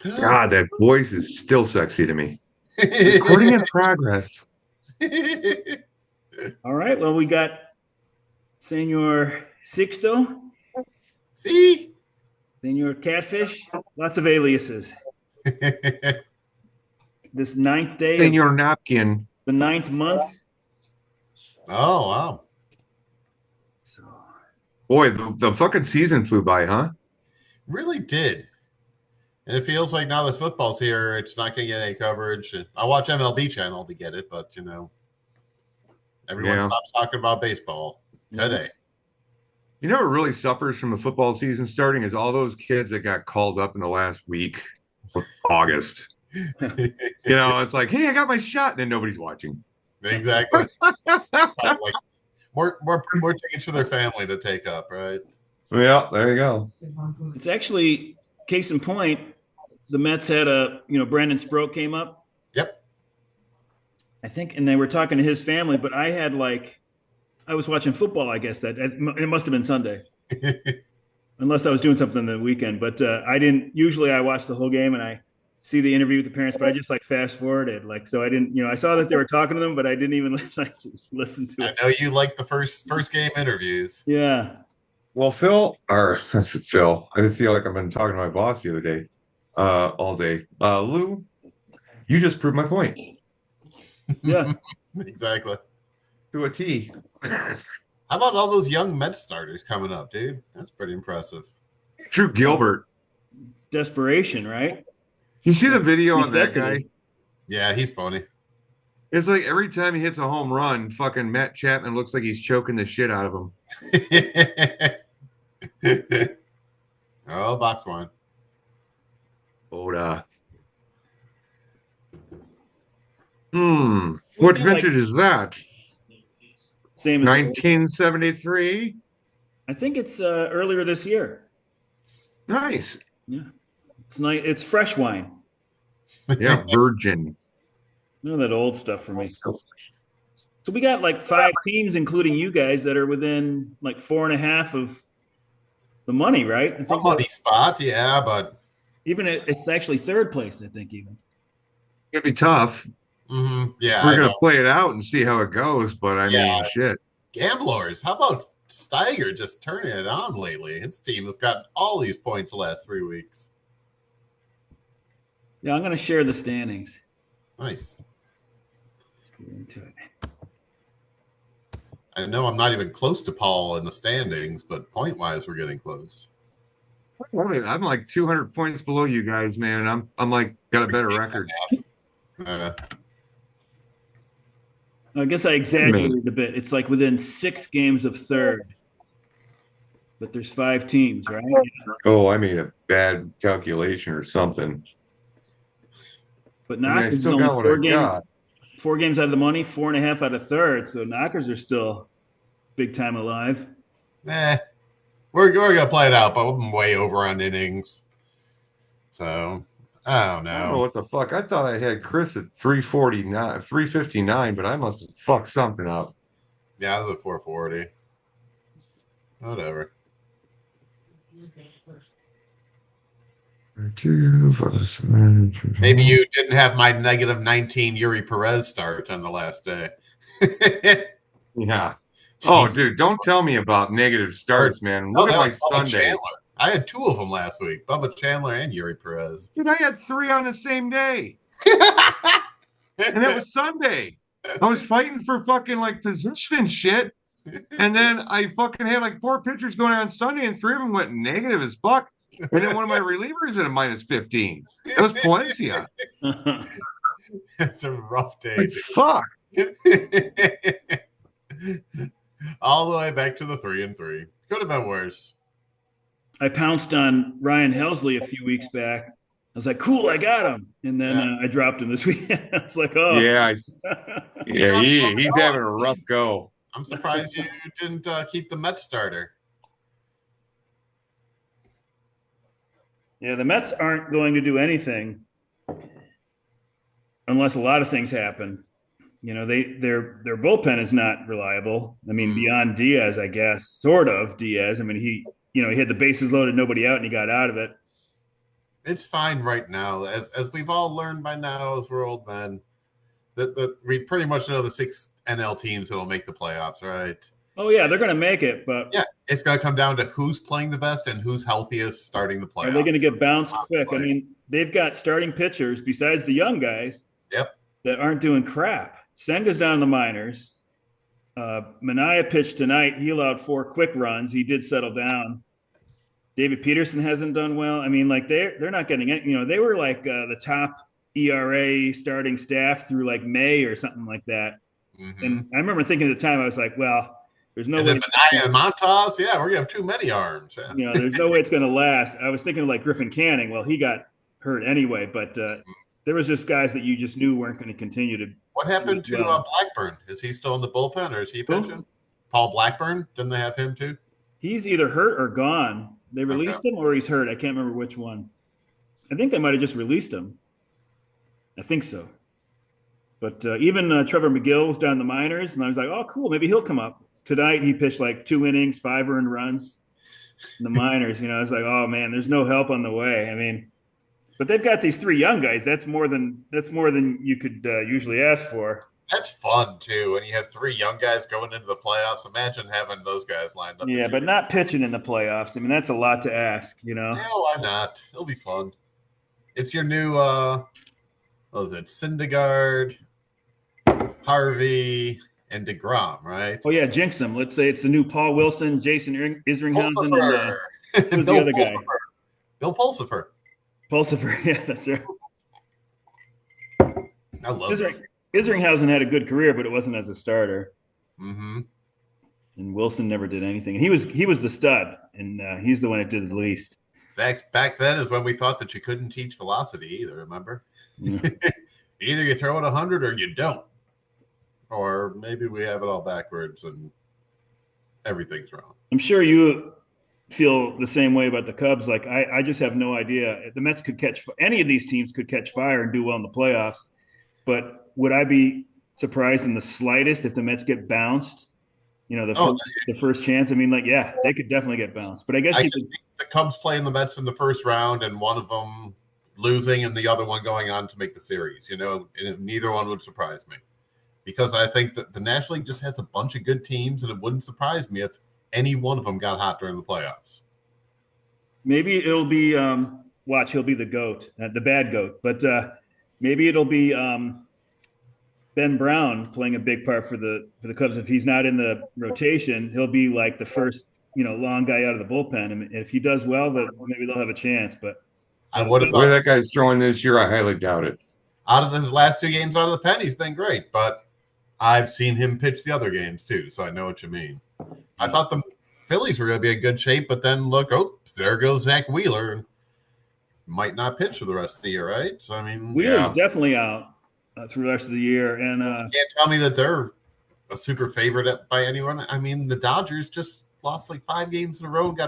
God, that voice is still sexy to me. Recording in progress. All right. Well, we got Senor Sixto, See? Senor Catfish, lots of aliases. This ninth day of Senor Napkin. the ninth month. Oh, wow. So, Boy, the fucking season flew by, huh? Really did. And it feels like now that football's here, it's not going to get any coverage. I watch MLB channel to get it, but, everyone Yeah. stops talking about baseball today. You know what really suffers from the football season starting is all those kids that got called up in the last week of August. It's like, hey, I got my shot, and then nobody's watching. Exactly. Like more tickets for their family to take up, right? Yeah, there you go. it's actually case in point. The Mets had Brandon Sproat came up, Yep. I think, and they were talking to his family. But I was watching football. I guess it must have been Sunday, unless I was doing something the weekend. But I didn't. Usually, I watch the whole game and I see the interview with the parents, but I just fast forwarded. So I didn't. I saw that they were talking to them, but I didn't even listen to it. I know you like the first game interviews. Yeah. Well, I said Phil. I feel like I've been talking to my boss the other day, all day. Lou, you just proved my point. Yeah. Exactly. To a T. How about all those young Mets starters coming up, dude? That's pretty impressive. Drew Gilbert. It's desperation, right? You see the video on that Necessity. guy? Yeah, he's funny. It's like every time he hits a home run, fucking Matt Chapman looks like he's choking the shit out of him. Oh, box wine. Oda. What vintage is that? Same as 1973? I think it's earlier this year. Nice. Yeah. It's nice. It's fresh wine. Yeah, virgin. None of that old stuff for me. So we got 5 teams, including you guys, that are within 4.5 of the money, right? I A think money spot, yeah, but even it's actually third place. I think even. It'd be tough. Yeah, We're gonna play it out and see how it goes, but I mean, shit. Gamblers. How about Steiger just turning it on lately? His team has got all these points the last 3 weeks. Yeah, I'm going to share the standings. Nice. Let's get into it. I know I'm not even close to Paul in the standings, but point-wise, we're getting close. I'm like 200 points below you guys, man, and I'm got a better record. I guess I exaggerated a bit. It's within 6 games of third, but there's 5 teams, right? Oh, I made a bad calculation or something. But Knockers I still got what I got. 4 games out of the money, 4.5 out of third. So Knockers are still big time alive. We're gonna play it out, but I'm way over on innings. So I don't know. I don't know what the fuck. I thought I had Chris at 349, 359, but I must have fucked something up. Yeah, I was at 440. Whatever. Maybe you didn't have my negative 19 Yuri Perez start on the last day. Yeah. Oh, dude, don't tell me about negative starts, man. Look at my Sunday. Chandler. I had 2 of them last week. Bubba Chandler and Yuri Perez. Dude, I had 3 on the same day. And it was Sunday. I was fighting for fucking position and shit. And then I fucking had 4 pitchers going on Sunday, and 3 of them went negative as fuck. And then one of my relievers at a -15. That was Palencia. It's a rough day. Fuck. All the way back to the 3-3. Could have been worse. I pounced on Ryan Helsley a few weeks back. I was like, cool, I got him. And then I dropped him this week. I was like, oh. Yeah, he's having a rough go. I'm surprised you didn't keep the Mets starter. Yeah, the Mets aren't going to do anything unless a lot of things happen. Their bullpen is not reliable. I mean, beyond Diaz, I guess, sort of Diaz. I mean, he had the bases loaded, nobody out, and he got out of it. it's fine right now. As we've all learned by now, as we're old men, that we pretty much know the 6 NL teams that'll make the playoffs, right? Oh yeah, they're going to make it, but Yeah, it's going to come down to who's playing the best and who's healthiest starting the are they going to playoffs. get bounced quick? I mean, they've got starting pitchers besides the young guys Yep. that aren't doing crap. Senga's down in the minors. Mania pitched tonight. He allowed 4 quick runs. He did settle down. David Peterson hasn't done well. I mean, like they're not getting it. You know, they were like the top ERA starting staff through like May or something like that. Mm-hmm. And I remember thinking at the time, I was like, well, there's no and way. then Mania and Montas, yeah, we're gonna have too many arms. Yeah. You know, there's no way it's going to last. I was thinking of like Griffin Canning. Well, he got hurt anyway, but there was just guys that you just knew weren't going to continue to. What happened to Blackburn? Is he still in the bullpen or is he pitching? Paul Blackburn? Didn't they have him too? He's either hurt or gone. They released him or he's hurt. I can't remember which one. I think they might have just released him. I think so. But even Trevor McGill was down in the minors, and I was like, oh, cool, maybe he'll come up. Tonight, he pitched like 2 innings, 5 earned runs in the minors. You know, I was like, oh, man, there's no help on the way. I mean, but they've got these 3 young guys. That's more than you could usually ask for. That's fun, too. When you have 3 young guys going into the playoffs, imagine having those guys lined up. Yeah, but not pitching in the playoffs. I mean, that's a lot to ask, you know? Yeah, why not? It'll be fun. It's your new, what was it, Syndergaard, Harvey, and DeGrom, right? Oh, yeah, jinx them. Let's say it's the new Paul Wilson, Jason Isringhausen, and who's the other guy? Bill Pulsifer. Pulsifer, yeah, that's right. I love this. Isringhausen had a good career, but it wasn't as a starter. Mm-hmm. And Wilson never did anything. And he was the stud, and he's the one that did the least. Back then is when we thought that you couldn't teach velocity either, remember? Yeah. Either you throw it 100 or you don't. Or maybe we have it all backwards and everything's wrong. I'm sure you feel the same way about the Cubs. Like, I just have no idea. The Mets could any of these teams could catch fire and do well in the playoffs. But would I be surprised in the slightest if the Mets get bounced? You know, the first chance. I mean, like, yeah, they could definitely get bounced. But I guess think the Cubs playing the Mets in the first round and one of them losing and the other one going on to make the series. You know, and neither one would surprise me. Because I think that the National League just has a bunch of good teams, and it wouldn't surprise me if any one of them got hot during the playoffs. Maybe it'll be watch. He'll be the goat, the bad goat. But maybe it'll be Ben Brown playing a big part for the Cubs. If he's not in the rotation, he'll be like the first long guy out of the bullpen. And if he does well, then maybe they'll have a chance. But I would have thought the way that guy's throwing this year, I highly doubt it. Out of his last 2 games out of the pen, he's been great, but I've seen him pitch the other games too, so I know what you mean. I thought the Phillies were going to be in good shape, but then look, there goes Zach Wheeler. Might not pitch for the rest of the year, right? So, I mean, Wheeler's definitely out through the rest of the year. And you can't tell me that they're a super favorite by anyone. I mean, the Dodgers just lost like 5 games in a row and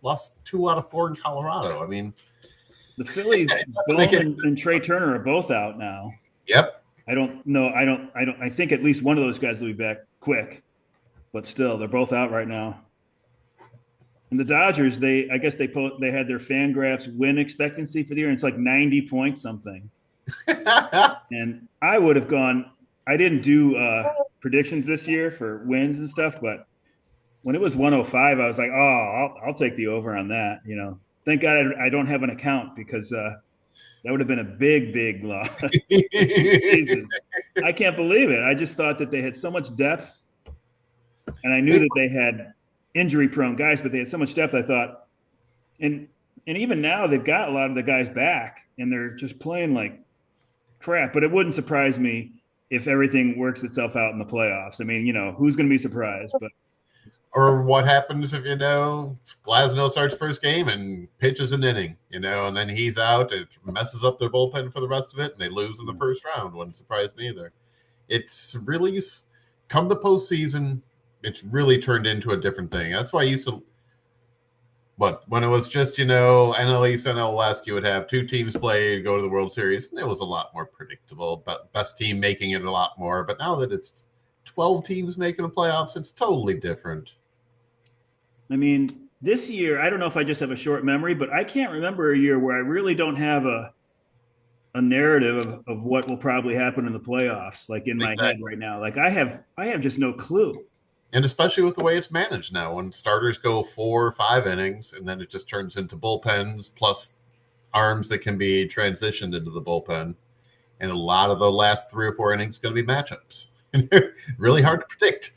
lost 2 out of 4 in Colorado. I mean, the Phillies, Bowman and Trey Turner are both out now. Yep. I don't know. I think at least one of those guys will be back quick, but still, they're both out right now. And the Dodgers, I guess they had their Fangraphs win expectancy for the year, and it's like 90 points something. And I would have gone. I didn't do predictions this year for wins and stuff, but when it was 105, I was like, oh, I'll take the over on that. You know, thank God I don't have an account because that would have been a big, big loss. Jesus. I can't believe it. I just thought that they had so much depth, and I knew that they had injury-prone guys, but they had so much depth. I thought, and even now they've got a lot of the guys back, and they're just playing like crap. But it wouldn't surprise me if everything works itself out in the playoffs. I mean, who's going to be surprised? But or what happens if Glasnow starts first game and pitches an inning, and then he's out. It messes up their bullpen for the rest of it, and they lose in the first round. Wouldn't surprise me either. It's really come the postseason. It's really turned into a different thing. That's why I used to. When it was just NL East, NL West, you would have 2 teams play, go to the World Series, and it was a lot more predictable. But best team making it a lot more. But now that it's 12 teams making the playoffs, it's totally different. I mean, this year, I don't know if I just have a short memory, but I can't remember a year where I really don't have a narrative of what will probably happen in the playoffs, like in my head right now. Like I have just no clue. And especially with the way it's managed now, when starters go 4 or 5 innings, and then it just turns into bullpens plus arms that can be transitioned into the bullpen. And a lot of the last 3 or 4 innings going to be matchups. Really hard to predict.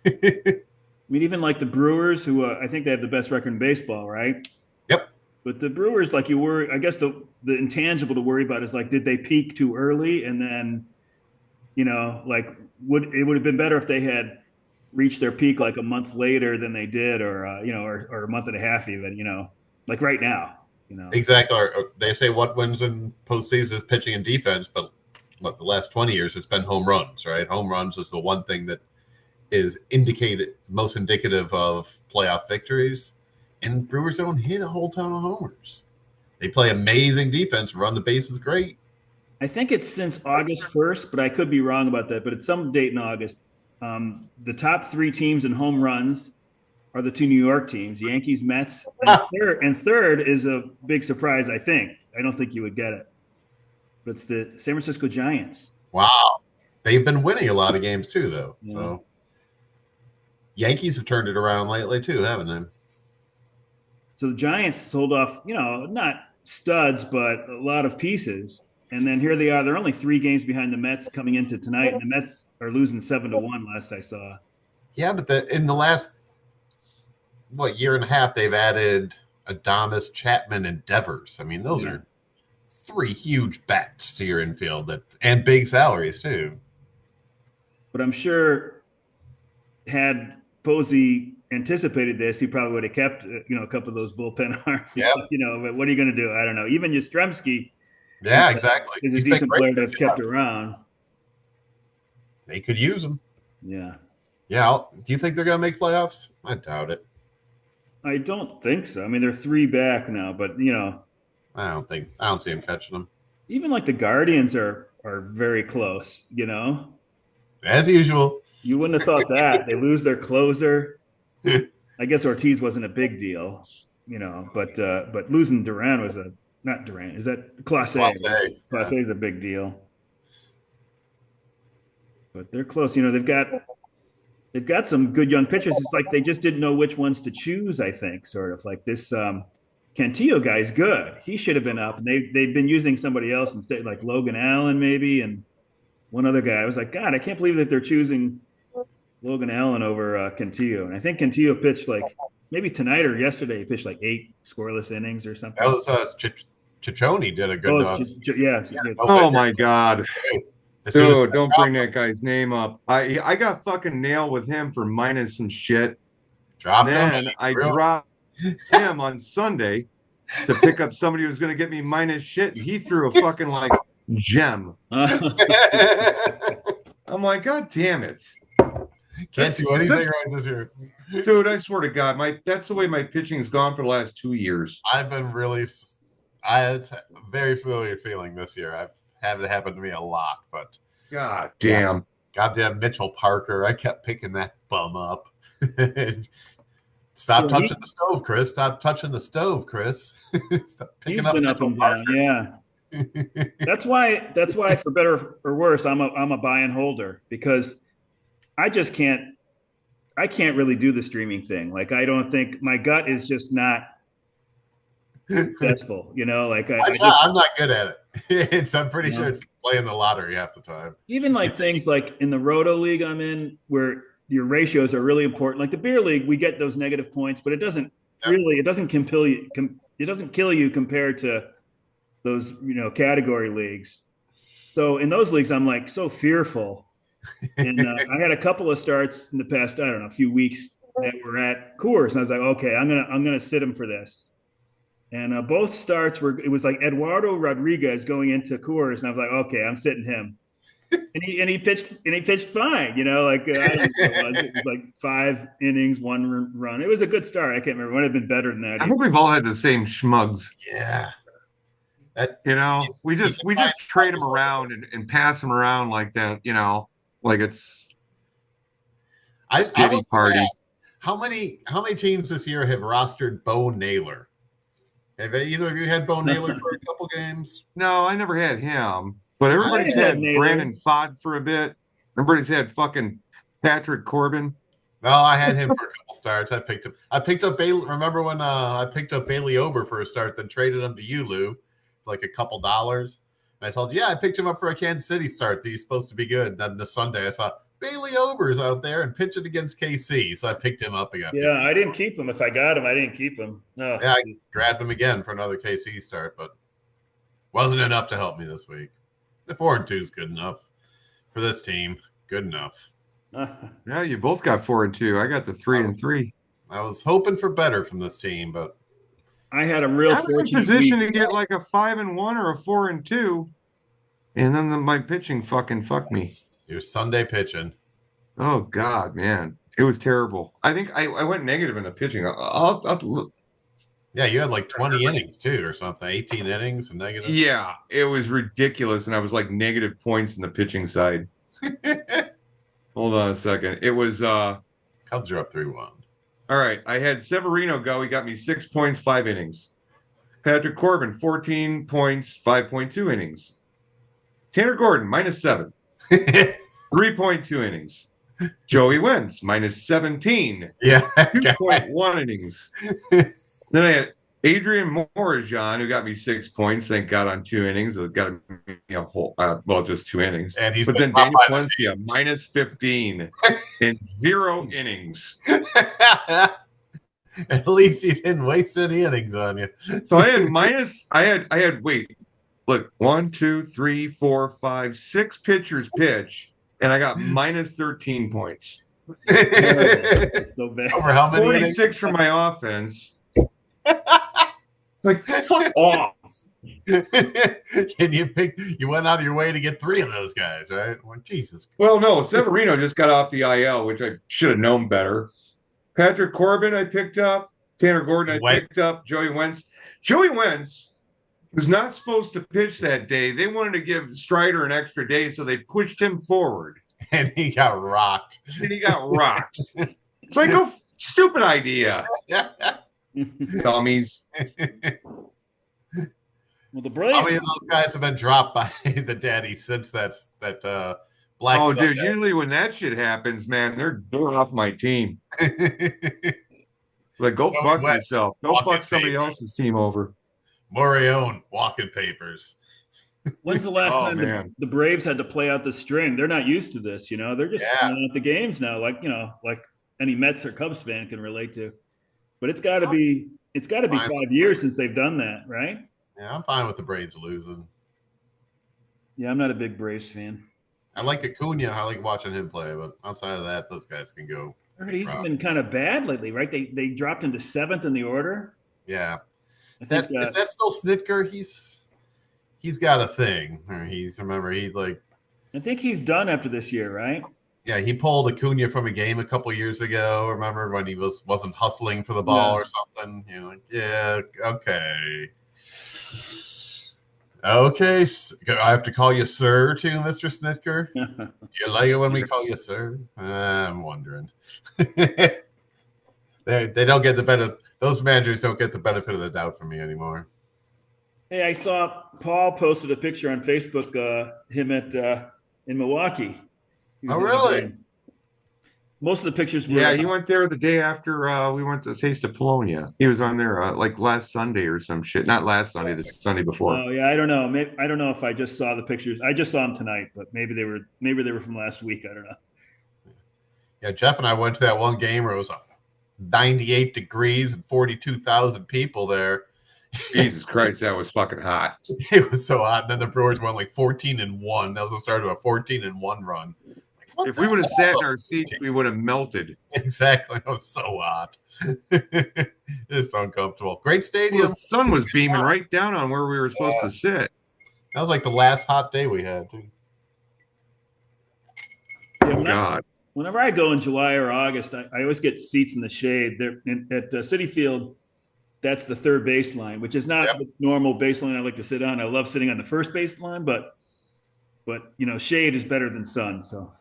I mean, even like the Brewers, who I think they have the best record in baseball, right? Yep. But the Brewers, like you worry, I guess the intangible to worry about is like, did they peak too early? And then, like it would have been better if they had reached their peak like a month later than they did, or or a month and a half even, like right now, Exactly. They say what wins in postseason is pitching and defense, but the last 20 years it's been home runs, right? Home runs is the one thing that is most indicative of playoff victories. And Brewers don't hit a whole ton of homers. They play amazing defense, run the bases great. I think it's since August 1st, but I could be wrong about that. But it's some date in August. The top 3 teams in home runs are the 2 New York teams, Yankees, Mets, and third is a big surprise. I don't think you would get it, but it's the San Francisco Giants. Wow, they've been winning a lot of games too, though. Yeah. So Yankees have turned it around lately too, haven't they? So the Giants sold off, not studs, but a lot of pieces. And then here they are. They're only 3 games behind the Mets coming into tonight. And the Mets are losing 7-1 last I saw. Yeah, but in the last, year and a half, they've added Adames, Chapman, and Devers. I mean, those are 3 huge bats to your infield and big salaries too. But I'm sure had Posey anticipated this, he probably would have kept, a couple of those bullpen arms. Yeah. But what are you going to do? I don't know. Even Yastrzemski. Yeah, exactly. Is a decent player that's kept around. They could use him. Yeah. Yeah. Do you think they're going to make playoffs? I doubt it. I don't think so. I mean, they're 3 back now, but I don't see them catching them. Even like the Guardians are very close. As usual. You wouldn't have thought that. They lose their closer. I guess Ortiz wasn't a big deal, but losing Duran was not Duran. Is that Clase? Clase is a big deal. But they're close. They've got some good young pitchers. It's like they just didn't know which ones to choose, I think, sort of like this Cantillo guy's good. He should have been up. And they've been using somebody else instead, like Logan Allen maybe, and one other guy. I was like, God, I can't believe that they're choosing Logan Allen over Cantillo. And I think Cantillo pitched like maybe tonight or yesterday, he pitched like 8 scoreless innings or something. That was Ciccone did a good job. Oh my God. Dude, don't bring that guy's name up. I got fucking nailed with him for minus some shit. Dropped then him. I dropped him on Sunday to pick up somebody who's going to get me minus shit. And he threw a fucking like gem. I'm like, God damn it. Can't do anything right this year. Dude, I swear to God, that's the way my pitching has gone for the last 2 years. I had a very familiar feeling this year. I've had it happen to me a lot, but God damn. Goddamn Mitchell Parker. I kept picking that bum up. Stop touching the stove, Chris. Stop touching the stove, Chris. Stop picking up Mitchell Parker. Yeah. That's why for better or worse, I'm a buy and holder, because I can't really do the streaming thing. Like, I don't think my gut is just not successful, like I'm not good at it. I'm pretty sure it's playing the lottery half the time. Even like things like in the Roto League I'm in, where your ratios are really important. Like the beer league, we get those negative points, but it doesn't kill you. It doesn't kill you compared to those, category leagues. So in those leagues, I'm like so fearful. And I had a couple of starts in the past, I don't know, a few weeks that were at Coors, and I was like, okay, I'm gonna sit him for this. And both starts it was like Eduardo Rodriguez going into Coors, and I was like, okay, I'm sitting him. And he pitched fine, like it was like 5 innings, 1 run. It was a good start. I can't remember. It would have been better than that. I think we've all had the same schmugs. Yeah. We just trade them around and pass them around like that, like it's I party. How many teams this year have rostered Bo Naylor? Have either of you had Bo Naylor for a couple games? No, I never had him, but I everybody's had had Naylor. Brandon Fod for a bit. Everybody's had fucking Patrick Corbin. Well, I had him for a couple starts. I picked up Bailey. Remember when I picked up Bailey Ober for a start, then traded him to you, Lou, for like a couple dollars. And I told you, yeah, I picked him up for a Kansas City start. He's supposed to be good. Then the Sunday, I saw Bailey Ober's out there and pitching against KC, so I picked him up again. Yeah, I didn't keep him. If I got him, I didn't keep him. No. Yeah, I grabbed him again for another KC start, but wasn't enough to help me this week. The 4-2 is good enough for this team. Good enough. Yeah, you both got 4-2. I got the 3-3. I was hoping for better from this team, but I had a real I was in fortunate position week. to get like a 5-1 or a 4-2, and then my pitching fucking fucked me. Your Sunday pitching. Oh God, man, it was terrible. I think I went negative in the pitching. I'll Yeah, you had like 20 innings too, or something. 18 innings and negative. Yeah, it was ridiculous, and I was like negative points in the pitching side. Hold on a second. It was Cubs are up 3-1. all right. I had Severino go. He got me 6 points, 5 innings. Patrick Corbin, 14 points, 5.2 innings. Tanner Gordon, -7, 3.2 innings. Joey Wentz, -17, Yeah. 2.1 innings. Then I had Adrian Morajan, who got me 6 points, thank God, on 2 innings. It got me a whole, just 2 innings. And he's But then Daniel Valencia, -15 in 0 innings. At least he didn't waste any innings on you. So I had wait, look, 1, 2, 3, 4, 5, 6 pitchers pitch, and I got -13 points. It's so bad. Over how many 46 innings? for my offense. Like, fuck off. Can you pick? You went out of your way to get 3 of those guys, right? Well, Jesus. Well, no, Severino just got off the IL, which I should have known better. Patrick Corbin, I picked up. Tanner Gordon, I picked up. Joey Wentz. Joey Wentz was not supposed to pitch that day. They wanted to give Strider an extra day, so they pushed him forward. And he got rocked. It's like a stupid idea. Dummies. Well, the Braves. How many of those guys have been dropped by the daddy since that Black Oh, Sunday? dude, usually when that shit happens, man, they're off my team. Like, go fuck yourself. Go fuck somebody else's team over. Morione, walking papers. When's the last time the Braves had to play out the string? They're not used to this, you know. They're just playing out the games now, like any Mets or Cubs fan can relate to. But it's got to be 5 years since they've done that, right? Yeah, I'm fine with the Braves losing. Yeah, I'm not a big Braves fan. I like Acuna. I like watching him play, but outside of that, those guys can go. I heard he's been kind of bad lately, right? They dropped him to 7th in the order. Yeah. I think, Is that still Snitker? He's got a thing. I think he's done after this year, right? Yeah, he pulled Acuna from a game a couple years ago. Remember when he wasn't hustling for the ball or something? You're like, yeah, okay. Okay, I have to call you sir too, Mr. Snitker. Do you like it when we call you sir? I'm wondering. They don't get the benefit. Those managers don't get the benefit of the doubt from me anymore. Hey, I saw Paul posted a picture on Facebook. Him in Milwaukee. Oh, really? Most of the pictures were. Yeah, he went there the day after we went to Taste of Polonia. He was on there like last Sunday or some shit. Not last Sunday, the Sunday before. Oh yeah, I don't know. Maybe, I don't know if I just saw the pictures. I just saw them tonight, but maybe they were from last week. I don't know. Yeah, Jeff and I went to that one game where it was 98 degrees and 42,000 people there. Jesus Christ, that was fucking hot. It was so hot. And then the Brewers went like 14-1. That was the start of a 14-1 run. If we would have sat in our seats, we would have melted. Exactly. It was so hot. Just uncomfortable. Great stadium. Well, the sun was beaming right down on where we were supposed to sit. That was like the last hot day we had, too. Yeah, God. Whenever I go in July or August, I always get seats in the shade. There at Citi Field, that's the third baseline, which is not the normal baseline I like to sit on. I love sitting on the first baseline, but shade is better than sun. So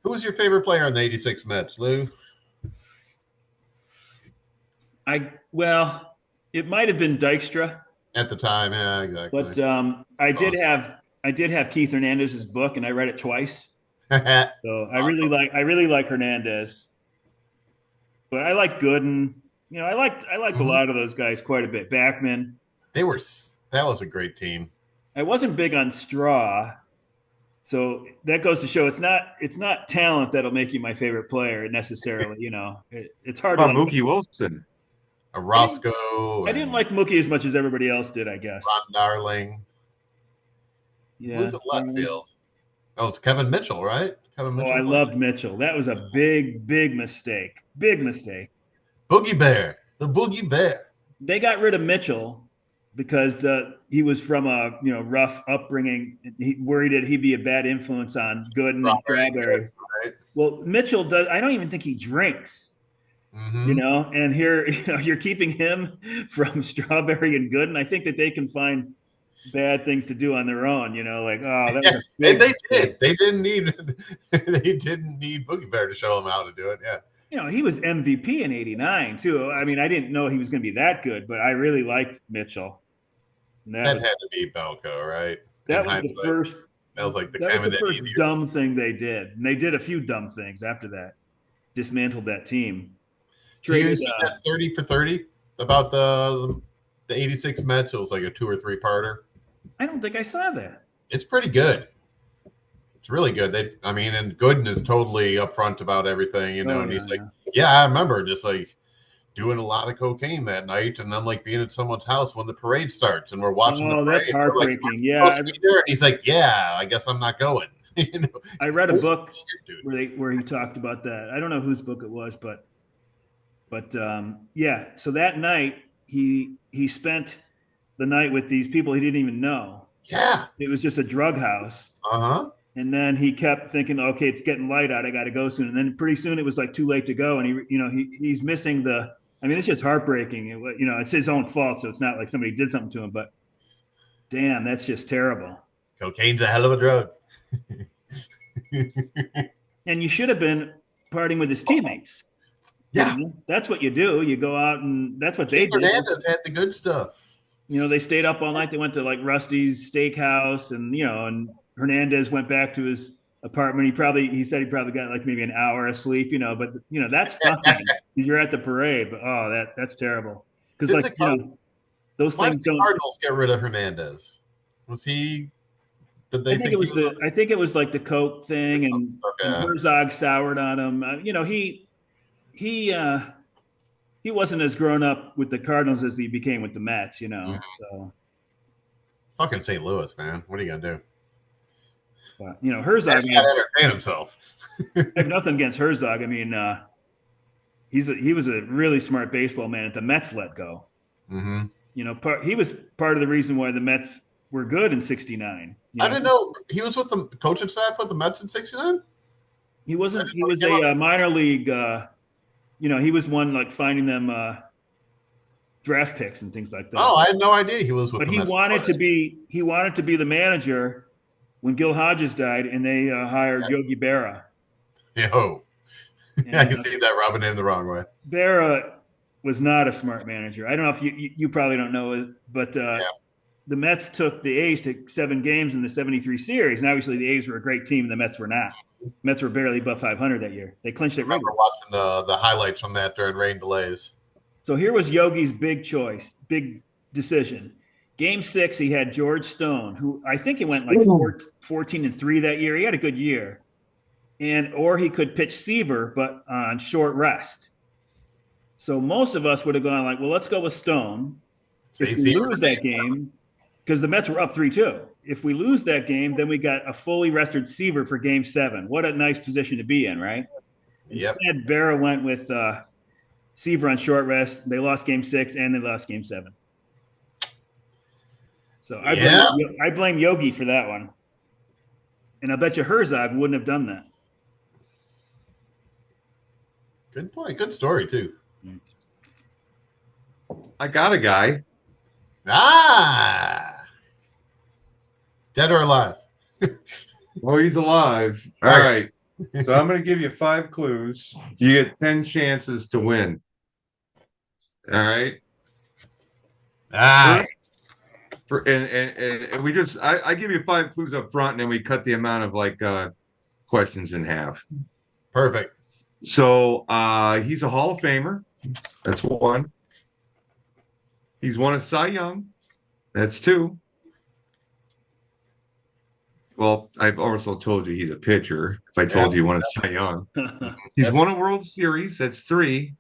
Who was your favorite player on the '86 Mets, Lou? Well, it might have been Dykstra, At the time, yeah, exactly. but I did have Keith Hernandez's book, and I read it twice. So I really like Hernandez, but I like Gooden. I liked a lot of those guys quite a bit. Backman. That was a great team. I wasn't big on Straw, so that goes to show it's not talent that'll make you my favorite player necessarily. It's hard. How about Mookie Wilson? Roscoe. I didn't like Mookie as much as everybody else did, I guess. Ron Darling. Yeah. Who was it left field? Oh, it's Kevin Mitchell, right? Kevin Mitchell. I loved Mitchell. That was a big mistake. Big mistake. Boogie Bear. The Boogie Bear. They got rid of Mitchell because he was from a rough upbringing. He worried that he'd be a bad influence on Gooden and Strawberry. Right. Well, Mitchell does. I don't even think he drinks. Mm-hmm. And here you're keeping him from Strawberry and Gooden. I think that they can find bad things to do on their own. That was and they did. They didn't need Boogie Bear to show them how to do it. Yeah. He was MVP in '89 too. I mean, I didn't know he was going to be that good, but I really liked Mitchell. That had to be Belko, right? That was the first. That was like the first dumb thing they did, and they did a few dumb things after that. Dismantled that team. Did you see that 30 for 30 about the '86 Mets? It was like a 2 or 3 parter. I don't think I saw that. It's pretty good. It's really good. And Gooden is totally upfront about everything, and he's like, yeah, I remember just like doing a lot of cocaine that night, and then like being at someone's house when the parade starts, and we're watching the parade. Oh, that's heartbreaking. Like, and he's like, yeah, I guess I'm not going. I read a book where he talked about that. I don't know whose book it was, but so that night he spent the night with these people he didn't even know. Yeah. It was just a drug house. Uh-huh. And then he kept thinking, okay, it's getting light out. I got to go soon. And then pretty soon it was like too late to go. And he's missing it's just heartbreaking. It's his own fault. So it's not like somebody did something to him, but damn, that's just terrible. Cocaine's a hell of a drug. And you should have been partying with his teammates. Yeah. That's what you do. You go out, and that's what they did. Hernandez had the good stuff. They stayed up all night. They went to like Rusty's Steakhouse, and and Hernandez went back to his apartment. He said he probably got like maybe an hour of sleep, but that's fine. You're at the parade, but that's terrible. Because those things don't. Cardinals get rid of Hernandez. Was he? Did they think I think it was like the coke thing, and Herzog soured on him. He wasn't as grown up with the Cardinals as he became with the Mets, Mm-hmm. So fucking St. Louis, man. What are you gonna do? But, Herzog got to entertain himself. I have nothing against Herzog. I mean, he was a really smart baseball man at the Mets let go. Mm-hmm. He was part of the reason why the Mets were good in '69. I didn't know he was with the coaching staff with the Mets in '69. He wasn't. He was a minor league. He was one like finding them draft picks and things like that. Oh, I had no idea he was with. But he wanted to be the manager when Gil Hodges died, and they hired Yogi Berra. Yo, I can see that rubbing him the wrong way. Berra was not a smart manager. I don't know if you probably don't know it, but the Mets took the A's to 7 games in the '73 series, and obviously the A's were a great team, and the Mets were not. The Mets were barely above 500 that year. They clinched it. I remember watching the highlights from that during rain delays. So here was Yogi's big decision. Game 6, he had George Stone, who I think he went like 14-3 that year. He had a good year. Or he could pitch Seaver, but on short rest. So most of us would have gone like, well, let's go with Stone. If we lose that game, because the Mets were up 3-2. If we lose that game, then we got a fully rested Seaver for Game 7. What a nice position to be in, right? Yep. Instead, Berra went with Seaver on short rest. They lost Game 6 and they lost Game 7. So I blame Yogi for that one. And I bet you Herzog wouldn't have done that. Good point. Good story, too. I got a guy. Dead or alive? Oh, he's alive. All right. So I'm going to give you 5 clues. You get 10 chances to win. All right. Ah, And we just I give you 5 clues up front, and then we cut the amount of questions in half. perfect. So he's a Hall of Famer. That's 1. He's won a Cy Young. That's 2. Well, I've also told you he's a pitcher. If I told Yeah. you he won a Cy Young, he's That's- won a World Series. That's 3.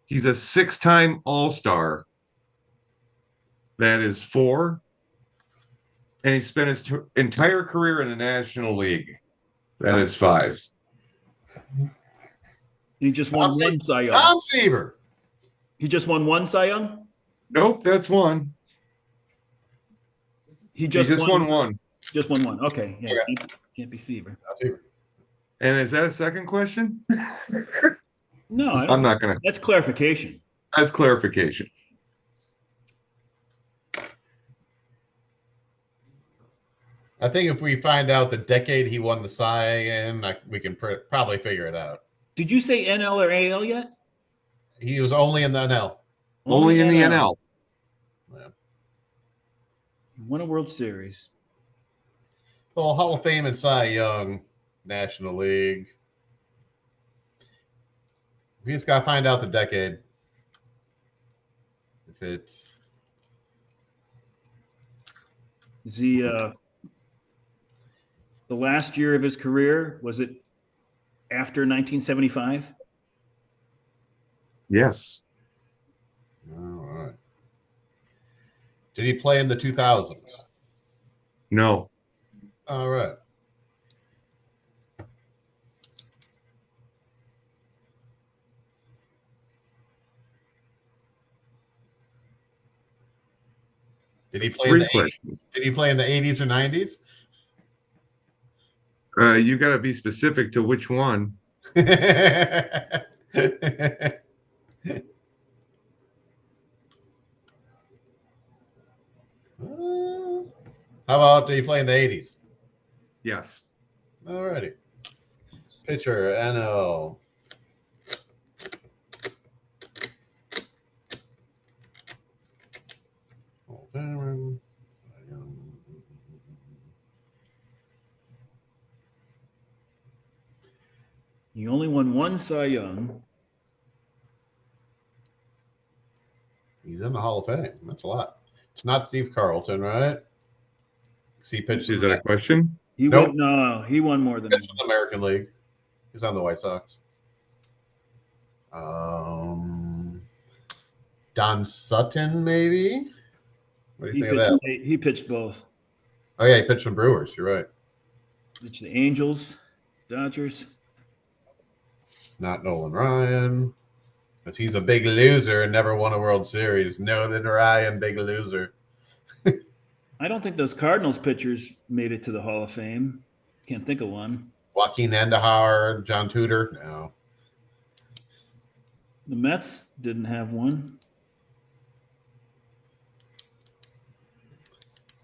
He's a 6-time All-Star. That is 4. And he spent his entire career in the National League. That is 5. He just won one Cy Young. Tom Seaver. He just won one Cy Young? Nope, that's 1. He He just, just won 1. Just won one. Okay. Yeah. Okay. Can't be Seaver. Tom Seaver. And is that a second question? No, I'm not gonna. That's clarification. That's clarification. I think if we find out the decade he won the Cy in, we can probably figure it out. Did you say NL or AL yet? He was only in the NL. Only in the NL. Yeah. Won a World Series. Well, Hall of Fame and Cy Young, National League. We just got to find out the decade. If it's The last year of his career, was it after 1975? Yes. all right. Did he play in the 2000s? No. All right. Did he play in 3 the 80s? questions. Did he play in the 80s or 90s? You got to be specific to which one. How about did he play in the 80s? Yes. Alrighty. Pitcher, NL. He only won one Cy Young. He's in the Hall of Fame. That's a lot. It's not Steve Carlton, right? He pitched. Is that a question? He Nope. won. No, he won more than Pitched in the American League. He's on the White Sox. Don Sutton, maybe. What do you think of that? He pitched both. Oh yeah, he pitched some Brewers. You're right. Pitched the Angels, Dodgers. Not Nolan Ryan. Because he's a big loser and never won a World Series. Nolan Ryan, big loser. I don't think those Cardinals pitchers made it to the Hall of Fame. Can't think of one. Joaquin Andahar, John Tudor. No. The Mets didn't have one.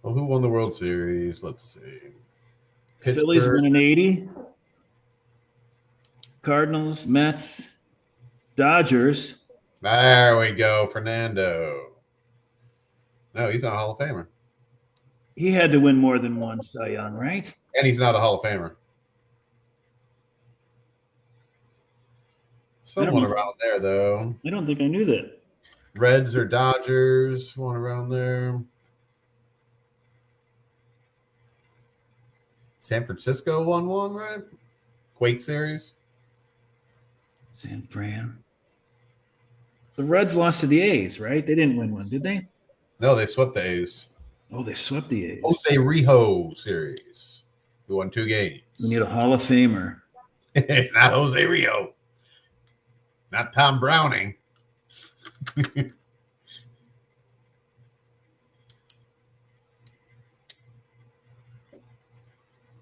Well, who won the World Series? Let's see. Phillies Pittsburgh. won in 80. Cardinals, Mets, Dodgers. There we go, Fernando. No, he's not a Hall of Famer. He had to win more than one Cy Young, right? And he's not a Hall of Famer. Someone around there, though. I don't think I knew that. Reds or Dodgers, one around there. San Francisco won one, right? Quake series. San Fran. The Reds lost to the A's, right? They didn't win one, did they? No, they swept the A's. Oh, they swept the A's. Jose Rijo series. Who won 2 games. We need a Hall of Famer. It's not Jose Rijo. Not Tom Browning.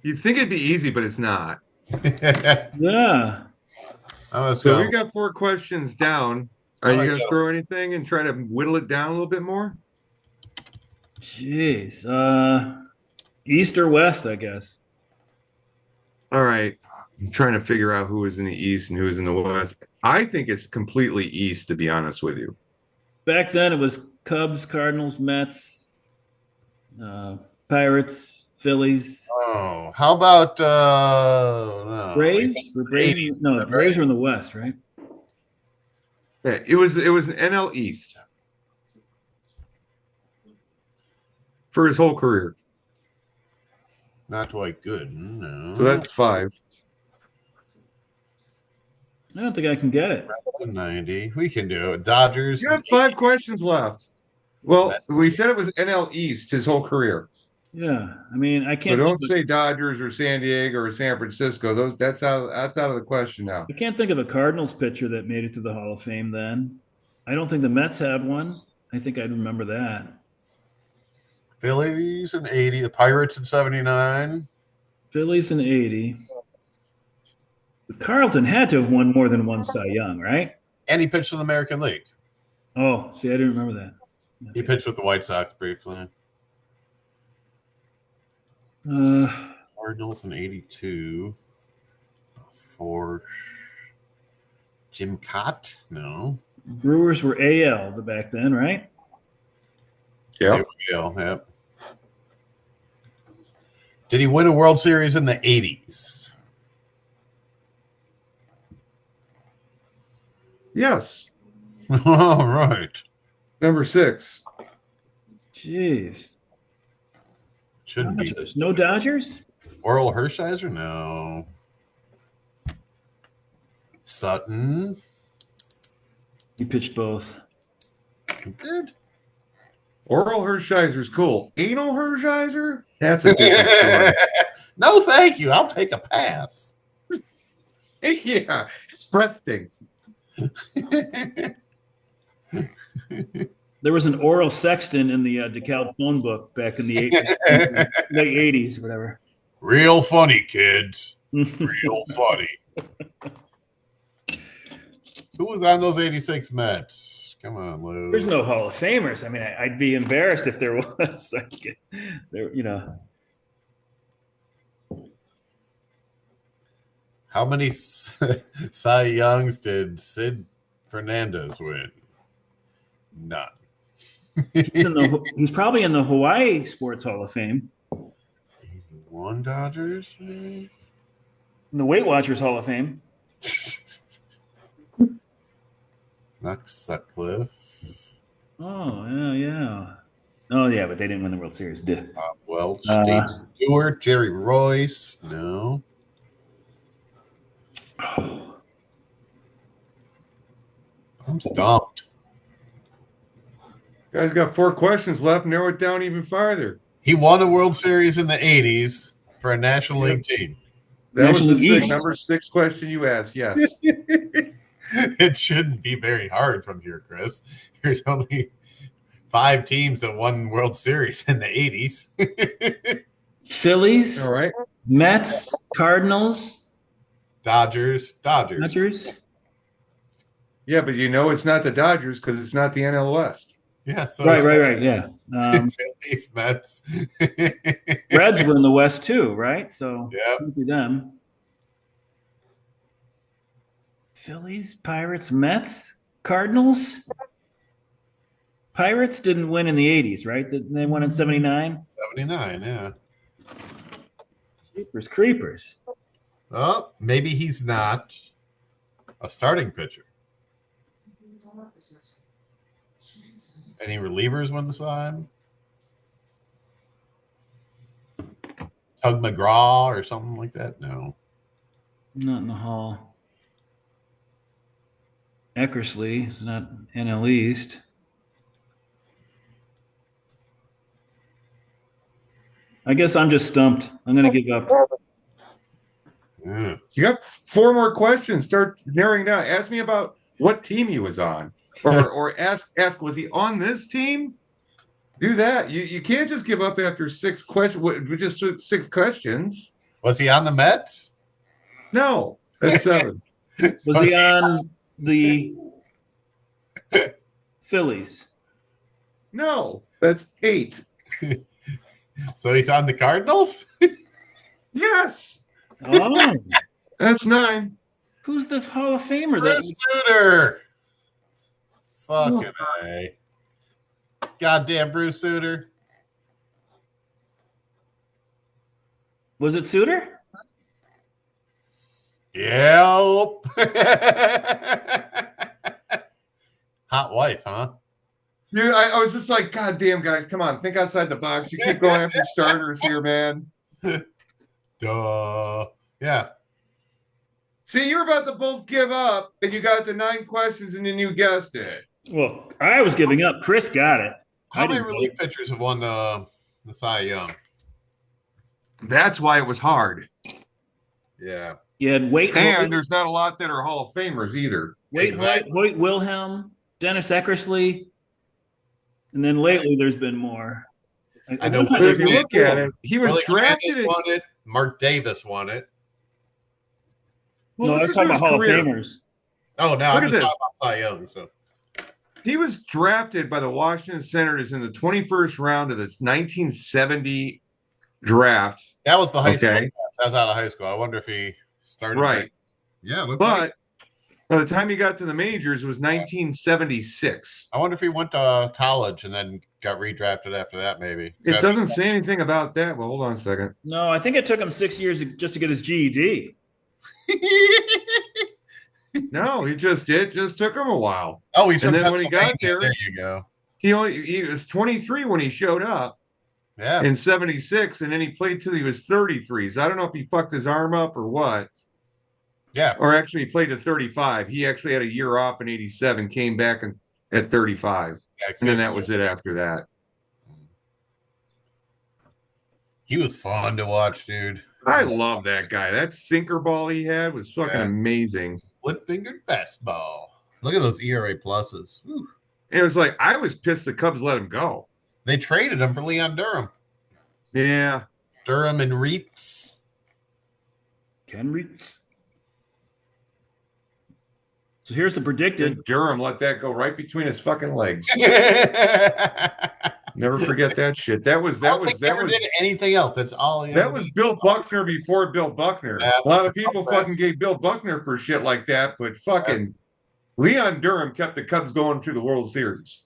You'd think it'd be easy, but it's not. Yeah. So we got 4 questions down. Are you going to go. throw anything and try to whittle it down a little bit more? Jeez. East or West, I guess. All right. I'm trying to figure out who was in the East and who was in the West. I think it's completely East, to be honest with you. Back then, it was Cubs, Cardinals, Mets, uh, Pirates, Phillies, Oh, how about no, Braves. Were Braves? 80s, No, is the that Braves right? were in the West, right? Yeah, it was an NL East for his whole career. Not quite good. So No. that's 5. I don't think I can get it. 90. We can do it. Dodgers. You have 5 questions left. Well, Mets. we said it was NL East his whole career. Yeah, I mean, I So can't. Think don't of, say Dodgers or San Diego or San Francisco. That's out of the question now. I can't think of a Cardinals pitcher that made it to the Hall of Fame. Then, I don't think the Mets had one. I think I'd remember that. Phillies in 80. The Pirates in 79. Phillies in '80. Carlton had to have won more than one Cy Young, right? And he pitched in the American League. Oh, see, I didn't remember that. He pitched with the White Sox briefly. Uh, Cardinals in 82. For Jim Cott? No. Brewers were AL back then, right? Yeah. Yep. Did he win a World Series in the 80s? Yes. All right. Number 6. Jeez. Shouldn't be Dodgers. this. No Dodgers? Oral Hershiser? No. Sutton? He pitched both. Good. Oral Hershiser's cool. Anal Hershiser? That's a different story. No, thank you. I'll take a pass. Yeah, his breath stinks. There was an Oral Sexton in the DeKalb phone book back in the late 80s, whatever. Real funny, kids. Real funny. Who was on those 86 Mets? Come on, Lou. There's no Hall of Famers. I mean, I'd be embarrassed if there was. There, How many Cy Youngs did Sid Fernandez win? None. He's probably in the Hawaii Sports Hall of Fame. 81 Dodgers? In the Weight Watchers Hall of Fame. Knox Sutcliffe. Oh, yeah. Oh, yeah, but they didn't win the World Series. Duh. Bob Welch. Dave Stewart. Jerry Royce. No. I'm stumped. Guys got 4 questions left. Narrow it down even farther. He won a World Series in the 80s for a National League team. That National was the East. number 6 question you asked. Yes. It shouldn't be very hard from here, Chris. There's only 5 teams that won World Series in the 80s. Phillies, All right. Mets, Cardinals, Dodgers. Yeah, but it's not the Dodgers because it's not the NL West. Yeah, so Right. Yeah. Phillies, Mets. Reds were in the West too, right? So Yep. can't be them. Phillies, Pirates, Mets, Cardinals. Pirates didn't win in the 80s, right? They won in 79. 79, yeah. Creepers. Oh, maybe he's not a starting pitcher. Any relievers win the sign? Tug McGraw or something like that? No. Not in the Hall. Eckersley is not NL East. I guess I'm just stumped. I'm going to give up. Yeah. You got 4 more questions. Start narrowing down. Ask me about what team he was on, or ask was he on this team? Do that. You can't just give up after 6 questions. Just 6 questions. Was he on the Mets? No, that's 7. Was he on the Phillies? No, that's 8. So he's on the Cardinals? Yes. Oh, That's 9. Who's the Hall of Famer? Bruce Sutter. Fucking A. Goddamn Bruce Sutter. Was it Suter? Yep. Hot wife, huh? Dude, I was just like, God damn, guys, come on, think outside the box. You keep going after starters here, man. Duh. Yeah. See, you were about to both give up, and you got the 9 questions, and then you guessed it. Well, I was giving up. Chris got it. How many relief pitchers have won the Cy Young? That's why it was hard. Yeah. You had Waite, and there's not a lot that are Hall of Famers either. Waite Wilhelm, Dennis Eckersley, and then lately there's been more. I know. If you look at it, he was drafted. Won it. Mark Davis won it. Well, no, I was talking about Hall of Famers. Oh, no, I'm just talking about Cy Young. So he was drafted by the Washington Senators in the 21st round of this 1970 draft. That was the high school. That was out of high school. I wonder if he started. Right. Yeah. But by the time he got to the majors, it was 1976. I wonder if he went to college and then got redrafted after that, maybe. It doesn't say anything about that. Well, hold on a second. No, I think it took him 6 years just to get his GED. No, it just took him a while. Oh, he's and then when he got there, you go. He was 23 when he showed up. Yeah. In 76, and then he played till he was 33. So I don't know if he fucked his arm up or what. Yeah. Or actually, he played to 35. He actually had a year off in 87, came back at 35. Yeah, and then that was it after that. He was fun to watch, dude. I love that guy. That sinker ball he had was fucking amazing. Split-fingered fastball. Look at those ERA pluses. Whew. It was like, I was pissed the Cubs let him go. They traded him for Leon Durham. Yeah. Durham and Reitz. Ken Reitz. So here's the predicted. And Durham let that go right between his fucking legs. Never forget that shit. That was did anything else. That's all. That was Bill Buckner before Bill Buckner. Yeah, a lot of people fucking gave Bill Buckner for shit like that, but fucking Leon Durham kept the Cubs going through the World Series.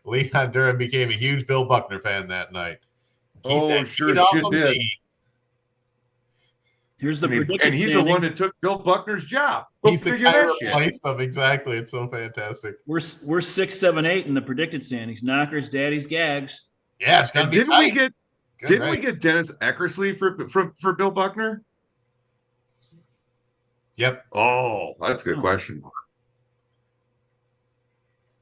Leon Durham became a huge Bill Buckner fan that night. Sure shit did. Here's the predicted and he's the one that took Bill Buckner's job. He's the guy who replaced him. Exactly. It's so fantastic. We're 6, 7, 8 in the predicted standings. Knockers, daddies, gags. Yeah, it's gonna be Didn't tight. we get Dennis Eckersley for Bill Buckner? Yep. Oh, that's a good question.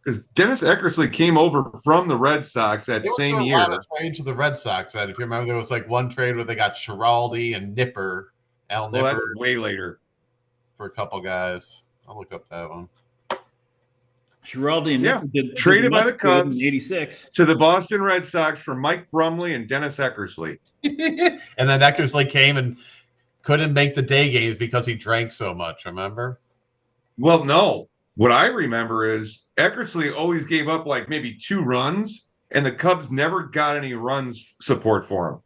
Because Dennis Eckersley came over from the Red Sox that same year. A lot of trade to the Red Sox. And if you remember, there was like one trade where they got Schiraldi and Nipper, Nipper. That's way later. For a couple guys. I'll look up that one. Schiraldi and Nipper traded by the Cubs in 86 to the Boston Red Sox for Mike Brumley and Dennis Eckersley. And then Eckersley came and couldn't make the day games because he drank so much, remember? Well, no. What I remember is Eckersley always gave up like maybe 2 runs, and the Cubs never got any runs support for him,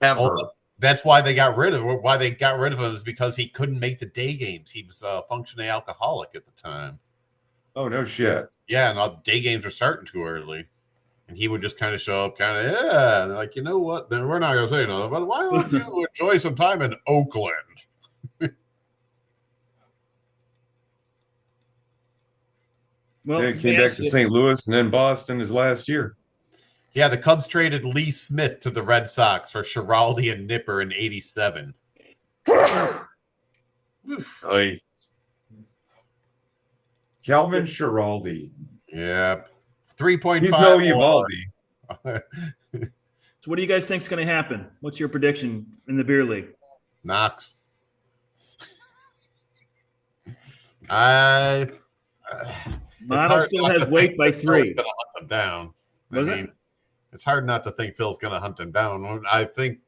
ever. Well, that's why they got rid of him. Why they got rid of him is because he couldn't make the day games. He was functioning alcoholic at the time. Oh, no shit. Yeah, and all the day games were starting too early. And he would just kind of show up, and like, you know what? Then we're not going to say nothing, but why don't you enjoy some time in Oakland? Well, he came back to St. Louis and then Boston his last year. Yeah, the Cubs traded Lee Smith to the Red Sox for Schiraldi and Nipper in 87. Calvin Schiraldi. Yeah. 3.5. He's no Evaldi. So what do you guys think is going to happen? What's your prediction in the beer league? Knox. Model still has weight by 3. Phil's going to hunt them down. Was it? It's hard not to think Phil's going to hunt them down. I think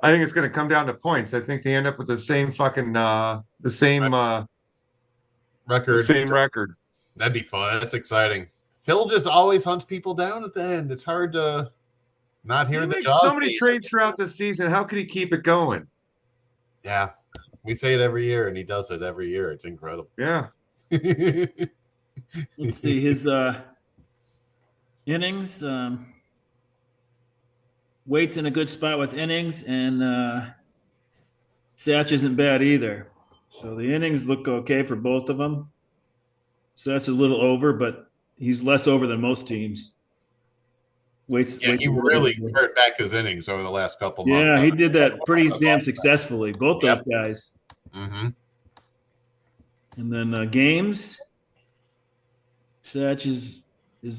it's going to come down to points. I think they end up with the same fucking record. Same record. That'd be fun. That's exciting. Phil just always hunts people down at the end. It's hard to not hear the jaws. So many trades throughout the season. How could he keep it going? Yeah. We say it every year, and he does it every year. It's incredible. Yeah. Let's see his innings. Wait's in a good spot with innings, and Satch isn't bad either. So the innings look okay for both of them. Satch a little over, but he's less over than most teams. Wait's He a little really over. turned back his innings over the last couple months. Yeah, he did that pretty damn successfully. Both those guys. Mm-hmm. And then games. Satch is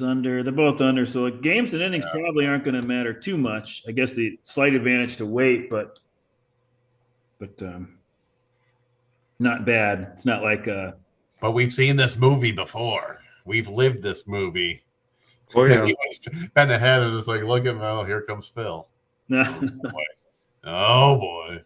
under. They're both under. So games and innings probably aren't going to matter too much. I guess the slight advantage to Wait, but not bad. It's not like. But we've seen this movie before. We've lived this movie. Oh yeah. He was bent ahead and it's like, look at Mel. Here comes Phil. Oh boy.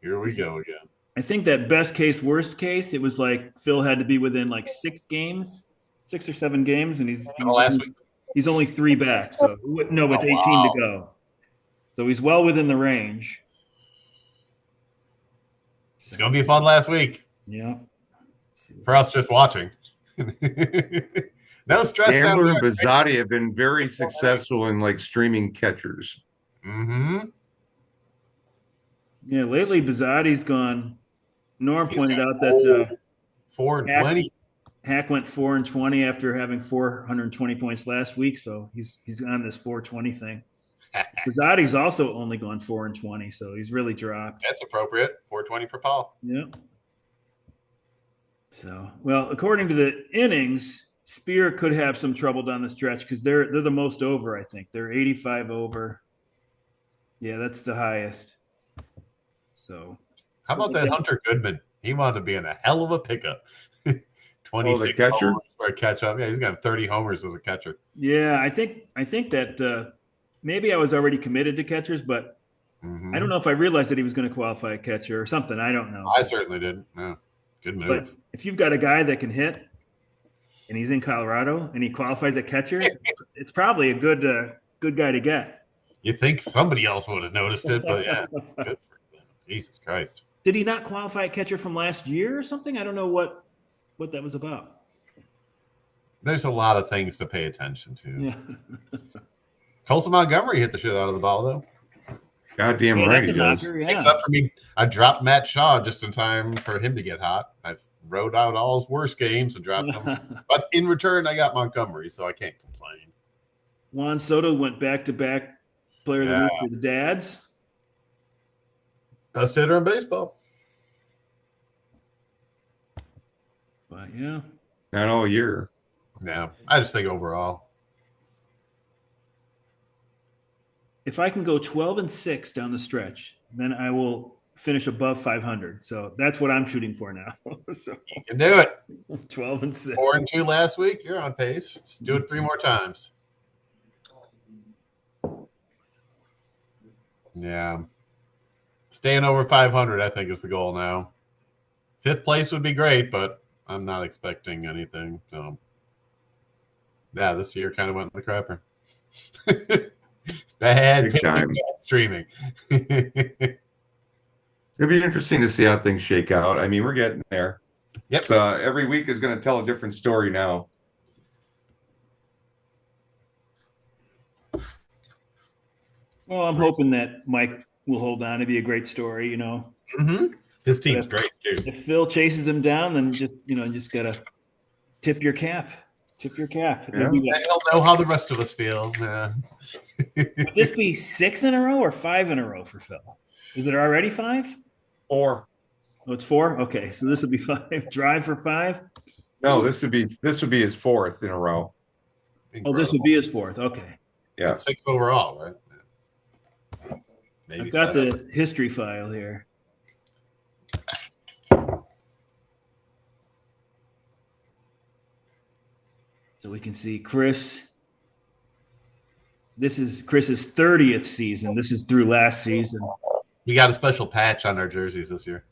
Here we go again. I think that best case, worst case, it was like Phil had to be within like 6 or 7 games, and Last week. He's only 3 back. So no, with 18 to go. So he's well within the range. It's going to be fun last week. Yeah. For us just watching. No stress. Gambler and Bizzotti have been very successful in like streaming catchers. Mm-hmm. Yeah, lately Bizzotti's gone. Norm pointed out that 4-20. Hack went 4-20 after having 420 points last week, so he's on this 420 thing. Bizzotti's also only gone 4-20, so he's really dropped. That's appropriate. 420 for Paul. Yeah. So, well, according to the innings, B.E.E.R could have some trouble down the stretch because they're the most over. I think they're 85 over. Yeah, that's the highest. So, how about that Hunter Goodman? He wanted to be in a hell of a pickup. 26 catcher for a catch up. Yeah, he's got 30 homers as a catcher. Yeah, I think that maybe I was already committed to catchers, but I don't know if I realized that he was going to qualify a catcher or something. I don't know. I certainly didn't. No, good move. But if you've got a guy that can hit, and he's in Colorado, and he qualifies a catcher, it's probably a good guy to get. You think somebody else would have noticed it, but yeah, good for him. Jesus Christ. Did he not qualify a catcher from last year or something? I don't know what that was about. There's a lot of things to pay attention to. Yeah. Colson Montgomery hit the shit out of the ball, though. Goddamn right he does. Knocker, yeah. Except for me, I dropped Matt Shaw just in time for him to get hot. I've rode out all his worst games and dropped him. But in return, I got Montgomery, so I can't complain. Juan Soto went back-to-back player of the week for the Dads. Best hitter in baseball. But, yeah. Not all year. Yeah, I just think overall. If I can go 12-6 down the stretch, then I will finish above 500. So that's what I'm shooting for now. So you can do it. 12-6. 4-2 last week. You're on pace. Just do it 3 more times. Yeah. Staying over 500, I think, is the goal now. 5th place would be great, but I'm not expecting anything. So, yeah, this year kind of went in the crapper. Bad streaming. It'll be interesting to see how things shake out. I mean, we're getting there. Yep. So every week is going to tell a different story now. Well, I'm hoping that Mike will hold on. It'd be a great story, you know. Mm-hmm. His team's great, too. If Phil chases him down, then just gotta tip your cap. Tip your cap. Yeah. He'll know how the rest of us feel. Yeah. Would this be 6 in a row or 5 in a row for Phil? Is it already 5? 4. Oh, it's 4? Okay, so this would be 5. Drive for 5? No, this would be his 4th in a row. Oh, this would be his 4th. Okay. Yeah. That's 6 overall, right? Maybe I've got 7. the history file here. So we can see Chris. This is Chris's 30th season. This is through last season. We got a special patch on our jerseys this year.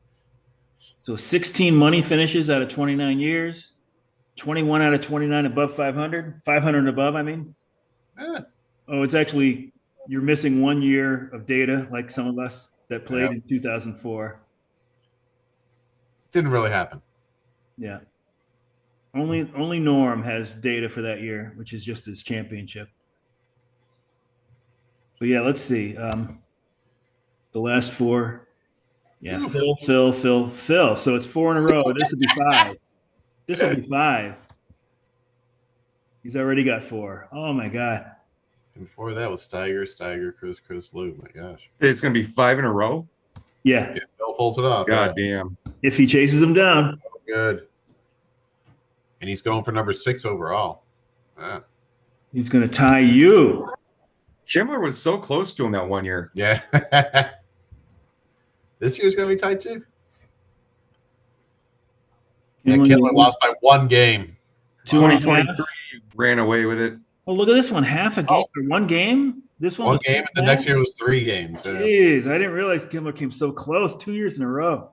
So 16 money finishes out of 29 years, 21 out of 29 above 500, 500 and above, I mean. Yeah. Oh, it's actually, you're missing 1 year of data, like some of us that played in 2004. Didn't really happen. Yeah. Only Norm has data for that year, which is just his championship. But yeah, let's see. The last four. Yeah, Phil. So it's 4 in a row. This will be 5. This will be 5. He's already got 4. Oh my God. And before that was Steiger, Chris, Lou. My gosh. It's going to be 5 in a row. Yeah. If Phil pulls it off. God damn. If he chases him down. Good. And he's going for number 6 overall. Yeah. He's going to tie you. Schindler was so close to him that one year. Yeah. This year's going to be tight too. Yeah, Kindler lost by 1 game. 2023 ran away with it. Oh, look at this one. Half a game or 1 game? This one 1 game, and the next year was 3 games. Jeez, I didn't realize Kindler came so close 2 years in a row.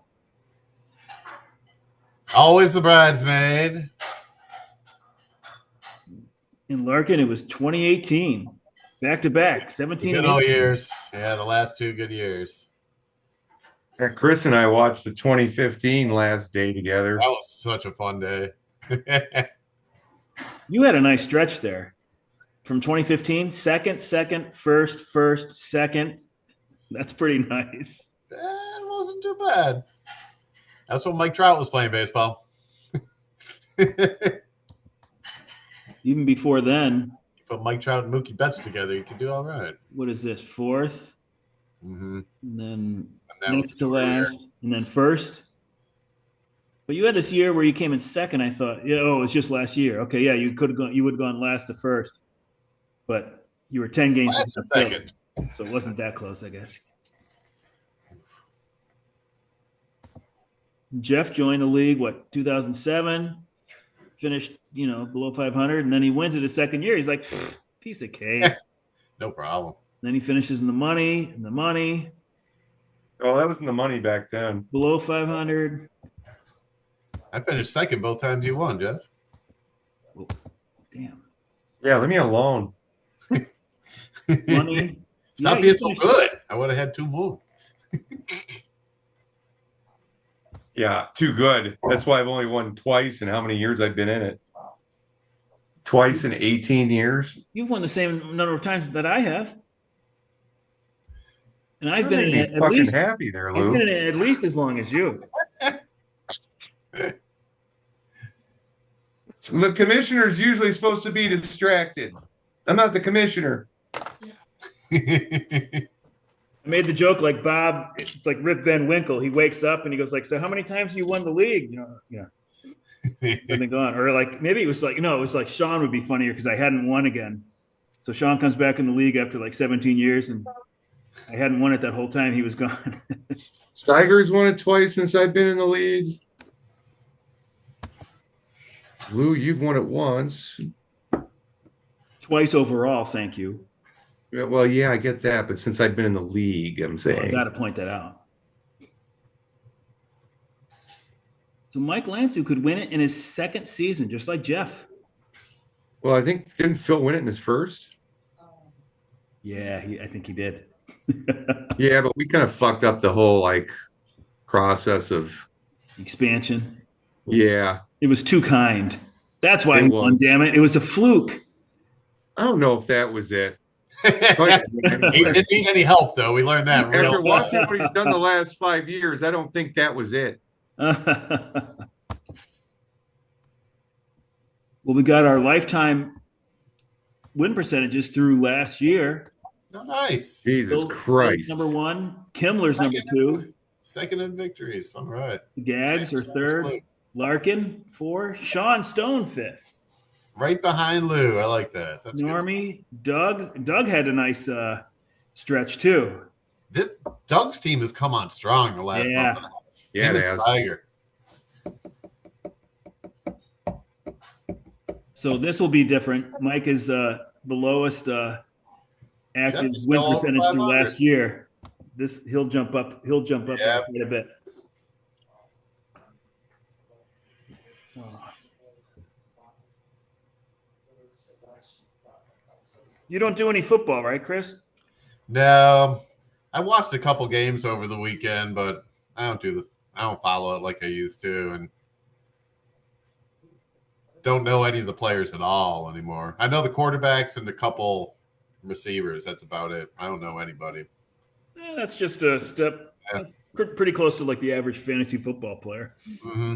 Always the bridesmaid. In Larkin, it was 2018. Back to back. 17 good all years. Yeah, the last 2 good years. Yeah, Chris and I watched the 2015 last day together. That was such a fun day. You had a nice stretch there. From 2015, second, first, second. That's pretty nice. It wasn't too bad. That's when Mike Trout was playing baseball. Even before then. Put Mike Trout and Mookie Betts together, you could do all right. What is this? 4th? Mm-hmm. And then next to last. And then first. But you had this year where you came in second, I thought. Yeah, it was just last year. Okay, yeah, you would have gone last to first. But you were 10 games last to second. So it wasn't that close, I guess. Jeff joined the league, 2007? Finished, below 500, and then he wins it his second year. He's like, piece of cake. No problem. Then he finishes in the money. Oh, that was in the money back then. Below 500. I finished second both times you won, Jeff. Oh, damn. Yeah, leave me alone. Money. Stop being so good. I would have had 2 more. Yeah, too good. That's why I've only won twice in how many years I've been in it. Twice in 18 years. You've won the same number of times that I have. And I've been in it at least happy there, Lou. I've been in it at least as long as you. The commissioner's usually supposed to be distracted. I'm not the commissioner. I made the joke like Bob, it's like Rip Van Winkle. He wakes up and he goes like, "So how many times have you won the league?" I've been gone. Or like maybe it was like, it was like Sean would be funnier because I hadn't won again. So Sean comes back in the league after like 17 years and I hadn't won it that whole time he was gone. Steiger's won it twice since I've been in the league. Lou, you've won it once. Twice overall, thank you. Yeah, well, yeah, I get that, but since I've been in the league, I'm saying. I got to point that out. So Mike Lanzu could win it in his second season, just like Jeff. Well, I think didn't Phil win it in his first? Yeah, I think he did. Yeah, but we kind of fucked up the whole process of expansion. Yeah. It was too kind. That's why he won, damn it. It was a fluke. I don't know if that was it. He didn't need any help, though. We learned that. After watching what he's done the last 5 years, I don't think that was it. Well, we got our lifetime win percentages through last year. Oh, nice. Jesus Christ. Number 1. Kimmler's number 2. Second in victories. All right. Gags are 3rd. Larkin 4. Sean Stone 5th. Right behind Lou. I like that. That's Normie, good. Doug had a nice stretch too. Doug's team has come on strong the last month. Yeah, it has. Tiger. So this will be different. Mike is the lowest active win percentage through last year. He'll jump up. He'll jump up quite a bit. You don't do any football, right, Chris? No, I watched a couple games over the weekend, but I I don't follow it like I used to, and don't know any of the players at all anymore. I know the quarterbacks and a couple receivers. That's about it. I don't know anybody. That's just a step pretty close to like the average fantasy football player. Mm-hmm.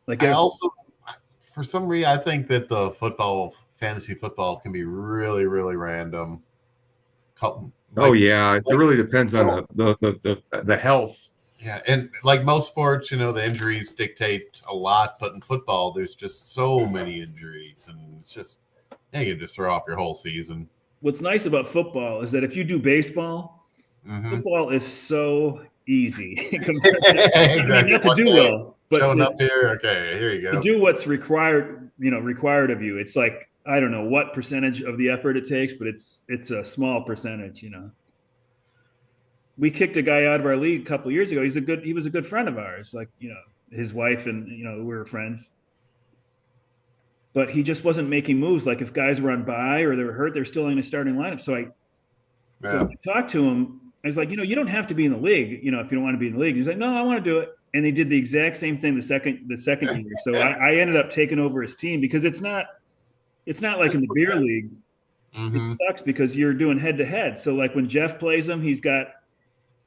Like I also, for some reason, I think that the fantasy football can be really, really random. It really depends on the health. Yeah, and like most sports, the injuries dictate a lot, but in football, there's just so many injuries, and it's just you can just throw off your whole season. What's nice about football is that if you do baseball, football is so easy compared to, exactly. Not to do well, but showing up here. Okay, here you go. To do what's required of you. It's like I don't know what percentage of the effort it takes, but it's a small percentage. We kicked a guy out of our league a couple of years ago. He was a good friend of ours. Like his wife and we were friends. But he just wasn't making moves. Like if guys were on bye or they were hurt, they're still in the starting lineup. So I talked to him. I was like, you don't have to be in the league, if you don't want to be in the league. He's like, no, I want to do it. And they did the exact same thing the second year. So I ended up taking over his team because it's not like in the beer league. It sucks because you're doing head to head. So like when Jeff plays him, he's got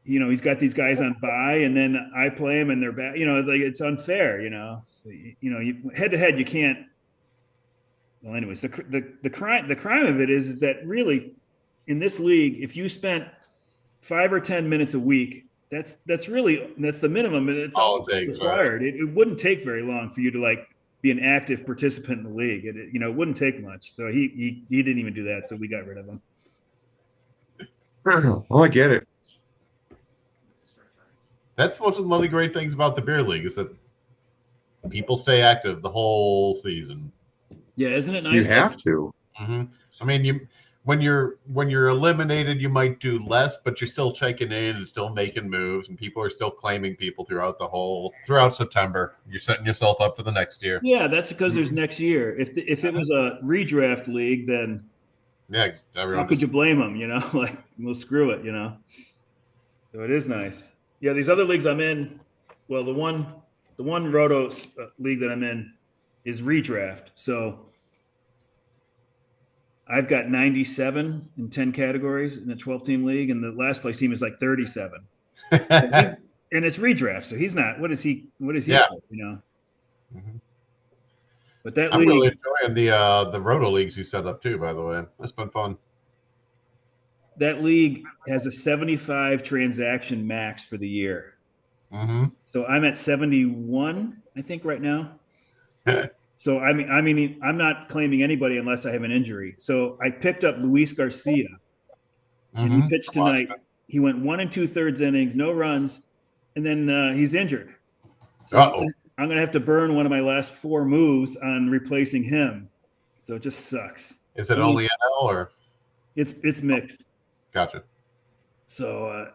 these guys on bye, and then I play him and they're back. Like it's unfair. So, head to head you can't. Well, anyways, the crime of it is that really in this league, if you spent 5 or 10 minutes a week, that's the minimum, and it's all required. Right? It wouldn't take very long for you to like be an active participant in the league. It wouldn't take much. So he didn't even do that. So we got rid of him. Well, I get it. That's one of the great things about the beer league is that people stay active the whole season. Yeah, isn't it nice? You have to. Mm-hmm. I mean, when you're eliminated, you might do less, but you're still checking in and still making moves, and people are still claiming people throughout September. You're setting yourself up for the next year. Yeah, that's because there's next year. If it was a redraft league, then how could you blame them? Like we'll screw it. So it is nice. Yeah, these other leagues I'm in. Well, the one Roto league that I'm in is redraft. So I've got 97 in 10 categories in a 12-team league, and the last place team is like 37. And it's redraft, so he's not. What is he? Yeah. But that I'm league, really enjoying the Roto leagues you set up too. By the way, that's been fun. That league has a 75 transaction max for the year. Mm-hmm. So I'm at 71, I think, right now. So I mean, I'm not claiming anybody unless I have an injury. So I picked up Luis Garcia, and he pitched tonight. He went 1 2/3 innings, no runs, and then he's injured. So I'm going to have to burn one of my last 4 moves on replacing him. So it just sucks. Is it only NL or? It's mixed. Gotcha. So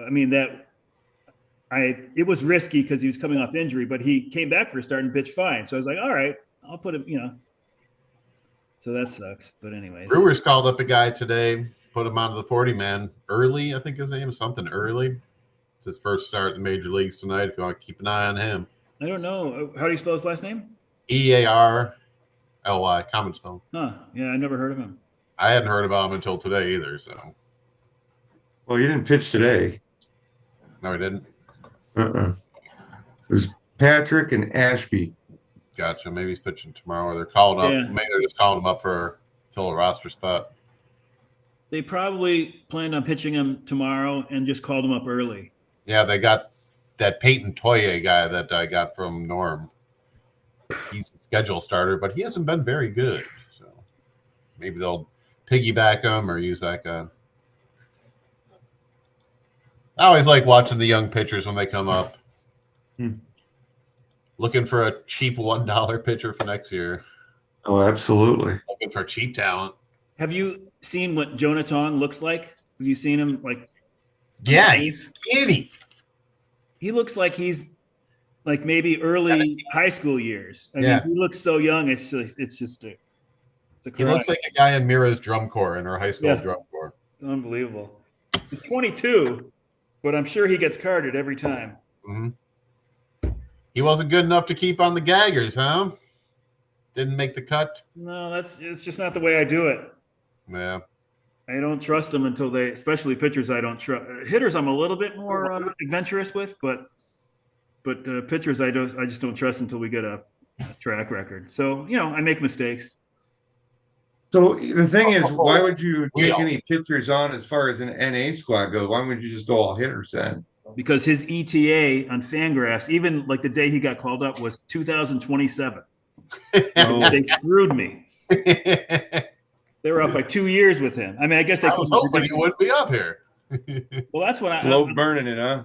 I mean it was risky because he was coming off injury, but he came back for a start and pitched fine. So I was like, all right, I'll put him, So that sucks. But anyways. Brewers called up a guy today, put him onto the 40-man early. I think his name is something early. It's his first start in the major leagues tonight. If you want to keep an eye on him. I don't know. How do you spell his last name? E.A.R. L.Y. Common spell. Huh. Yeah, I never heard of him. I hadn't heard about him until today either. So. Well, you didn't pitch today. No, he didn't. It was Patrick and Ashby. Gotcha. Maybe he's pitching tomorrow, or they're calling up. Yeah. Maybe they're just calling him up for fill a roster spot. They probably planned on pitching him tomorrow and just called him up early. Yeah, they got that Peyton Toye guy that I got from Norm. He's a schedule starter, but he hasn't been very good. So maybe they'll piggyback him or use that guy. I always like watching the young pitchers when they come up. Looking for a cheap $1 pitcher for next year. Oh, absolutely. Looking for cheap talent. Have you seen what Jonah Tong looks like? Have you seen him? Yeah, he's skinny. He looks like he's like maybe early high school years. I mean, he looks so young. It's just a he looks like a guy in Mira's drum corps in her high school drum corps. It's unbelievable. He's 22. But I'm sure he gets carded every time. Mm-hmm. He wasn't good enough to keep on the gaggers, huh? Didn't make the cut. No, it's just not the way I do it. Yeah. I don't trust them until they, especially pitchers. I don't trust hitters. I'm a little bit more adventurous with, but pitchers, I just don't trust until we get a track record. So I make mistakes. So the thing is, why would you We take all- any pitchers on as far as an NA squad goes? Why wouldn't you just go all hitters then? Because his ETA on Fangraphs, even like the day he got called up, was 2027. Oh. They screwed me. They were up by 2 years with him. I mean, I guess they I was hoping he wouldn't be up here. Well, that's what Slow burning it, huh?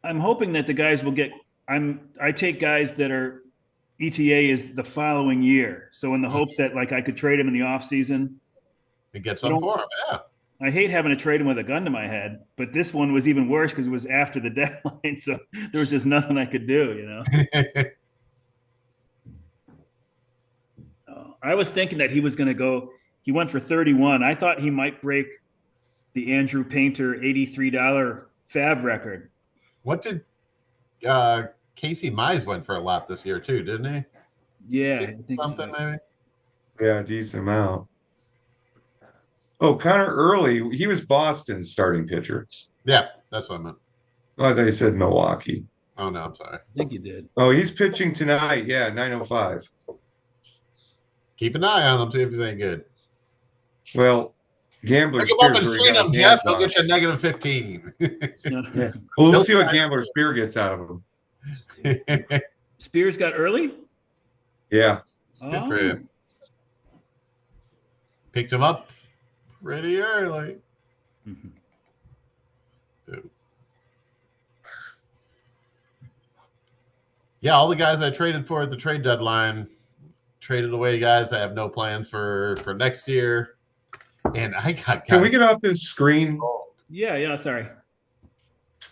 I'm hoping that the guys will get. I take guys that are ETA is the following year, so in the hopes that like I could trade him in the off season. To get some for him, yeah. I hate having to trade him with a gun to my head, but this one was even worse because it was after the deadline, so there was just nothing I could do. I was thinking that he was going to go. He went for 31. I thought he might break the Andrew Painter $83 fab record. What did Casey Mize went for a lot this year too, didn't he? Yeah, I think Something so. maybe. Yeah, decent amount. Oh, Connor Early, he was Boston's starting pitcher. Yeah, that's what I meant. Oh, they said Milwaukee. Oh no, I'm sorry. I think you did. Oh, he's pitching tonight. Yeah, 9:05. Keep an eye on him, see if he's any good. Well, Gambler Pick him up and Spears already screen got him, his Jeff. hands He'll on get you a negative 15. Yeah. Well, we'll see what Gambler Spear gets out of him. Spears got early? Yeah. Good for him. Picked him up pretty early. Mhm. Yeah, all the guys I traded for at the trade deadline traded away guys I have no plans for next year. And I got guys. Can we get off this screen? Yeah, sorry.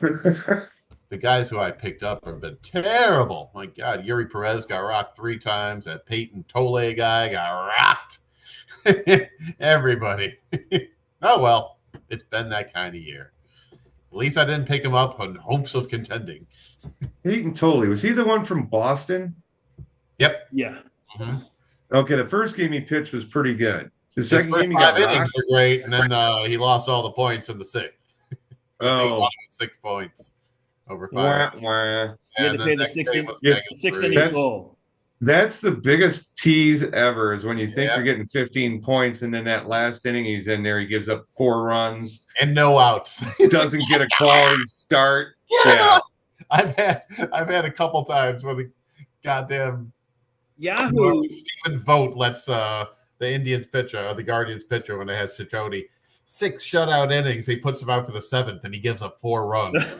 The guys who I picked up have been terrible. My God, Yuri Perez got rocked 3 times. That Peyton Tole guy got rocked. Everybody. Oh, well, it's been that kind of year. At least I didn't pick him up in hopes of contending. Peyton Toley, was he the one from Boston? Yep. Yeah. Mm-hmm. Okay, the first game he pitched was pretty good. The His second first game he 5 got innings rocked. were great, and then he lost all the points in the 6th. I think he Oh, won with 6 points over 5. wah, wah. You had And to the pay the next 6 game was Yeah, negative 6 3. inning goal. That's the biggest tease ever is when you think Yeah. you're getting 15 points, and then that last inning he's in there, he gives up 4 runs, And no outs. doesn't get a quality start. Yeah. I've had a couple times where the goddamn Yahoo. Stephen Vogt lets the Indians pitcher or the Guardians pitcher when they had Ciccone 6 shutout innings. He puts him out for the 7th and he gives up 4 runs.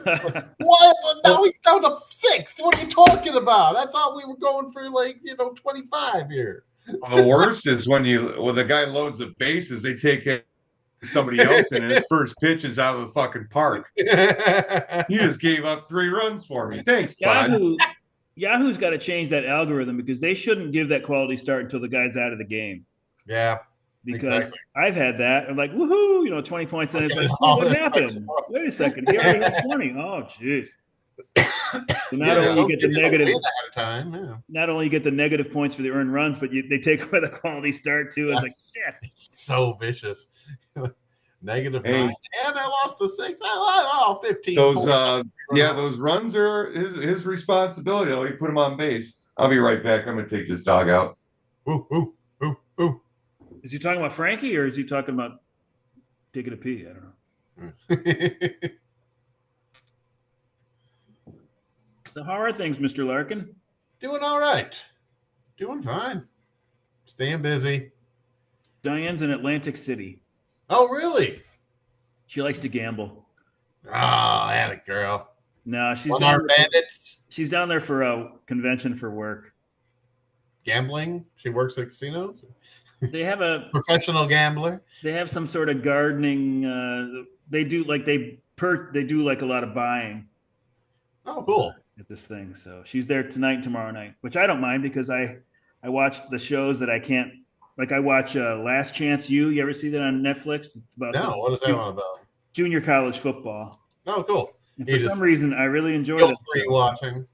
What? Now he's down to 6. What are you talking about? I thought we were going for 25 here. The worst is when the guy loads the bases, they take somebody else in, and his first pitch is out of the fucking park. You just gave up 3 runs for me. Thanks, bud. Yahoo's got to change that algorithm because they shouldn't give that quality start until the guy's out of the game. Yeah. Because Exactly. I've had that. I'm like, woohoo, 20 points. And it's like, All what this happened? extra. Wait a second. He already had 20. Oh, jeez. So not Yeah, only you get the give you negative, win ahead of time. Yeah. not only you get the negative points for the earned runs, but they take away the quality start too. It's like shit. It's so vicious. Negative Hey. 9. And I lost the 6. Oh, 15. Those points. those runs are his responsibility. Though he put him on base. I'll be right back. I'm gonna take this dog out. Ooh, ooh, ooh, ooh. Is he talking about Frankie or is he talking about taking a pee? I don't know. So how are things, Mr. Larkin? Doing all right. Doing fine. Staying busy. Diane's in Atlantic City. Oh, really? She likes to gamble. Oh, that a girl. No, she's One-armed bandits. she's down there for a convention for work. Gambling. She works at casinos. They have Professional gambler. they have some sort of gardening. They do like they do like a lot of buying Oh, cool. at this thing. So she's there tonight and tomorrow night, which I don't mind because I watch the shows that I can't. Like I watch Last Chance U. You ever see that on Netflix? It's about No, what is that one about? junior college football. Oh, cool. And for some reason, I really enjoy this free watching.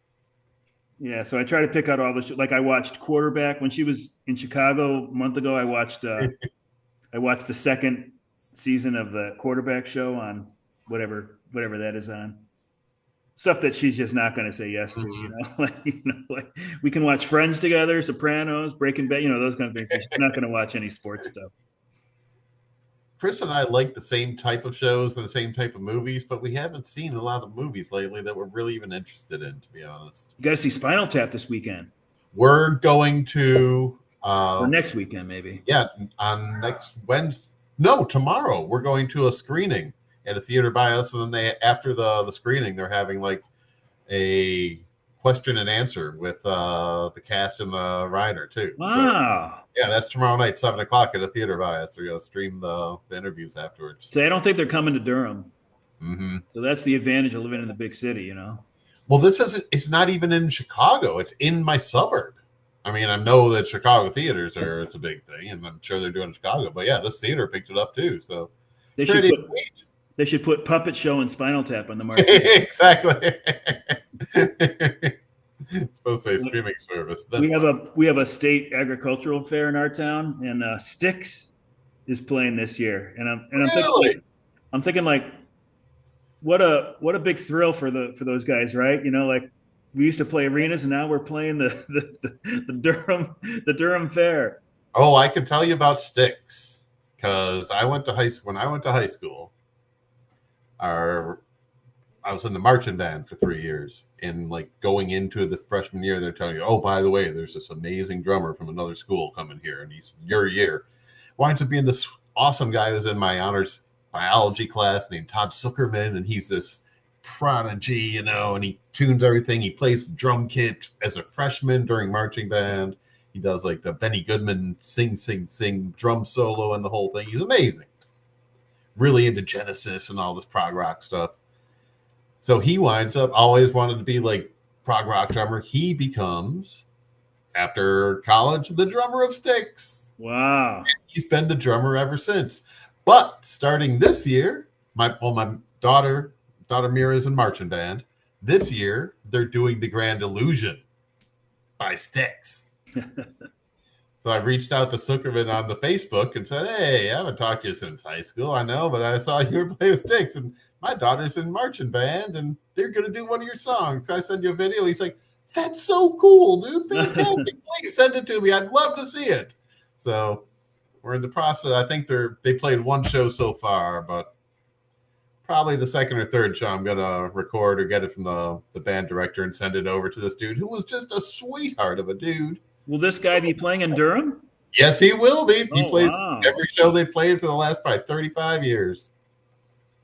Yeah, so I try to pick out all the like I watched Quarterback when she was in Chicago a month ago. I watched the second season of the Quarterback show on whatever that is on. Stuff that she's just not going to say yes to, like we can watch Friends together, Sopranos, Breaking Bad, those kind of things. She's not going to watch any sports stuff. Chris and I like the same type of shows and the same type of movies, but we haven't seen a lot of movies lately that we're really even interested in, to be honest. You got to see Spinal Tap this weekend. We're going to... or next weekend, maybe. Yeah, on next Wednesday. No, tomorrow. We're going to a screening at a theater by us, and then after the screening, they're having like a question and answer with the cast and the writer too. Wow. So, yeah, that's tomorrow night, 7:00 at a theater by us. They're going to stream the interviews afterwards. So I don't think they're coming to Durham. Mm-hmm. So that's the advantage of living in the big city, Well, it's not even in Chicago. It's in my suburb. I mean, I know that Chicago theaters it's a big thing, and I'm sure they're doing it in Chicago. But yeah, this theater picked it up too. So they should put Puppet Show and Spinal Tap on the market. Exactly. It's supposed to say streaming service. We have a state agricultural fair in our town, and Styx is playing this year, and I'm thinking like, what a big thrill for those guys, right? Like we used to play arenas, and now we're playing the Durham Fair. Oh, I can tell you about Styx because I went to high school. When I went to high school, I was in the marching band for 3 years, and like going into the freshman year, they're telling you, oh, by the way, there's this amazing drummer from another school coming here, and he's your year. Winds up being this awesome guy who was in my honors biology class named Todd Zuckerman, and he's this prodigy, and he tunes everything. He plays the drum kit as a freshman during marching band. He does like the Benny Goodman sing drum solo and the whole thing. He's amazing. Really into Genesis and all this prog rock stuff. So he winds up always wanted to be like prog rock drummer. He becomes, after college, the drummer of Styx. Wow. And he's been the drummer ever since. But starting this year, my daughter Mira's in marching band. This year, they're doing The Grand Illusion by Styx. So I reached out to Zuckerman on the Facebook and said, hey, I haven't talked to you since high school. I know, but I saw you were playing Styx, and my daughter's in marching band, and they're going to do one of your songs. So I sent you a video. He's like, that's so cool, dude. Fantastic. Please send it to me. I'd love to see it. So we're in the process. I think they played one show so far, but probably the second or third show I'm going to record or get it from the band director and send it over to this dude who was just a sweetheart of a dude. Will this guy be playing in Durham? Yes, he will be. He plays every show they played for the last probably 35 years.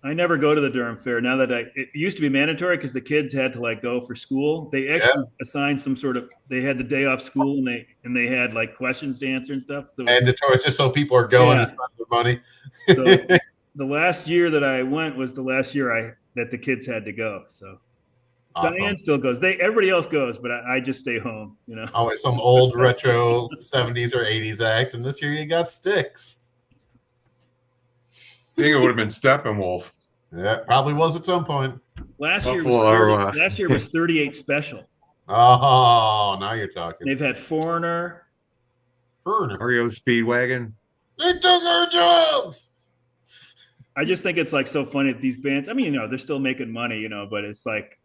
I never go to the Durham Fair. Now that it used to be mandatory because the kids had to like go for school. They actually assigned some sort of. They had the day off school and they had like questions to answer and stuff. So mandatory, just so people are going to spend their money. So the last year that I went was the last year that the kids had to go. So awesome. Diane still goes. Everybody else goes, but I just stay home. Always some old retro 70s or 80s act, and this year you got Styx. I think it would have been Steppenwolf. Yeah, probably was at some point. Last year was 38 Special. Oh, now you're talking. They've had Foreigner. REO Speedwagon. They took our jobs. I just think it's like so funny that these bands. I mean, they're still making money, but it's like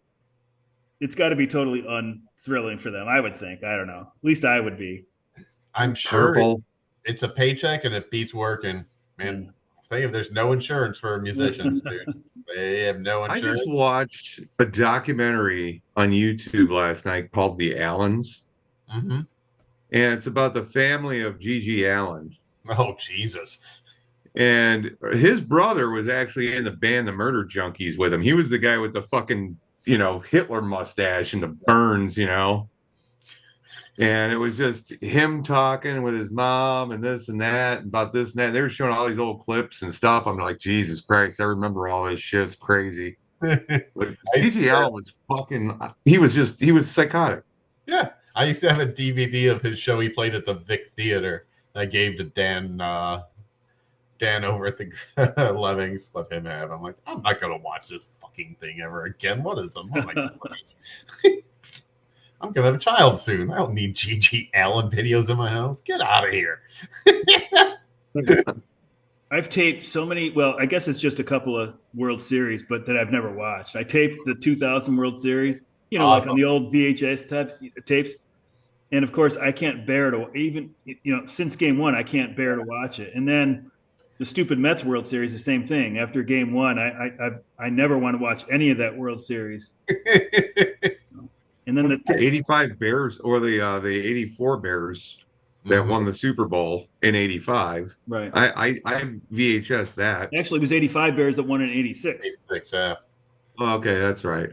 it's got to be totally unthrilling for them. I would think. I don't know. At least I would be. I'm sure it's a paycheck and it beats working, man. There's no insurance for musicians, dude. They have no insurance. I just watched a documentary on YouTube last night called The Allens. Mm-hmm. And it's about the family of Gigi Allen. Oh, Jesus. And his brother was actually in the band The Murder Junkies with him. He was the guy with the fucking, Hitler mustache and the burns, And it was just him talking with his mom and this and that, about this and that. They were showing all these old clips and stuff. I'm like, Jesus Christ, I remember all this shit. It's crazy. Gigi Allen was he was psychotic. Yeah. I used to have a DVD of his show he played at the Vic Theater. I gave to Dan Dan over at the Lemmings, let him have. I'm like, I'm not gonna watch this fucking thing ever again. What is them? What am I doing with this? I'm gonna have a child soon. I don't need Gigi Allen videos in my house. Get out of here. I've taped so many. Well, I guess it's just a couple of World Series, but that I've never watched. I taped the 2000 World Series, like Awesome. on the old VHS tapes. And of course, I can't bear to even since Game 1, I can't bear to watch it. And then the stupid Mets World Series, the same thing. After Game 1, I never want to watch any of that World Series. And then the 85 Bears or the 84 Bears that won the Super Bowl in 85. Right. I VHS that. Actually, it was 85 Bears that won in 86. 86, yeah. Oh, okay, that's right.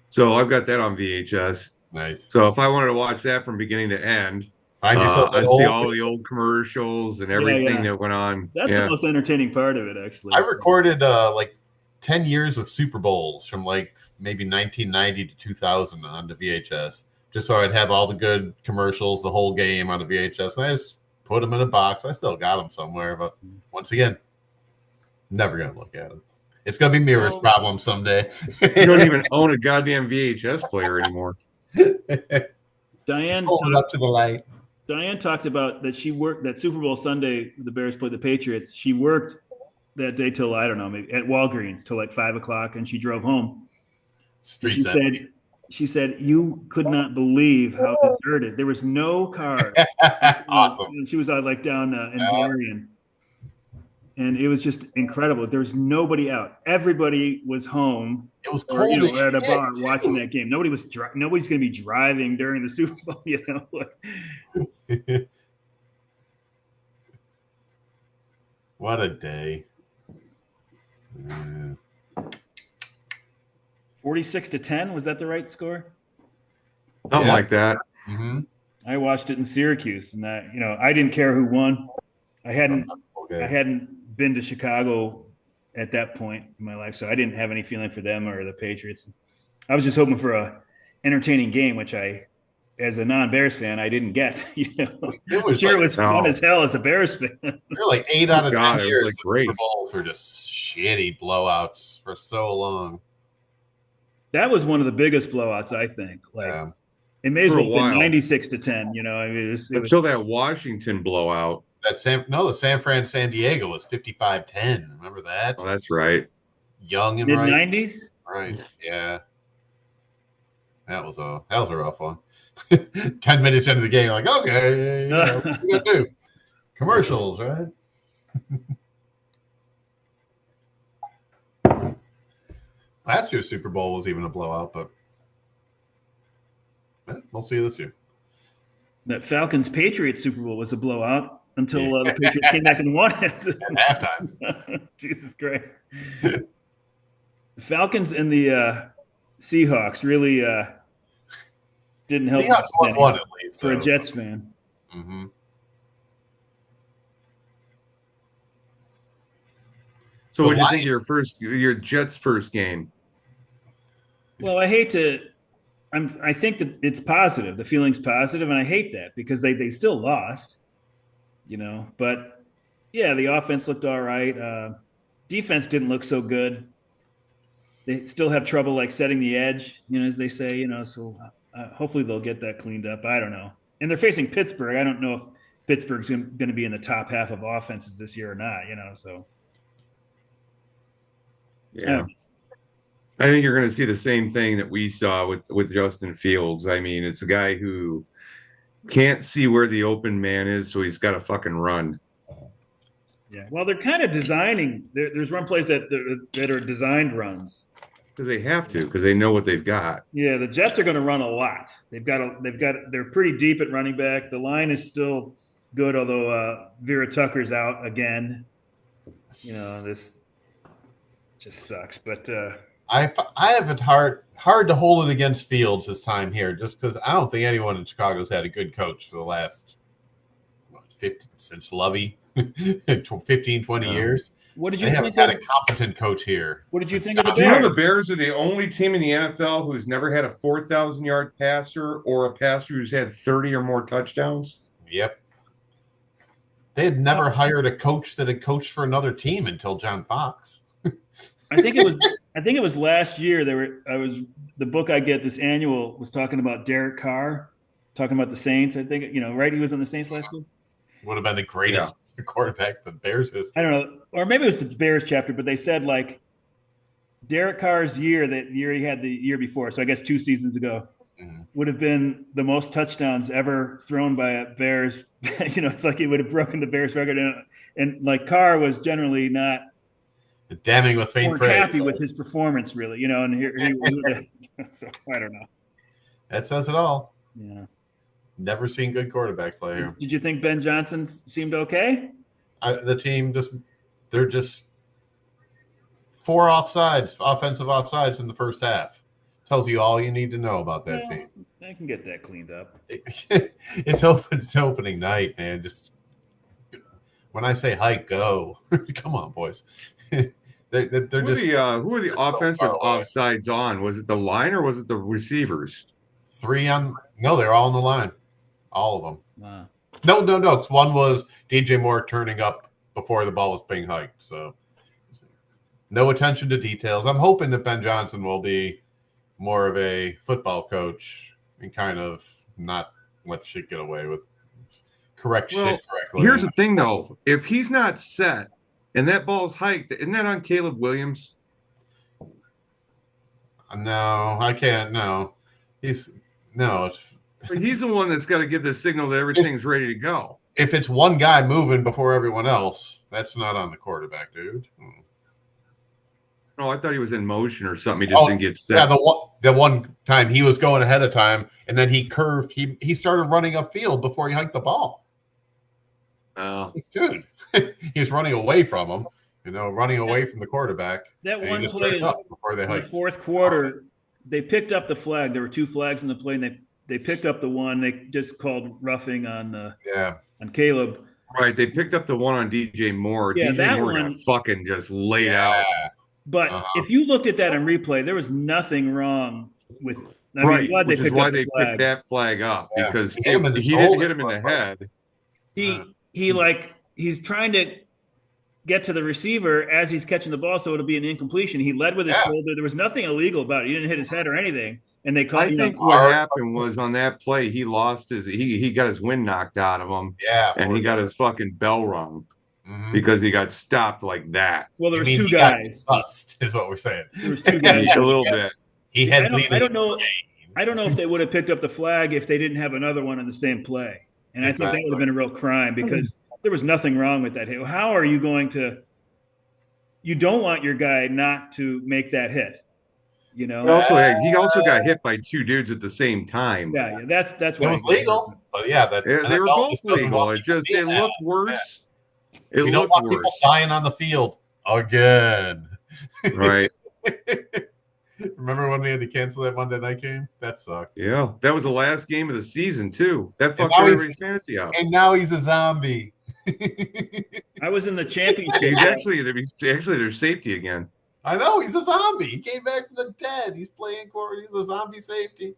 So I've got that on VHS. Nice. So if I wanted to watch that from beginning to end, Find yourself I see all the old commercials and everything that went on. That's the most entertaining part of it, actually. I recorded like 10 years of Super Bowls from like maybe 1990 to 2000 on the VHS, just so I'd have all the good commercials, the whole game on the VHS. And I just put them in a box. I still got them somewhere, but once again, never going to look at them. It's going to be Mirror's problem someday. You don't even own a goddamn VHS player anymore. Diane hold it up to the light. Diane talked about that she worked that Super Bowl Sunday. The Bears played the Patriots. She worked that day till, I don't know, maybe at Walgreens till like 5 o'clock, and she drove home. She said you could not believe how deserted. There was no cars. Awesome. She was like down in Darien, and it was just incredible. There was nobody out. Everybody was home. It was cold or at a bar watching that game. Nobody's going to be driving during the Super Bowl. What a day. 46-10, was that the right score? Something like that. Mm-hmm. I watched it in Syracuse, and that I didn't care who won. I hadn't been to Chicago at that point in my life, so I didn't have any feeling for them or the Patriots. I was just hoping for a entertaining game, which I, as a non-Bears fan, I didn't get. It was fun as hell as a Bears fan. They're like 8 out of 10 years. Like great. Super Bowls were just shitty blowouts for so long. That was one of the biggest blowouts, I think. It may as well have been 96-10. It was until that Washington blowout. The San Fran San Diego was 55-10. Remember that? Oh, that's right. Young and mid-90s. Right. Yeah. That was a rough one. 10 minutes into the game, like, okay, what we gonna do? Commercials, right? Last year's Super Bowl was even a blowout, but we'll see this year. That Falcons-Patriots Super Bowl was a blowout until the Patriots came back and won it at halftime. Jesus Christ! The Falcons and the Seahawks really didn't help. Seahawks won one at least for a Jets fan. Mm-hmm. So what do you think your Jets' first game? Well, I think that it's positive. The feeling's positive, and I hate that because they still lost, But yeah, the offense looked all right. Defense didn't look so good. They still have trouble setting the edge, as they say, So hopefully they'll get that cleaned up. I don't know. And they're facing Pittsburgh. I don't know if Pittsburgh's going to be in the top half of offenses this year or not. So. Yeah. I think you're going to see the same thing that we saw with Justin Fields. I mean, it's a guy who can't see where the open man is, so he's got to fucking run. Yeah. Well, they're kind of designing. There's run plays that are designed runs. Because they have to, because they know what they've got. Yeah, the Jets are going to run a lot. They're pretty deep at running back. The line is still good, although Vera Tucker's out again. This just sucks. But I have it hard to hold it against Fields his time here, just because I don't think anyone in Chicago's had a good coach for the last since Lovey, 15, 20 years. What did you think? They haven't had a competent coach here. What did you think of the Bears? Do you know the Bears are the only team in the NFL who's never had a 4,000-yard passer or a passer who's had 30 or more touchdowns? Yep. They had never hired a coach that had coached for another team until John Fox. I think it was last year. The book I get, this annual, was talking about Derek Carr, talking about the Saints. I think, right? He was on the Saints last year. Would have been the greatest quarterback for the Bears history. I don't know, or maybe it was the Bears chapter, but they said like Derek Carr's year, that year he had the year before, so I guess 2 seasons ago, would have been the most touchdowns ever thrown by a Bears. It's like he would have broken the Bears record, and like Carr was generally not damning with faint praise. Happy with his performance, really, and here so I don't know. That says it all. Yeah. Never seen good quarterback play here. Did you think Ben Johnson seemed okay? The team they're just 4 offensive offsides in the first half. Tells you all you need to know about that team. I can get that cleaned up. It's opening night, man. Just when I say hike, go. Come on, boys. Who are the offensive offsides on? Was it the line or was it the receivers? 3 on. No, they're all on the line. All of them. Wow. No. One was DJ Moore turning up before the ball was being hiked. So no attention to details. I'm hoping that Ben Johnson will be more of a football coach and kind of not let shit get away with shit correctly. Here's the thing, though. If he's not set and that ball's hiked, isn't that on Caleb Williams? No, I can't. No. He's the one that's got to give the signal that everything's ready to go. If it's one guy moving before everyone else, that's not on the quarterback, dude. No, I thought he was in motion or something. He just didn't get set. Yeah, the one time he was going ahead of time, and then he curved. He started running upfield before he hiked the ball. Oh, dude, he was running away from him. Running away from the quarterback. That one play before they hiked. The fourth quarter, they picked up the flag. There were 2 flags in the play, and they picked up the one they just called roughing on Caleb. Right, they picked up the one on DJ Moore. Yeah, DJ Moore got fucking just laid out. But if you looked at that on replay, there was nothing wrong with. Which is why they picked that flag up because he didn't hit him in the head. He's trying to get to the receiver as he's catching the ball, so it'll be an incompletion. He led with his shoulder. There was nothing illegal about it. He didn't hit his head or anything. And they called. I think what happened was on that play, he lost he got his wind knocked out of him. Yeah, and he got his fucking bell rung. Because he got stopped like that. Well, there was 2 guys. Is what we're saying. There was 2 guys. A little bit. He had. I don't know if they would have picked up the flag if they didn't have another one in the same play. And I think that would have been a real crime because there was nothing wrong with that hit. How are you going to? You don't want your guy not to make that hit. He also got hit by 2 dudes at the same time. Yeah, that's why it was legal. But they were both legal. It looked worse. You don't want people dying on the field again. Right. Remember when we had to cancel that Monday night game? That sucked. Yeah, that was the last game of the season too. That fucked everybody's fantasy out. And now he's a zombie. I was in the championship. He's actually their safety again. I know, he's a zombie. He came back from the dead. He's playing court. He's a zombie safety.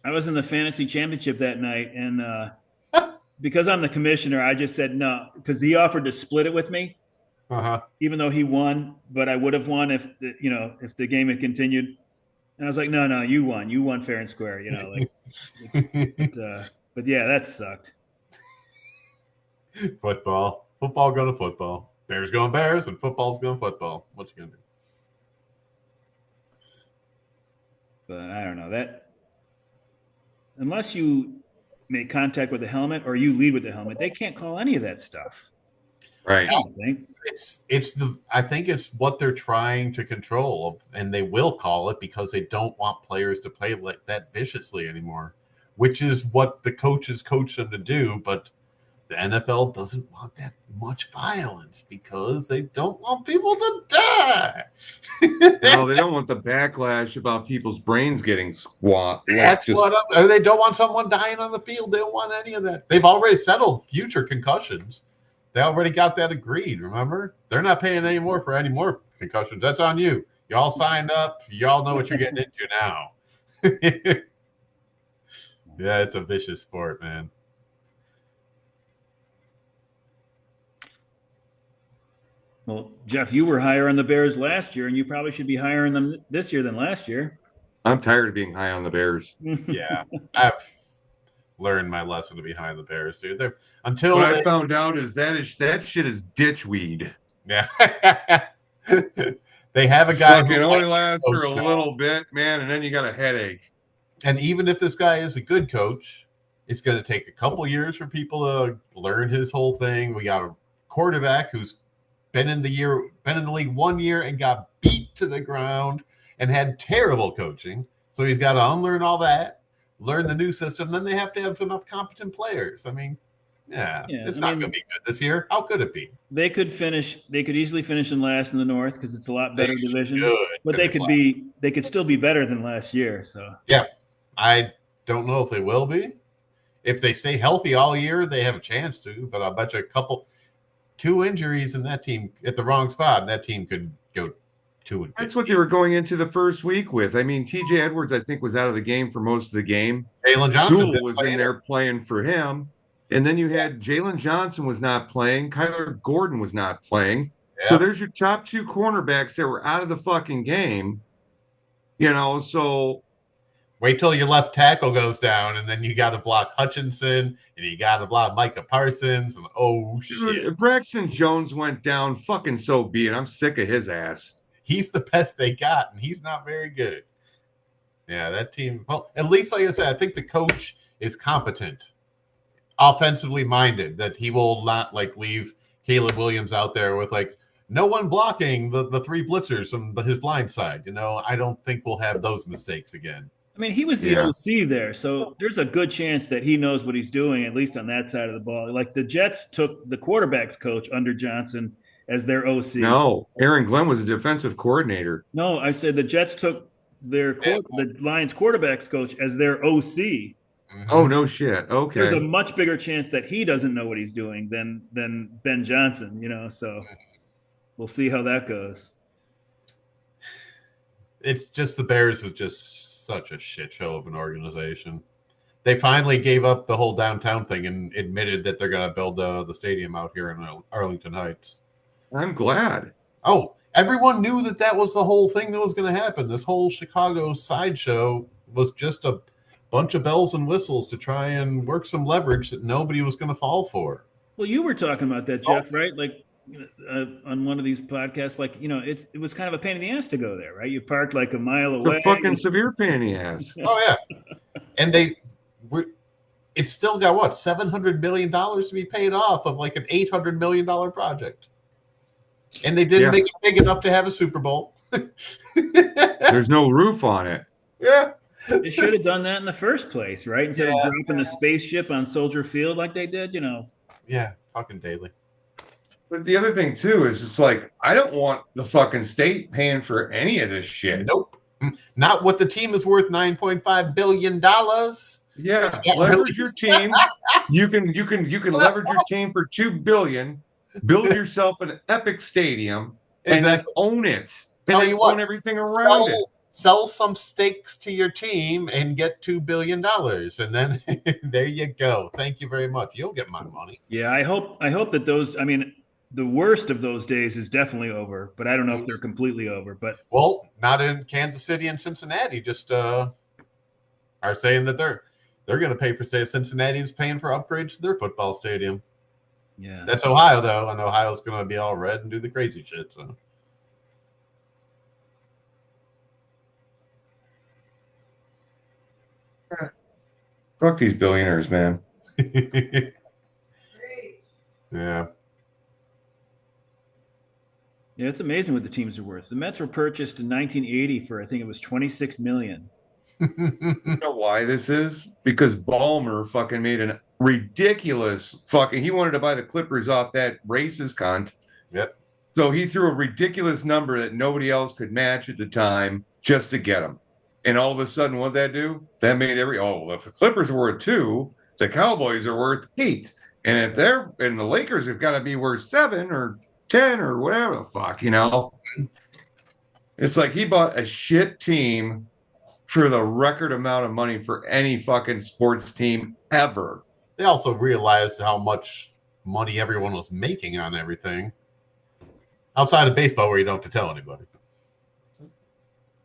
I was in the fantasy championship that night, and because I'm the commissioner, I just said no, because he offered to split it with me, even though he won. But I would have won if the game had continued. And I was like, no, you won fair and square. But yeah, that sucked. Football going to football. Bears going Bears, and football's going football. What you gonna do? But I don't know that unless you make contact with the helmet or you lead with the helmet, they can't call any of that stuff. Right. I don't think. I think it's what they're trying to control, and they will call it because they don't want players to play like that viciously anymore, which is what the coaches coach them to do. But the NFL doesn't want that much violence because they don't want people to die. No, they don't want the backlash about people's brains getting squat. They don't want someone dying on the field. They don't want any of that. They've already settled future concussions. They already got that agreed, remember? They're not paying any more for any more concussions. That's on you. Y'all signed up. Y'all know what you're getting into now. Yeah, it's a vicious sport, man. Well, Jeff, you were higher on the Bears last year, and you probably should be higher on them this year than last year. I'm tired of being high on the Bears. Yeah, I've learned my lesson to be behind the Bears, dude. They're until What they, I found out is that shit is ditchweed. yeah, they have a guy Fucking who only might lasts for coach a now. little bit, man, and then you got a headache. And even if this guy is a good coach, it's going to take a couple years for people to learn his whole thing. We got a quarterback who's been in the league 1 year and got beat to the ground and had terrible coaching. So he's got to unlearn all that, learn the new system. Then they have to have enough competent players. I mean, it's not going to be good this year. How could it be? They could finish. They could easily finish in last in the North because it's a lot better division. But they could be. They could still be better than last year. So yeah, I don't know if they will be. If they stay healthy all year, they have a chance to. But I'll bet you two injuries in that team at the wrong spot, and that team could go 2-15. That's what they were going into the first week with. I mean, TJ Edwards, I think, was out of the game for most of the game. Jalen Johnson Sewell was in there playing for him. And then you had Jalen Johnson was not playing. Kyler Gordon was not playing. Yeah. So there's your top two cornerbacks that were out of the fucking game. So wait till your left tackle goes down, and then you got to block Hutchinson, and you got to block Micah Parsons, and oh shit, Braxton Jones went down. Fucking so be it. I'm sick of his ass. He's the best they got, and he's not very good. Yeah, that team. Well, at least like I said, I think the coach is competent, offensively minded. That he will not leave Caleb Williams out there with no one blocking the three blitzers from his blind side. I don't think we'll have those mistakes again. I mean, he was the OC there, so there's a good chance that he knows what he's doing, at least on that side of the ball. Like the Jets took the quarterback's coach under Johnson as their OC. No, Aaron Glenn was a defensive coordinator. No, I said the Jets took the Lions quarterback's coach as their OC. Mm-hmm. Oh, no shit. Okay. There's a much bigger chance that he doesn't know what he's doing than Ben Johnson, so we'll see how that goes. It's just the Bears is just such a shit show of an organization. They finally gave up the whole downtown thing and admitted that they're going to build the stadium out here in Arlington Heights. I'm glad. Oh, everyone knew that was the whole thing that was going to happen. This whole Chicago sideshow was just a bunch of bells and whistles to try and work some leverage that nobody was going to fall for. Well, you were talking about that, Jeff, right? On one of these podcasts, it was kind of a pain in the ass to go there, right? You parked a mile away. It's a fucking severe pain in the ass. Oh yeah, and it's still got what $700 million to be paid off of an $800 million project, and they didn't make it big enough to have a Super Bowl. There's no roof on it. Yeah, they should have done that in the first place, right? Instead of dropping the spaceship on Soldier Field like they did, Yeah, fucking daily. But the other thing too is it's I don't want the fucking state paying for any of this shit. Nope. Not what the team is worth $9.5 billion. Yeah, leverage your team. You can leverage your team for $2 billion. Build yourself an epic stadium and then own it. And then own everything around it. Sell some stakes to your team and get $2 billion, and then there you go. Thank you very much. You'll get my money. Yeah, I hope that those. I mean, the worst of those days is definitely over, but I don't know if they're completely over. But not in Kansas City and Cincinnati. Just are saying that they're going to pay for Cincinnati's paying for upgrades to their football stadium. Yeah, that's Ohio though, and Ohio's going to be all red and do the crazy shit. So. Fuck these billionaires, man. Yeah. Yeah, it's amazing what the teams are worth. The Mets were purchased in 1980 for, I think it was $26 million. You know why this is? Because Ballmer fucking made a ridiculous he wanted to buy the Clippers off that racist cunt. Yep. So he threw a ridiculous number that nobody else could match at the time just to get him. And all of a sudden, what'd that do? That made if the Clippers are worth 2, the Cowboys are worth 8. And and the Lakers have got to be worth 7 or 10 or whatever the fuck, It's like he bought a shit team for the record amount of money for any fucking sports team ever. They also realized how much money everyone was making on everything. Outside of baseball, where you don't have to tell anybody.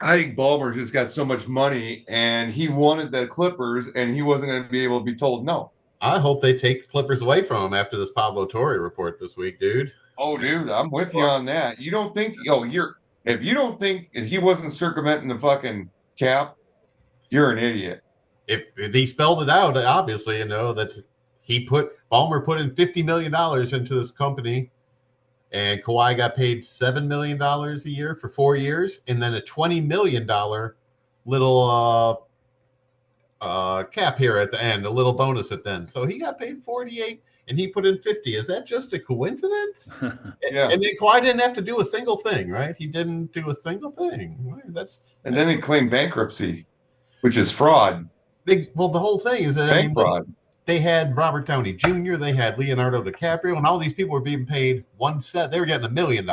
I think Ballmer's just got so much money, and he wanted the Clippers, and he wasn't going to be able to be told no. I hope they take the Clippers away from him after this Pablo Torre report this week, dude. Oh, dude, I'm with you on that. You don't think? Oh, if you don't think he wasn't circumventing the fucking cap, you're an idiot. If he spelled it out, obviously, that Ballmer put in $50 million into this company, and Kawhi got paid $7 million a year for 4 years, and then a $20 million little cap here at the end, a little bonus at the end. So he got paid 48, and he put in 50. Is that just a coincidence? Yeah. And then Kawhi didn't have to do a single thing, right? He didn't do a single thing. Then he claimed bankruptcy, which is fraud. Well, the whole thing is that fraud. They had Robert Downey Jr., they had Leonardo DiCaprio, and all these people were being paid they were getting $1 million,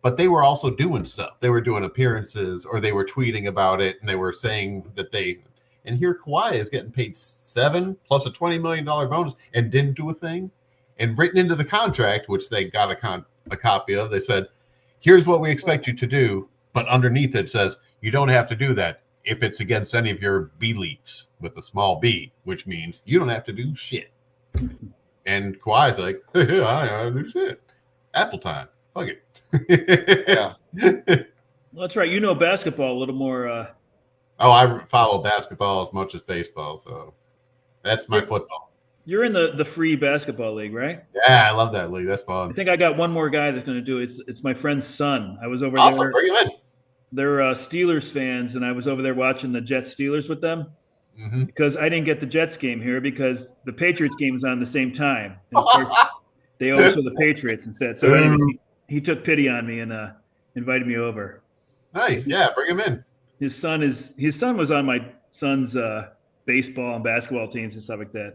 but they were also doing stuff. They were doing appearances, or they were tweeting about it, and they were saying that and here Kawhi is getting paid $7 plus a $20 million bonus and didn't do a thing. And written into the contract, which they got a copy of, they said, here's what we expect you to do, but underneath it says, you don't have to do that if it's against any of your beliefs with a small b, which means you don't have to do shit. And Kawhi's like, yeah, I don't do shit. Apple time. Fuck it. Yeah. Well, that's right. You know basketball a little more. I follow basketball as much as baseball, so that's my football. You're in the free basketball league, right? Yeah, I love that league. That's fun. I think I got one more guy that's going to do it. It's my friend's son. I was over awesome. there. Bring him in. They're Steelers fans, and I was over there watching the Jets Steelers with them because I didn't get the Jets game here because the Patriots game is on the same time. And of course, they always show the Patriots instead. So anyway, he took pity on me and invited me over. Nice, yeah, bring him in. His son was on my son's baseball and basketball teams and stuff like that.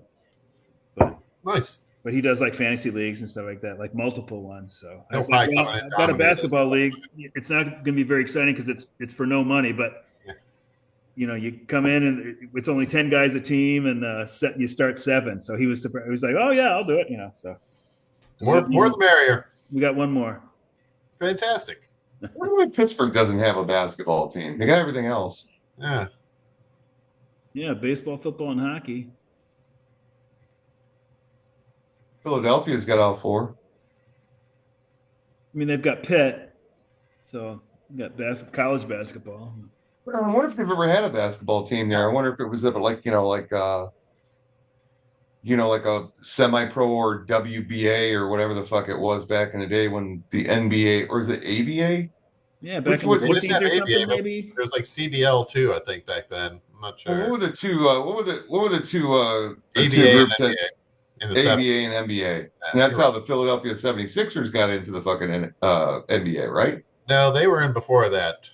But nice. But he does like fantasy leagues and stuff like that, like multiple ones. So I've got a basketball league. It's not going to be very exciting because it's for no money. But you come in and it's only 10 guys a team, and you start 7. So he was surprised. He was like, "Oh yeah, I'll do it." So more the merrier. We got one more. Fantastic. I wonder why Pittsburgh doesn't have a basketball team. They got everything else. Yeah. Yeah, baseball, football, and hockey. Philadelphia's got all 4. I mean, they've got Pitt, so they've got college basketball. I wonder if they've ever had a basketball team there. I wonder if it was ever like a semi-pro or WBA or whatever the fuck it was back in the day when the NBA, or is it ABA? Yeah, back in the 14th or something, maybe. There was like CBL too, I think, back then. I'm not sure. Well, what were the two? What were the two ABA groups and NBA. ABA and NBA. Yeah, and that's how the Philadelphia 76ers got into the fucking NBA, right? No, they were in before that.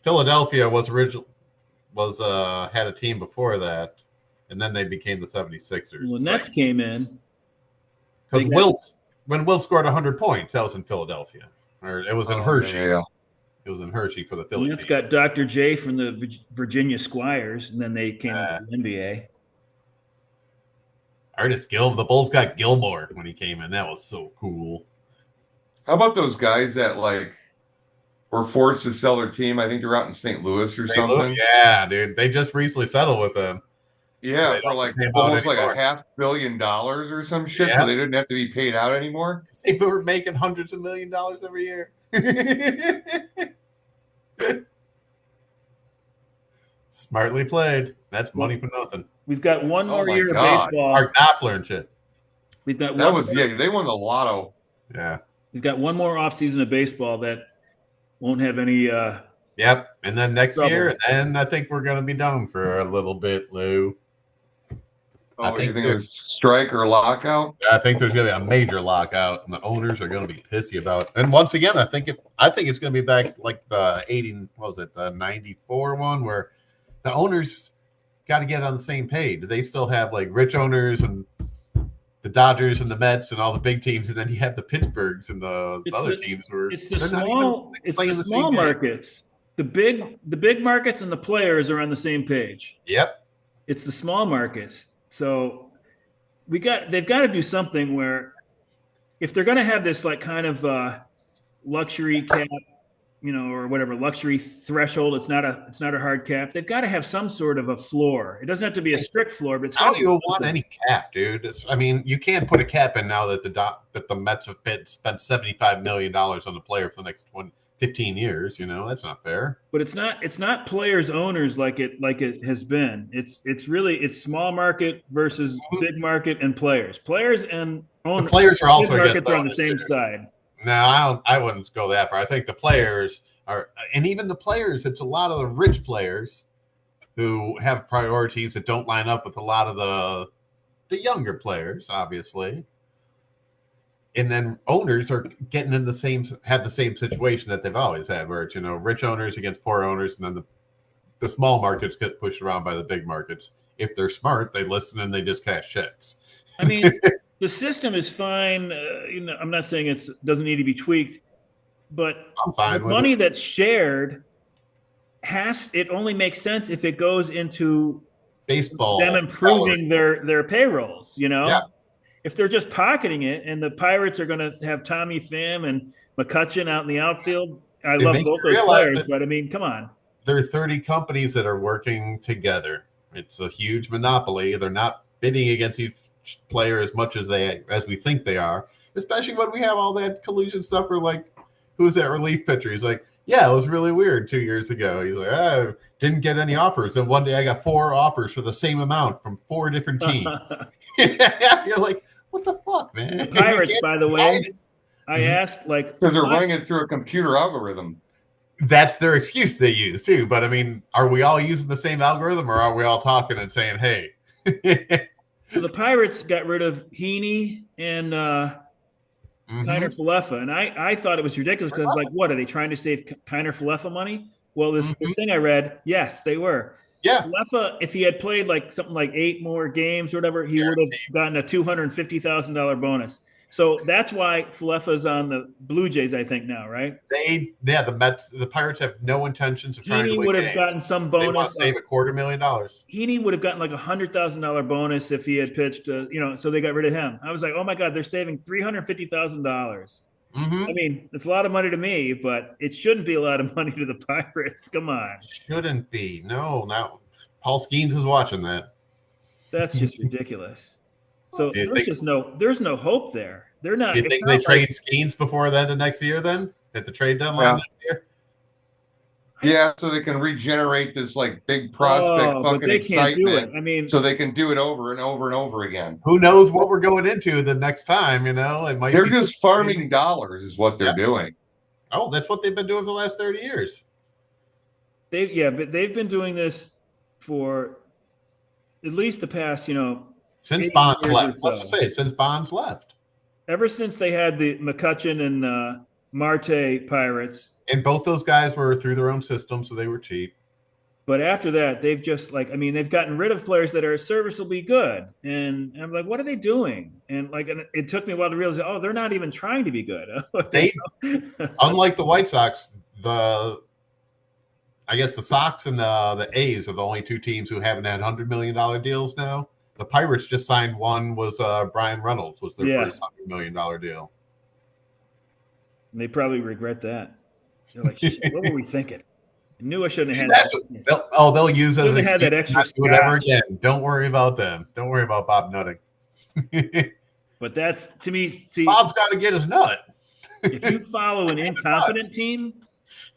Philadelphia had a team before that, and then they became the 76ers. Well, Nets came in. Because when Wilt scored 100 points, that was in Philadelphia. Or it was in Hershey. Yeah. It was in Hershey for the Phillies. Nets got Dr. J from the Virginia Squires, and then they came to the NBA. The Bulls got Gilmore when he came in. That was so cool. How about those guys that were forced to sell their team? I think they're out in St. Louis or something. Yeah, dude. They just recently settled with them. Yeah, for almost like $500 million or some shit, so they didn't have to be paid out anymore. They were making hundreds of $millions every year. Smartly played. That's money for nothing. We've got one more year of baseball. Art Doppler and shit. We've got they won the lotto. Yeah. We've got one more offseason of baseball that won't have any Yep. And then next year, and then I think we're gonna be done for a little bit, Lou. Oh, you think there's strike or lockout? I think there's going to be a major lockout, and the owners are going to be pissy about it. And once again, I think it's going to be back like the the 94 one, where the owners got to get on the same page. They still have like rich owners and the Dodgers and the Mets and all the big teams, and then you have the Pittsburghs and the other teams where it's the small markets. The big markets and the players are on the same page. Yep. It's the small markets. So they've got to do something where if they're going to have this like kind of luxury cap, or whatever luxury threshold. It's not a hard cap. They've got to have some sort of a floor. It doesn't have to be a strict floor, but it's I got don't to be even want something. any cap, dude. You can't put a cap in now that the Mets have spent $75 million on the player for the next 15 years. That's not fair. But it's not players owners like it has been. It's small market versus big market and players. Players and The owners, players are big also against markets are on the owners, same too. side. No, I wouldn't go that far. I think the players are, and even the players, it's a lot of the rich players who have priorities that don't line up with a lot of the younger players, obviously. And then owners are getting have the same situation that they've always had, where it's, rich owners against poor owners, and then the small markets get pushed around by the big markets. If they're smart, they listen and they just cash checks. I mean, the system is fine. I'm not saying it doesn't need to be tweaked, but I'm fine the with money it. that's shared it only makes sense if it goes into Baseball, them improving their payrolls. Yeah. If they're just pocketing it, and the Pirates are going to have Tommy Pham and McCutcheon out in the outfield, I love makes both you those realize players, that but I mean, come on. there are 30 companies that are working together. It's a huge monopoly. They're not bidding against each player as much as we think they are, especially when we have all that collusion stuff. Where, like, who's that relief pitcher? He's like, yeah, it was really weird 2 years ago. He's like, I didn't get any offers. And one day I got 4 offers for the same amount from 4 different teams. You're like, what the fuck, man? The Pirates, by the way, I asked, like, because they're running it through a computer algorithm. That's their excuse they use too. But I mean, are we all using the same algorithm, or are we all talking and saying, "Hey"? So the Pirates got rid of Heaney and Kiner Falefa, and I thought it was ridiculous because, like, what are they trying to save Kiner Falefa money? Well, this thing I read, yes, they were. Yeah. Falefa, if he had played like something like 8 more games or whatever, he would have gotten a $250,000 bonus. So that's why Falefa's on the Blue Jays, I think, now, right? The Pirates have no intentions of trying to win would have games. gotten some They want bonus. to save $250,000. Heaney would have gotten like $100,000 bonus if he had pitched, so they got rid of him. I was like, oh my God, they're saving $350,000. I mean, it's a lot of money to me, but it shouldn't be a lot of money to the Pirates. Come on. Shouldn't be. No. Paul Skeens is watching that. That's just ridiculous. So there's no hope there. They're not. Do you think they trade Skeens before the end of next year? Then at the trade deadline next year. Yeah, so they can regenerate this like big prospect fucking excitement. Can't do it. I mean, so they can do it over and over and over again. Who knows what we're going into the next time? It might. They're just farming dollars, is what they're doing. Oh, that's what they've been doing for the last 30 years. But they've been doing this for at least the past, since Bonds left. Let's just say it, since Bonds left. Ever since they had the McCutcheon and Marte Pirates. And both those guys were through their own system, so they were cheap. But after that, they've just they've gotten rid of players that are serviceably good. And I'm like, what are they doing? And it took me a while to realize, they're not even trying to be good. Unlike the White Sox, I guess the Sox and the A's are the only 2 teams who haven't had $100 million deals now. The Pirates just signed one. Was Brian Reynolds was their first $100 million deal. And they probably regret that. They're like, shit, what were we thinking? I knew I shouldn't have had that. They'll use it as an excuse that extra to do it ever again. Don't worry about them. Don't worry about Bob nutting. But that's, to me, Bob's got to get his nut. If you follow an incompetent team,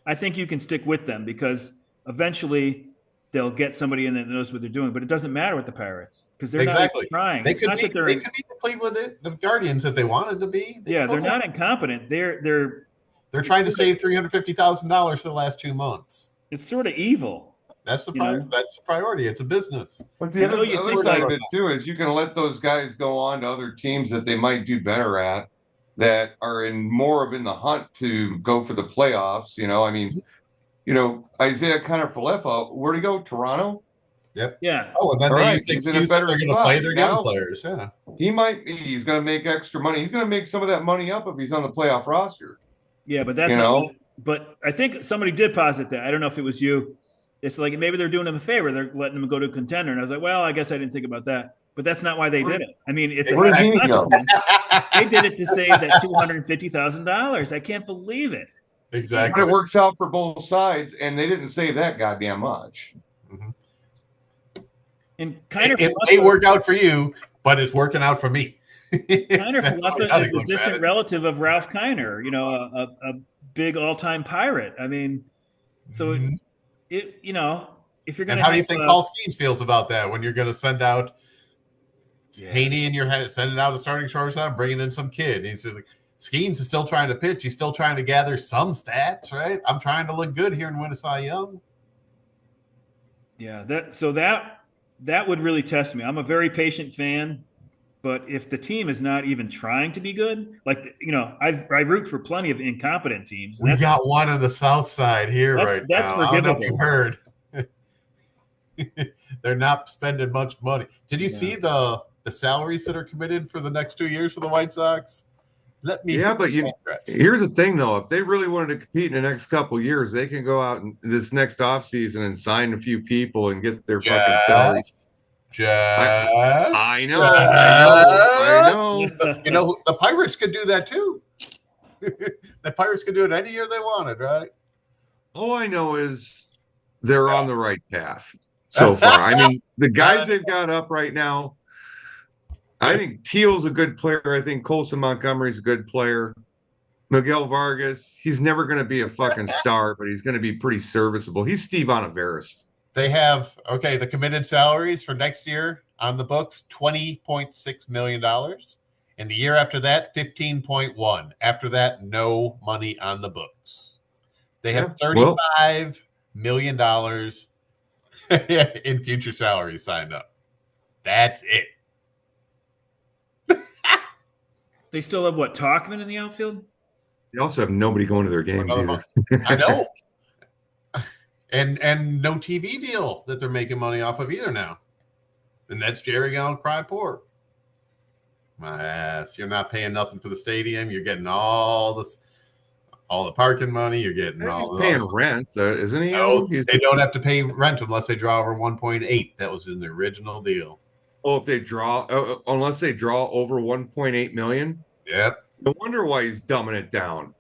I think you can stick with them because eventually they'll get somebody in that knows what they're doing. But it doesn't matter with the Pirates because they're not trying. They could be the Cleveland Guardians if they wanted to be. They're not incompetent. They're trying to save $350,000 for the last 2 months. It's sort of evil. That's the priority. It's a business. But the other side of it too is you can let those guys go on to other teams that they might do better at, that are in the hunt to go for the playoffs. Isaiah Kiner Falefa, where'd he go? Toronto? Yep. Yeah. Oh, and then he's in a better they're going to play their young players. Yeah. He's going to make extra money. He's going to make some of that money up if he's on the playoff roster. Yeah, but that's but I think somebody did posit that. I don't know if it was you. It's like maybe they're doing him a favor. They're letting him go to a contender. And I was like, well, I guess I didn't think about that. but that's not why they did it. I mean, it's Where did he go? consequence. They did it to save that $250,000. I can't believe it. Exactly. But it works out for both sides, and they didn't save that goddamn much. Mm-hmm. And it may work out for you, but it's working out for me. Kiner Falefa is a distant relative of Ralph Kiner, a big all-time pirate. I mean, so if you're going to, how do you think Paul Skeens feels about that when you're going to send out Haney in your head, sending out a starting shortstop, bringing in some kid? He's like, Skeens is still trying to pitch. He's still trying to gather some stats, right? I'm trying to look good here and win a Cy Young. Yeah, that would really test me. I'm a very patient fan, but if the team is not even trying to be good, I root for plenty of incompetent teams. We got one on the South Side here right now. That's forgivable. I don't know if you heard. They're not spending much money. Did you see the salaries that are committed for the next 2 years for the White Sox? But here's the thing, though. If they really wanted to compete in the next couple of years, they can go out in this next offseason and sign a few people and get their fucking salaries. I know. The Pirates could do that too. The Pirates could do it any year they wanted, right? All I know is they're on the right path so far. I mean, the guys they've got up right now, I think Teal's a good player. I think Colson Montgomery's a good player. Miguel Vargas, he's never going to be a fucking star, but he's going to be pretty serviceable. He's Steve Oniveris. They have, the committed salaries for next year on the books, $20.6 million. And the year after that, 15.1. After that, no money on the books. They have $35 million in future salaries signed up. That's it. They still have Talkman in the outfield? They also have nobody going to their games either. I know. And no TV deal that they're making money off of either now. And that's Jerry Allen cry poor. My ass. You're not paying nothing for the stadium. You're getting all the parking money. You're getting all paying rent, isn't he? No, they don't have to pay rent unless they draw over 1.8. That was in the original deal. Oh, if they draw, unless they draw over 1.8 million. Yep. No wonder why he's dumbing it down.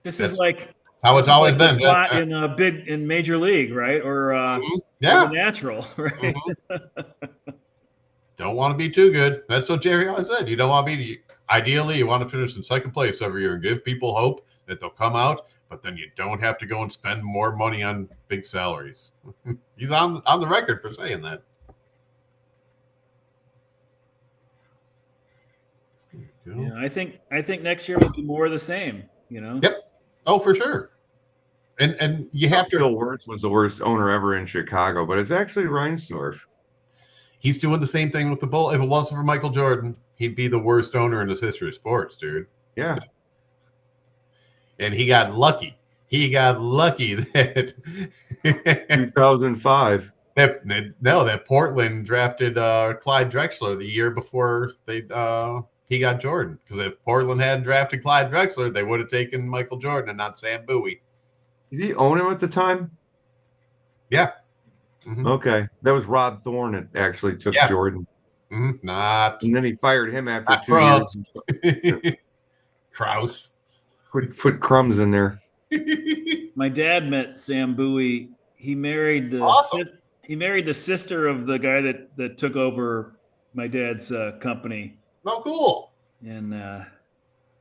This is like how it's always been. In Major League, right? Or the Natural, right? Mm-hmm. Don't want to be too good. That's what Jerry always said. You don't want to be. Ideally, you want to finish in second place every year and give people hope that they'll come out. But then you don't have to go and spend more money on big salaries. He's on the record for saying that. Yeah, I think next year will be more of the same. Yep. Oh, for sure. And you have to. Bill Wirtz was the worst owner ever in Chicago, but it's actually Reinsdorf. He's doing the same thing with the Bull. If it wasn't for Michael Jordan, he'd be the worst owner in the history of sports, dude. Yeah. And he got lucky. That 2005. That Portland drafted Clyde Drexler the year before he got Jordan. Because if Portland hadn't drafted Clyde Drexler, they would have taken Michael Jordan and not Sam Bowie. Did he own him at the time? Yeah. Mm-hmm. Okay. That was Rod Thorne that actually took Jordan. Mm-hmm. And then he fired him after 2 years. Krause. Put crumbs in there. My dad met Sam Bowie. He married the sister of the guy that took over my dad's company. Oh, cool. And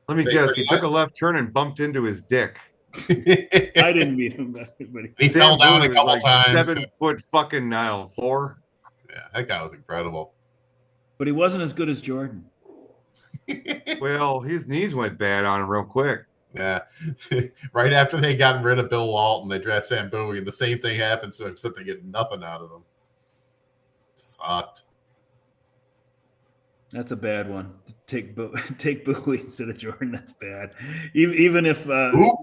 let me guess, he took a left turn and bumped into his dick. I didn't meet him, but he fell down a couple times. 7 foot fucking floor. Yeah, that guy was incredible. But he wasn't as good as Jordan. Well, his knees went bad on him real quick. Yeah. Right after they got rid of Bill Walton, they draft Sam Bowie, and the same thing happened, so except they get nothing out of him. Sucked. That's a bad one. Take Bowie instead of Jordan. That's bad. Even if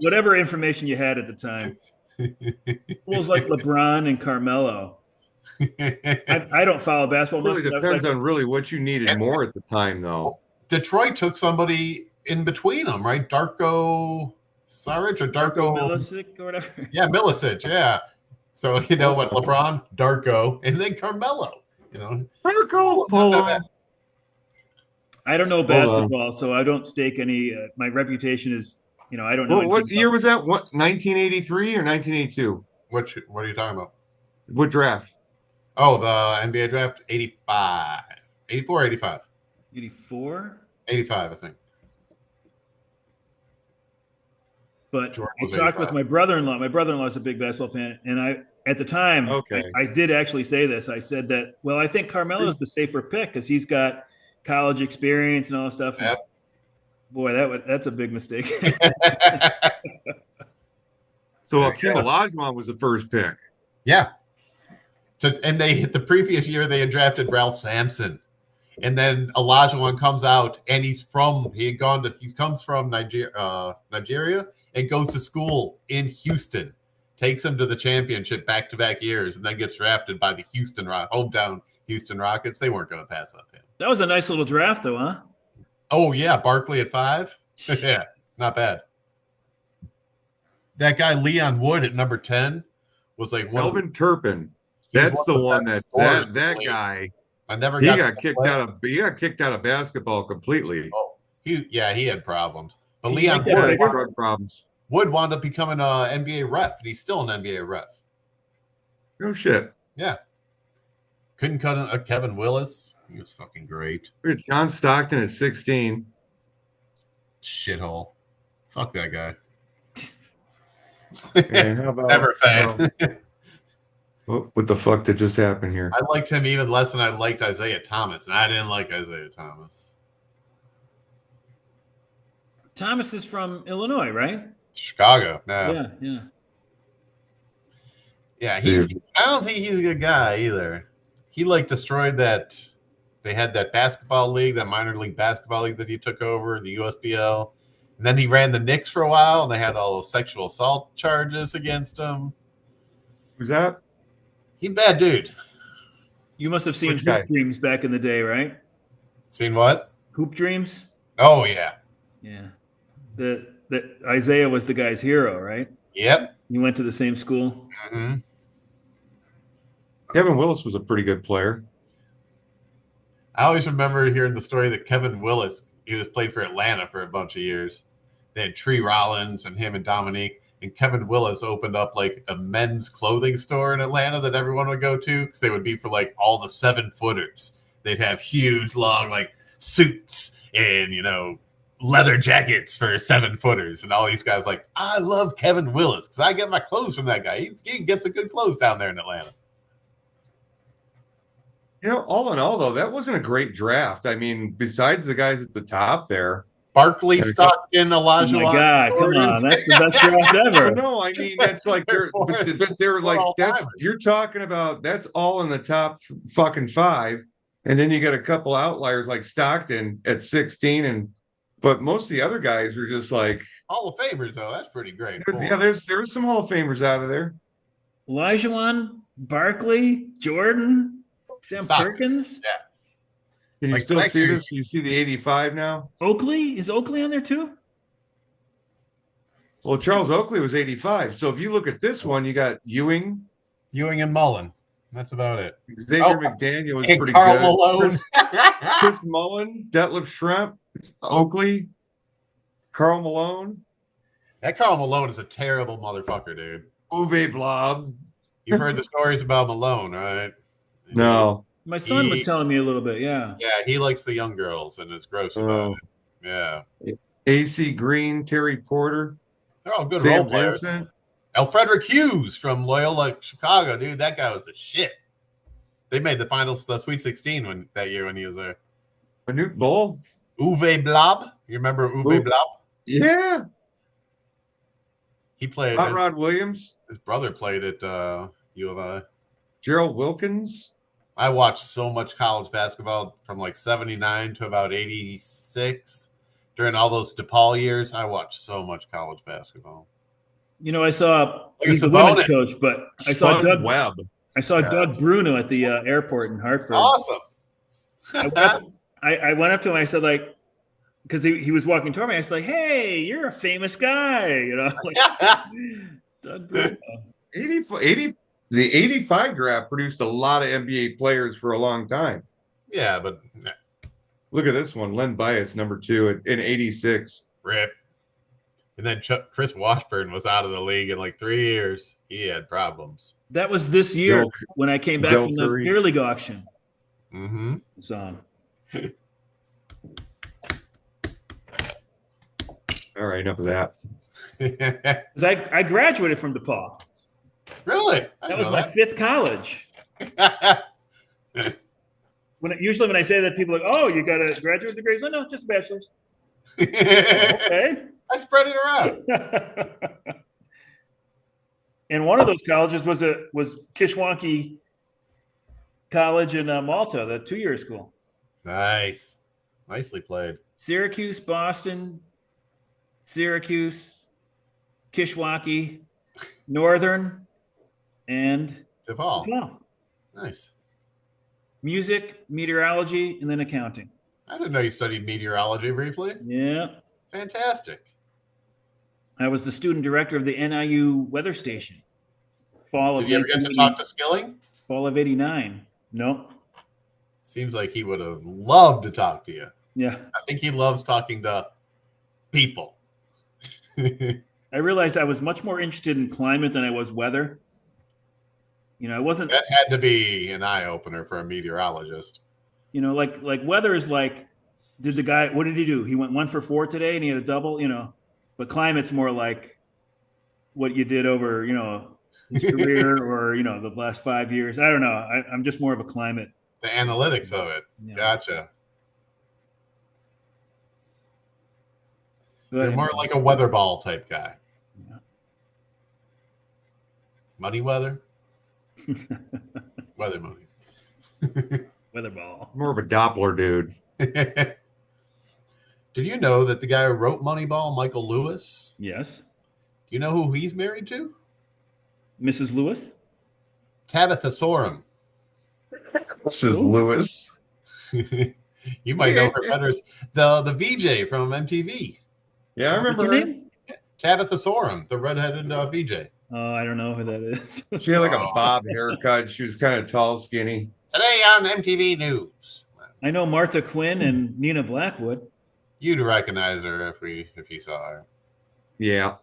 whatever information you had at the time. It was like LeBron and Carmelo. I don't follow basketball. It really depends on really what you needed more at the time, though. Detroit took somebody in between them, right? Darko Saric or Darko Milicic or whatever. Yeah, Milicic, yeah. So you know what, LeBron, Darko, and then Carmelo. You know, Marco not that Polo. bad. I don't know on. basketball, so I don't stake any. My reputation is, I don't know. Well, what anything year about- was that? What 1983 or 1982? What are you talking about? What draft? Oh, the NBA draft 85. 84, 85. 84? 85, I think. But Jordan I was talked with 85. my brother-in-law. My brother-in-law is a big basketball fan, and at the time, Okay. I did actually say this. I said that, well, I think Carmelo's the safer pick because he's got college experience and all that stuff. And Yep. boy, that's a big mistake. So Akeem Olajuwon was the first pick. Yeah. And the previous year they had drafted Ralph Sampson. And then Olajuwon comes out and he comes from Nigeria and goes to school in Houston. Takes him to the championship back-to-back years and then gets drafted by the hometown Houston Rockets. They weren't going to pass up him. That was a nice little draft though, huh? Oh yeah, Barkley at 5. Yeah, not bad. That guy Leon Wood at number 10 was like Melvin Turpin. That's the one that guy. I never He got kicked out of basketball completely. Oh, he had problems. But He Leon like that bigger? Drug problems. Wood wound up becoming an NBA ref, and he's still an NBA ref. No shit. Yeah. Couldn't cut a Kevin Willis. He was fucking great. We had John Stockton at 16. Shithole. Fuck that guy. And how about Never a fan. what the fuck did just happen here? I liked him even less than I liked Isaiah Thomas, and I didn't like Isaiah Thomas. Thomas is from Illinois, right? Chicago. No. Yeah. Yeah, I don't think he's a good guy either. He destroyed that. They had that basketball league, that minor league basketball league that he took over, the USBL. And then he ran the Knicks for a while, and they had all those sexual assault charges against him. Who's that? He's a bad dude. You must have seen Which guy? Hoop Dreams back in the day, right? Seen what? Hoop Dreams? Oh, yeah. Yeah. The Isaiah was the guy's hero, right? Yep. You went to the same school. Mm-hmm. Kevin Willis was a pretty good player. I always remember hearing the story that Kevin Willis, he was played for Atlanta for a bunch of years. They had Tree Rollins and him and Dominique. And Kevin Willis opened up a men's clothing store in Atlanta that everyone would go to because they would be for all the 7-footers. They'd have huge, long suits and leather jackets for 7-footers, and all these guys I love Kevin Willis because I get my clothes from that guy. He gets some good clothes down there in Atlanta. All in all, though, that wasn't a great draft. I mean, besides the guys at the top there. Barkley, Stockton, Olajuwon. Oh my God, come on. That's the best draft ever. No, I mean, that's you're talking about, that's all in the top fucking 5. And then you got a couple outliers like Stockton at 16. But most of the other guys are just Hall of Famers, though. That's pretty great. Yeah, there's some Hall of Famers out of there. Olajuwon, Barkley, Jordan, Sam Perkins. Yeah. Can you still see this? You see the 85 now? Oakley? Is Oakley on there too? Well, Charles Oakley was 85. So if you look at this one, you got Ewing and Mullen. That's about it. Xavier McDaniel was pretty Karl good. Malone. Chris Mullen, Detlef Schrempf, Oakley, Karl Malone. That Karl Malone is a terrible motherfucker, dude. Uwe Blob. You've heard the stories about Malone, right? No. My son was telling me a little bit, yeah. Yeah, he likes the young girls, and it's gross about it. Yeah. AC Green, Terry Porter. They're all good Sam role players. Vincent. Alfrederick Hughes from Loyola, Chicago, dude. That guy was the shit. They made the finals, the Sweet 16 that year when he was there. Manute Bol. Uwe Blob. You remember Uwe Blob? Yeah. He played. Hot Rod Williams. His brother played at U of I. Gerald Wilkins. I watched so much college basketball from 79 to about 86. During all those DePaul years, I watched so much college basketball. I saw he's a women's coach, but I saw Doug Webb. I saw Doug Bruno at the airport in Hartford. Awesome. I went up to him. I said, because he was walking toward me. I was like, "Hey, you're a famous guy," Doug Bruno. 80. the 85 draft produced a lot of NBA players for a long time. Yeah, but Look at this one. Len Bias, number 2 in 86. rip. And then Chris Washburn was out of the league in like 3 years. He had problems. That was this year Del- when I came back Del from the Curry. beer league auction. Mm-hmm. So All right, enough of that. 'cause I graduated from DePaul. Really? That was my 5th college. Usually when I say that, people are like, "Oh, you got a graduate degree?" I no, just a bachelor's. Okay. I spread it around. And one of those colleges was Kishwaukee College in Malta, the 2-year school. Nice. Nicely played. Syracuse, Boston, Syracuse, Kishwaukee, Northern, and DePaul. DePaul. Nice. Music, meteorology, and then accounting. I didn't know you studied meteorology briefly. Yeah. Fantastic. I was the student director of the NIU weather station. Did you ever get to talk to Skilling? Fall of 89. No. Seems like he would have loved to talk to you. Yeah. I think he loves talking to people. I realized I was much more interested in climate than I was weather. I wasn't. That had to be an eye opener for a meteorologist. Like weather is like, what did he do? He went 1 for 4 today and he had a double, but climate's more like what you did over, his career or, the last 5 years. I don't know. I'm just more of a climate. The analytics of it. Yeah. Gotcha. But, You're more like a weather ball type guy. Yeah. Muddy weather? Weather money. Weather ball. More of a Doppler dude. Did you know that the guy who wrote Moneyball, Michael Lewis, Yes. do you know who he's married to? Mrs. Lewis? Tabitha Sorum. This is Lewis. You might know her better as the VJ from MTV. Yeah, I remember What's her her. name? Tabitha Sorum, the redheaded VJ. Oh, I don't know who that is. She had like a bob haircut. She was kind of tall, skinny. Today on MTV News. I know Martha Quinn and Nina Blackwood. You'd recognize her if you saw her. Yeah.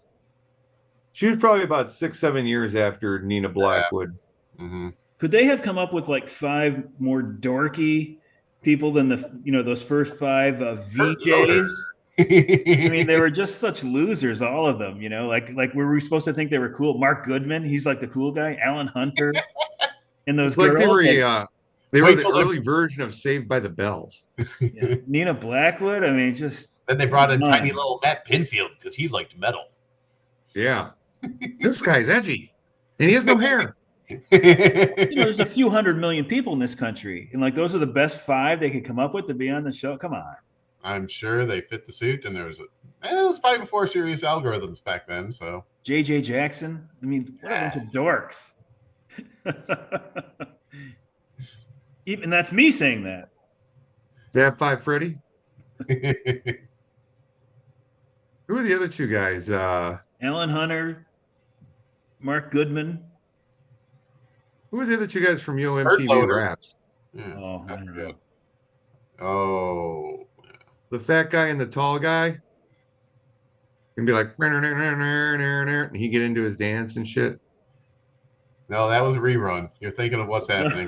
She was probably about 6-7 years after Nina Blackwood. Mm-hmm. Could they have come up with like 5 more dorky people than those first 5 VJs? I mean, they were just such losers, all of them. Like were we supposed to think they were cool? Mark Goodman, he's like the cool guy. Alan Hunter, and those It's like girls. they were the early version of Saved by the Bell. Yeah. Nina Blackwood. I mean, just Then they brought in tiny little Matt Pinfield because he liked metal. Yeah. This guy's edgy. And he has no hair. there's a few 100 million people in this country, and like those are the best 5 they could come up with to be on the show. Come on. I'm sure they fit the suit, and it was probably before serious algorithms back then. So JJ Jackson. I mean, what a bunch of dorks. Even that's me saying that. Dab 5 Freddy. Who are the other 2 guys? Alan Hunter, Mark Goodman. Who are the other 2 guys from Yo Bert MTV Loader. Raps? Yeah, Oh, I don't know. Oh, The fat guy and the tall guy. And be like, and he get into his dance and shit. no, that was a rerun. You're thinking of what's happening.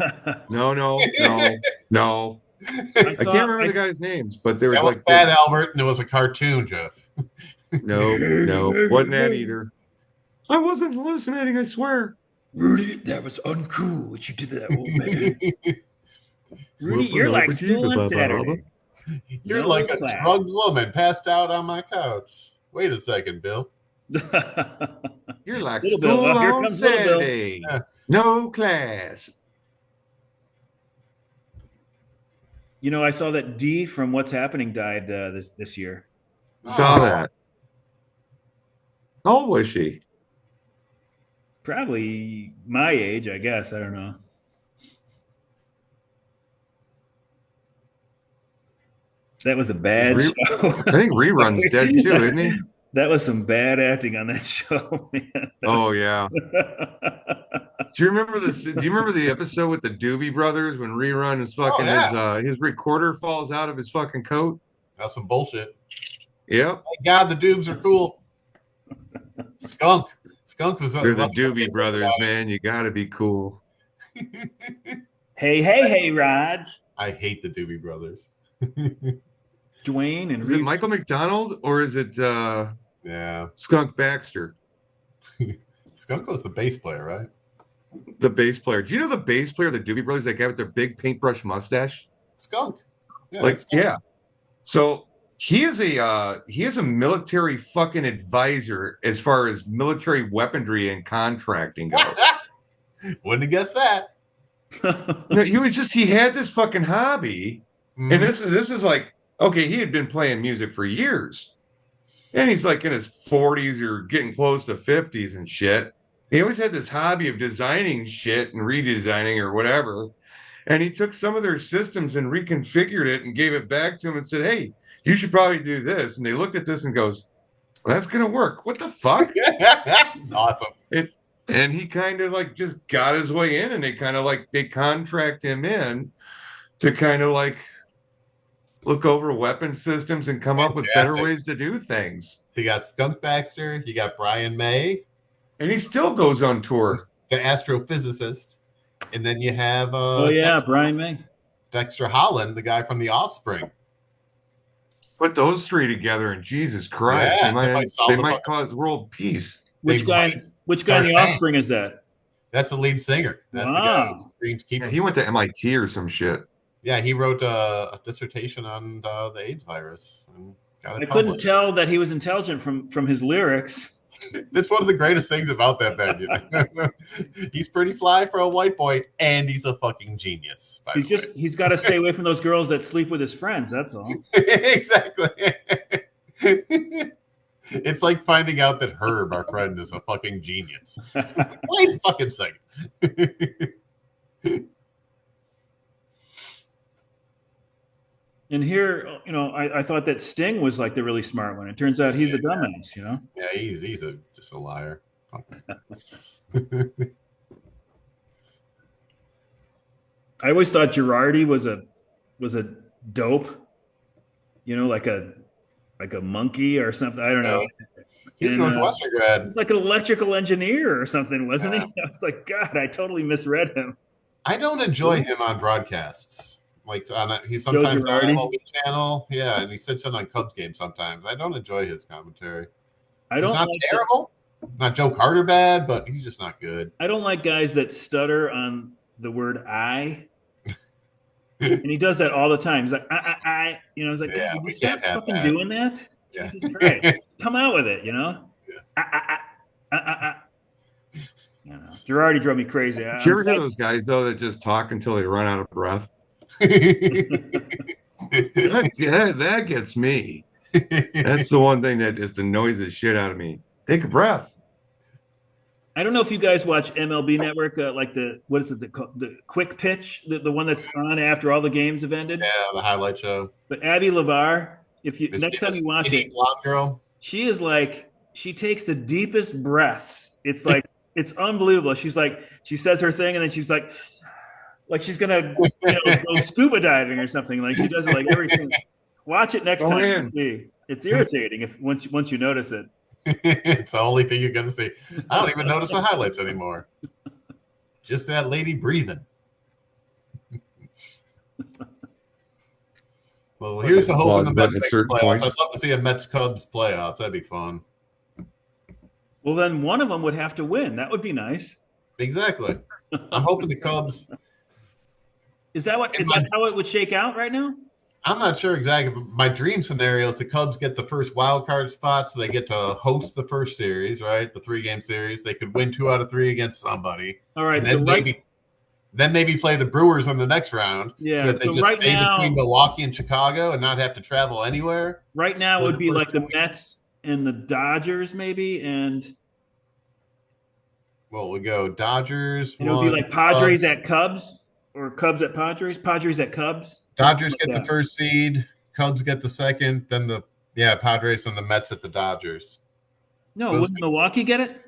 No. I can't remember the guys' names, but there was That was like Fat Albert, and it was a cartoon, Jeff. No, wasn't that either. I wasn't hallucinating, I swear. Rudy, that was uncool what you did to that old man. Rudy, you're like school on Saturday. You're No like a class. drugged woman passed out on my couch. Wait a second, Bill. You're like Little Bill. school Oh, here on comes Little Bill. Saturday. Yeah. No class. I saw that Dee from What's Happening died this year. Saw Oh. that. How old was she? Probably my age, I guess. I don't know. That was a bad show. I think Rerun's dead too, isn't he? That was some bad acting on that show, man. Oh yeah. Do you remember this? Do you remember the episode with the Doobie Brothers when Rerun is fucking his recorder falls out of his fucking coat? That's some bullshit. Yep. Thank God the Doobs are cool. Skunk was. They're the Doobie Brothers, man. You got to be cool. Hey, Rod. I hate the Doobie Brothers. Dwayne and is it Michael McDonald or is it Skunk Baxter? Skunk was the bass player, right? The bass player. Do you know the bass player, the Doobie Brothers, that guy with their big paintbrush mustache? Skunk. Yeah, yeah. So he is a military fucking advisor as far as military weaponry and contracting goes. Wouldn't have guessed that. No, he had this fucking hobby, and this is like, okay, he had been playing music for years, and he's like in his 40s or getting close to 50s and shit. He always had this hobby of designing shit and redesigning or whatever, and he took some of their systems and reconfigured it and gave it back to him and said, hey, you should probably do this. And they looked at this and goes, well, that's gonna work. What the fuck? Awesome. And he kind of like just got his way in, and they contract him in to kind of like look over weapon systems and come up with better ways to do things. So you got Skunk Baxter, you got Brian May, and he still goes on tour. The astrophysicist, and then you have Brian May, Dexter Holland, the guy from The Offspring. Put those three together, and Jesus Christ, they might cause world peace. Which guy in The Offspring is that? That's the lead singer. That's the guy who screams "Keep." Yeah, he went to MIT or some shit. Yeah, he wrote a dissertation on the AIDS virus. And I couldn't tell that he was intelligent from his lyrics. That's one of the greatest things about that band. He's pretty fly for a white boy, and he's a fucking genius. He's got to stay away from those girls that sleep with his friends. That's all. Exactly. It's like finding out that Herb, our friend, is a fucking genius. Wait a fucking second. And here, I thought that Sting was like the really smart one. It turns out he's the dumbass, Yeah, he's just a liar. I always thought Girardi was a dope, like a monkey or something. I don't know. He's Northwestern grad. He's like an electrical engineer or something, wasn't he? I was like, God, I totally misread him. I don't enjoy him on broadcasts. Like he's sometimes on MLB channel, and he sits in on Cubs games sometimes. I don't enjoy his commentary. He's not terrible. Not Joe Carter bad, but he's just not good. I don't like guys that stutter on the word "I," and he does that all the time. He's like, I. It's like, you stop fucking doing that. Yeah. Jesus Christ. Come out with it. Girardi drove me crazy. Did you ever hear those guys though that just talk until they run out of breath? that gets me. That's the one thing that just annoys the shit out of me. Take a breath. I don't know if you guys watch MLB Network, like the quick pitch, the one that's on after all the games have ended. Yeah, the highlight show. But Abby LeVar, next time you watch it, blonde girl, she is like, she takes the deepest breaths. It's like it's unbelievable. She's like, she says her thing, and then she's like she's gonna go scuba diving or something. Like she does it like everything. Watch it next time and see. It's irritating once you notice it. It's the only thing you're gonna see. I don't even notice the highlights anymore. Just that lady breathing. Well, here's the hope in the Mets make the playoffs. I'd love to see a Mets Cubs playoffs. That'd be fun. Well, then one of them would have to win. That would be nice. Exactly. I'm hoping the Cubs. Is that how it would shake out right now? I'm not sure exactly, but my dream scenario is the Cubs get the first wild card spot, so they get to host the first series, right? The 3-game series. They could win 2 out of 3 against somebody. All right. And then maybe play the Brewers in the next round. Yeah. So that they just stay between Milwaukee and Chicago and not have to travel anywhere. Right now it would be like the Mets and the Dodgers, maybe, and we go Dodgers. It would be like Padres at Cubs or Cubs at Padres. Padres at Cubs. Dodgers get the first seed. Cubs get the second. Then Padres and the Mets at the Dodgers. No, wouldn't Milwaukee get it?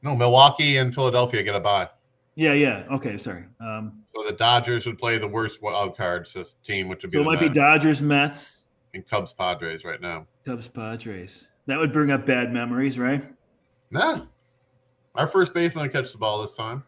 No, Milwaukee and Philadelphia get a bye. Yeah. Okay, sorry. So the Dodgers would play the worst wild card team, which would be So it the might be Mets, Dodgers, Mets, and Cubs Padres right now. Cubs, Padres. That would bring up bad memories, right? Nah, our first baseman catch the ball this time.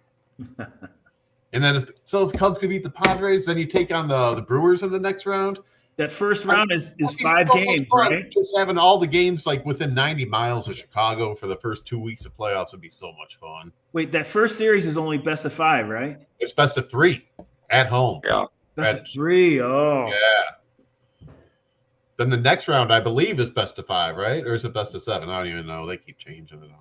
And then if Cubs could beat the Padres, then you take on the Brewers in the next round. That first round is That'd be 5 so much games, fun. right? Just having all the games like within 90 miles of Chicago for the first 2 weeks of playoffs would be so much fun. Wait, that first series is only best of 5, right? It's best of 3 at home. Yeah. Best of 3. Oh. Yeah. Then the next round, I believe, is best of 5, right? Or is it best of 7? I don't even know. They keep changing it on me.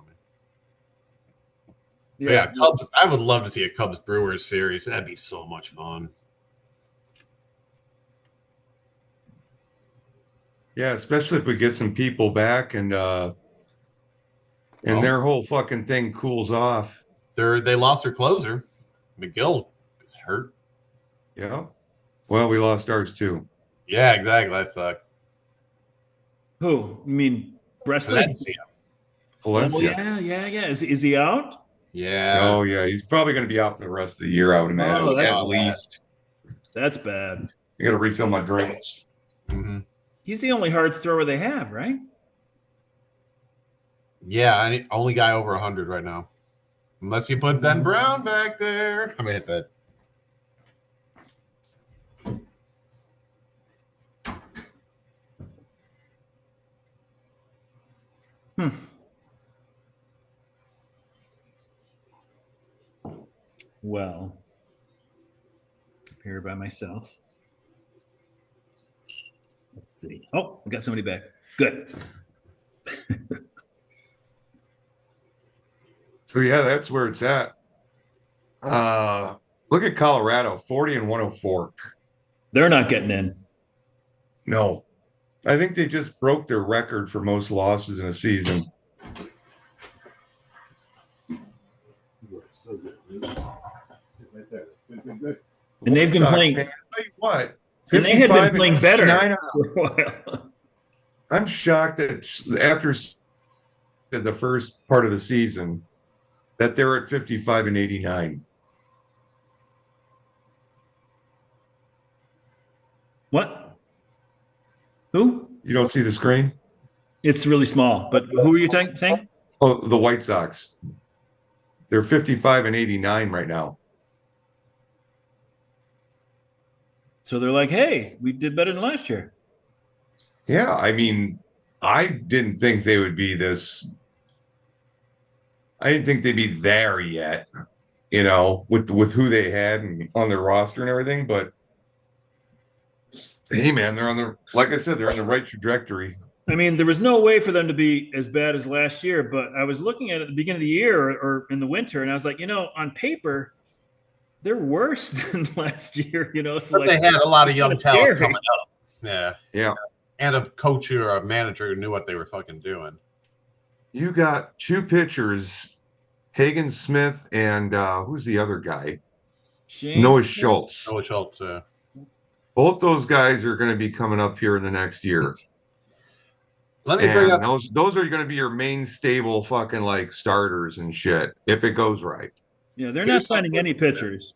Yeah, Cubs. I would love to see a Cubs Brewers series. That'd be so much fun. Yeah, especially if we get some people back and their whole fucking thing cools off. They lost their closer. McGill is hurt. Yeah. Well, we lost ours too. Yeah, exactly. That sucked. Who? You mean Breslin? Valencia. Oh, yeah. Is he out? Yeah. Oh, yeah. He's probably going to be out for the rest of the year, I would imagine. Oh, at least. That's bad. You got to refill my drinks. Mm-hmm. He's the only hard thrower they have, right? Yeah, only guy over 100 right now. Unless you put Ben Brown back there. I'm going to hit that. Well, I'm here by myself. Let's see. Oh, we got somebody back. Good. So, yeah, that's where it's at. Look at Colorado, 40 and 104. They're not getting in. No. I think they just broke their record for most losses in a season. And they've been playing. Man. I'll tell you what. And they had been playing better for a while. I'm shocked that after the first part of the season that they're at 55 and 89. What? Who? You don't see the screen? It's really small. But who are you saying? Oh, the White Sox. They're 55 and 89 right now. So they're like, hey, we did better than last year. Yeah, I mean, I didn't think they would be this. I didn't think they'd be there yet, with who they had and on their roster and everything. But hey, man, like I said, they're on the right trajectory. I mean, there was no way for them to be as bad as last year. But I was looking at it at the beginning of the year or in the winter, and I was like, on paper, they're worse than last year. So but they had a lot of young talent coming up. Yeah. Yeah. And a coach or a manager who knew what they were fucking doing. You got 2 pitchers, Hagen Smith and who's the other guy? Noah Schultz. Noah Schultz. Both those guys are going to be coming up here in the next year. Let me bring up those are going to be your main stable fucking like starters and shit if it goes right. Yeah, they're not signing any pitchers.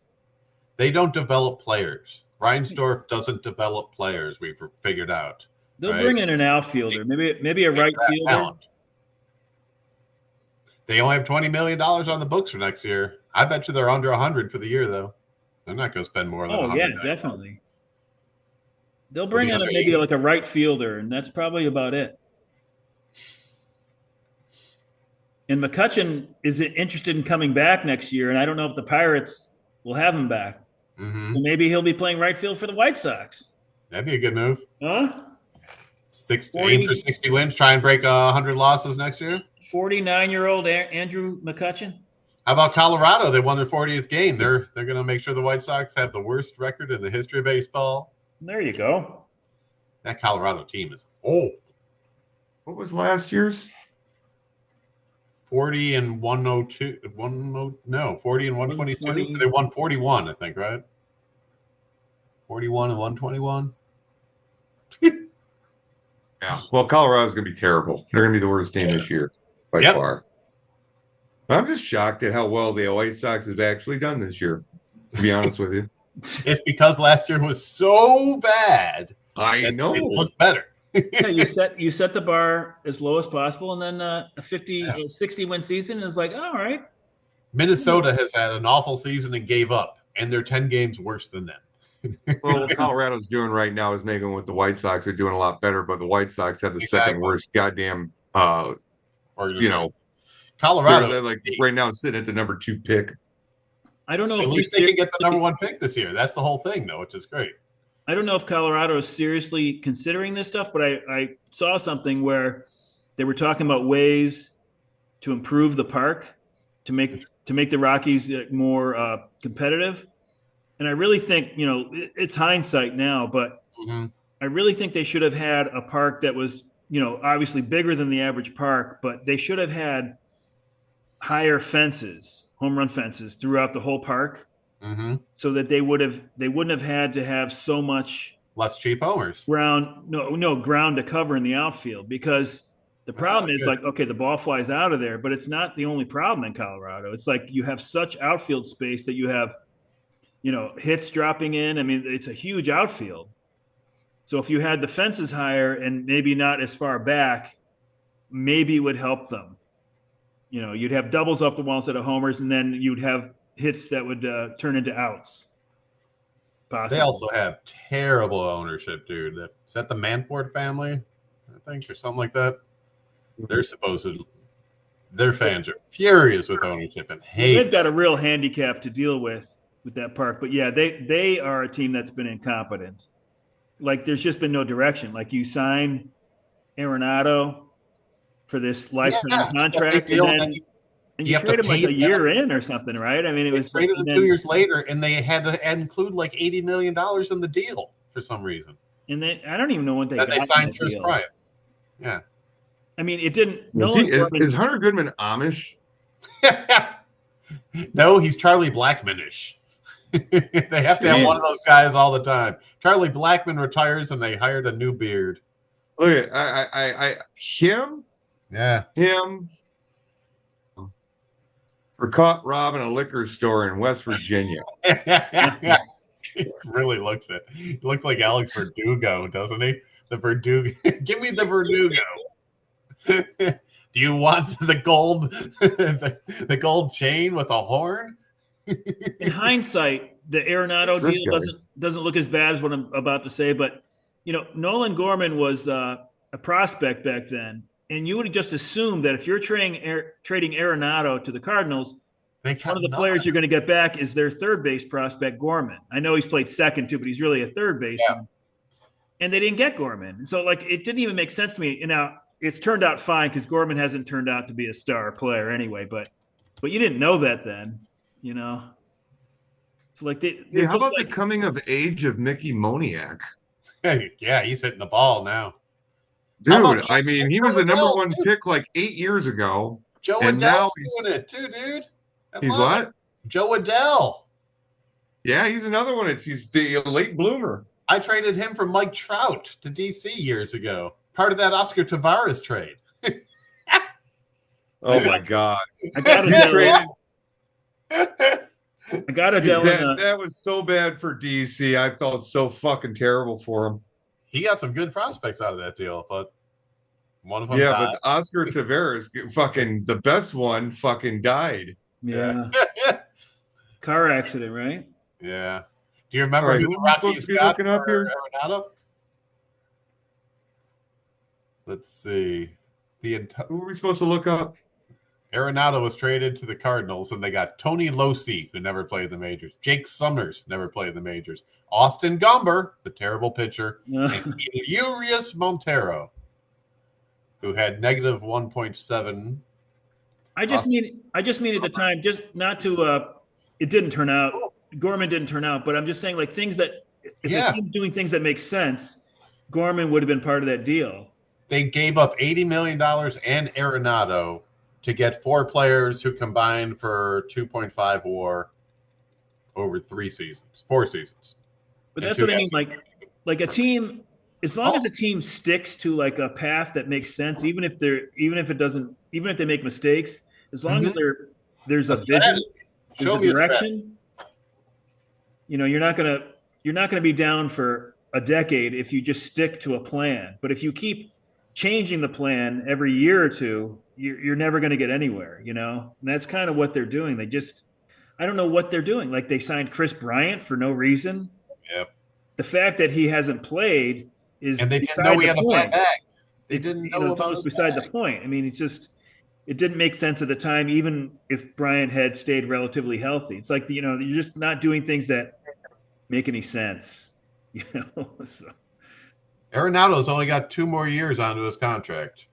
They don't develop players. Reinsdorf doesn't develop players. We've figured out. They'll bring in an outfielder, maybe a right fielder. Talent. They only have $20 million on the books for next year. I bet you they're under 100 for the year, though. They're not going to spend more than 100. Oh, yeah, definitely. They'll bring in maybe like a right fielder, and that's probably about it. And McCutchen is interested in coming back next year, and I don't know if the Pirates will have him back. Mm-hmm. So maybe he'll be playing right field for the White Sox. That'd be a good move. Huh? Aim for 60 wins, try and break 100 losses next year. 49-year-old Andrew McCutchen. How about Colorado? They won their 40th game. They're going to make sure the White Sox have the worst record in the history of baseball. There you go. That Colorado team is old. What was last year's? 40 and 102. 40 and 122. They won 41, I think, right? 41 and 121. Yeah. Well, Colorado's going to be terrible. They're going to be the worst team this year by far. I'm just shocked at how well the White Sox have actually done this year, to be honest with you. It's because last year was so bad. I know. It looked better. Yeah, you set the bar as low as possible, and then a 60 win season is like, all right. Minnesota has had an awful season and gave up, and they're 10 games worse than them. Well, what Colorado's doing right now is making what the White Sox are doing a lot better, but the White Sox have the second worst goddamn, Colorado. They're like right now sitting at the number 2 pick. I don't know. At least they can get the number 1 pick this year. That's the whole thing, though, which is great. I don't know if Colorado is seriously considering this stuff, but I saw something where they were talking about ways to improve the park to make the Rockies more competitive. And I really think, it's hindsight now, but I really think they should have had a park that was, obviously bigger than the average park, but they should have had higher fences, home run fences throughout the whole park. So that they wouldn't have had to have so much less cheap homers ground to cover in the outfield, because the problem is like, okay, the ball flies out of there, but it's not the only problem in Colorado. It's like you have such outfield space that you have, hits dropping in. I mean, it's a huge outfield. So if you had the fences higher and maybe not as far back, maybe it would help them. You'd have doubles off the wall instead of homers, and then you'd have hits that would turn into outs. Possibly. They also have terrible ownership, dude. Is that the Manford family, I think, or something like that? They're their fans are furious with ownership and hate. They've got a real handicap to deal with that park. But yeah, they are a team that's been incompetent. Like there's just been no direction. Like you sign Arenado for this lifetime contract, and you trade him like a year in or something, right? I mean, it was traded him 2 years later, and they had to include like $80 million in the deal for some reason. And I don't even know what they got. They signed Chris Bryant. Yeah. I mean, it didn't. Is Hunter Goodman Amish? No, he's Charlie Blackmanish. They have to have one of those guys all the time. Charlie Blackmon retires, and they hired a new beard. Look at him. Yeah. Him. Were caught robbing a liquor store in West Virginia. He really looks it. He looks like Alex Verdugo, doesn't he? The Verdugo. Give me the Verdugo. Do you want the gold the gold chain with a horn? In hindsight, the Arenado deal doesn't look as bad as what I'm about to say, but Nolan Gorman was a prospect back then. And you would have just assumed that if you're trading Arenado to the Cardinals, one of the players you're going to get back is their third base prospect, Gorman. I know he's played second too, but he's really a third baseman. Yeah. And they didn't get Gorman. So, it didn't even make sense to me. Now, it's turned out fine because Gorman hasn't turned out to be a star player anyway. But you didn't know that then, So, how about the coming of age of Mickey Moniak? Yeah, he's hitting the ball now. Dude, I mean, he was the number 1 pick like 8 years ago. Joe Adell's doing it too, dude. He's what? Joe Adell. Yeah, he's another one. He's the late bloomer. I traded him for Mike Trout to DC years ago. Part of that Oscar Tavares trade. Oh my God! I got Adell. That was so bad for DC. I felt so fucking terrible for him. He got some good prospects out of that deal, but one of them died. But Oscar Tavares, fucking the best one, fucking died. Yeah. Car accident, right? Yeah. Do you remember who the Rockies got for Arenado? Let's see. Who are we supposed to look up? Arenado was traded to the Cardinals, and they got Tony Losi, who never played the majors. Jake Summers never played the majors. Austin Gumber, the terrible pitcher, and Urias Montero, who had negative 1.7. I just mean at the time, just not to. It didn't turn out. Gorman didn't turn out, but I'm just saying, things that if the team's doing things that make sense, Gorman would have been part of that deal. They gave up $80 million and Arenado to get 4 players who combined for 2.5 WAR over 4 seasons. But that's what I mean. Like a team, as long as a team sticks to a path that makes sense, even if they make mistakes, as long as they're there's A a vision, strategy. there's Show a me a strategy. direction. You're not gonna be down for a decade if you just stick to a plan. But if you keep changing the plan every year or two, you're never going to get anywhere. And that's kind of what they're doing. I don't know what they're doing. Like they signed Chris Bryant for no reason. Yep. The fact that he hasn't played is And they didn't know beside he the had a bad point. back. They didn't know It's about almost his beside back. the point. I mean, it didn't make sense at the time, even if Bryant had stayed relatively healthy. It's like you're just not doing things that make any sense. So. Arenado's only got 2 more years onto his contract.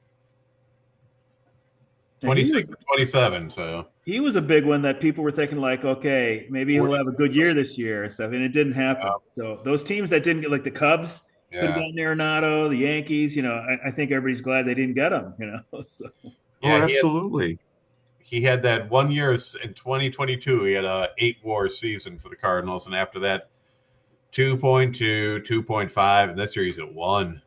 26 and 27. So he was a big one that people were thinking like, okay, maybe he'll have a good year this year and stuff, and it didn't happen. So those teams that didn't get, like the Cubs, could have gotten Arenado, the Yankees. I think everybody's glad they didn't get him. So. Yeah, absolutely. He had that 1 year in 2022. He had a 8-WAR season for the Cardinals, and after that, 2.2, 2.5, and this year he's at 1.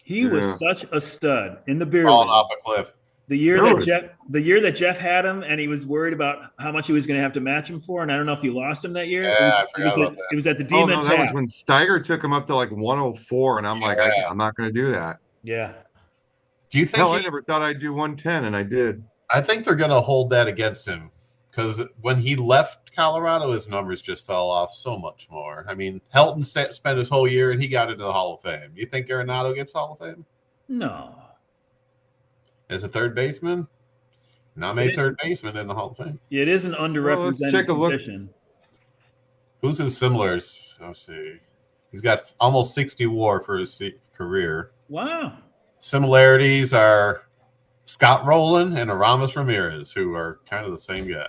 He was such a stud in the beer falling league. off a cliff. The year that Jeff had him, and he was worried about how much he was going to have to match him for, and I don't know if you lost him that year. Yeah, I forgot about that. It was at the D-Man no, that was when Steiger took him up to like 104, and I'm like, I'm not going to do that. Yeah. Do you think? I never thought I'd do 110, and I did. I think they're going to hold that against him because when he left Colorado, his numbers just fell off so much more. I mean, Helton spent his whole year, and he got into the Hall of Fame. Do you think Arenado gets Hall of Fame? No. As a third baseman? Not many third baseman in the Hall of Fame. It is an underrepresented position. Who's his similars? Let's see. He's got almost 60 WAR for his career. Wow. Similarities are Scott Rowland and Aramis Ramirez, who are kind of the same guy,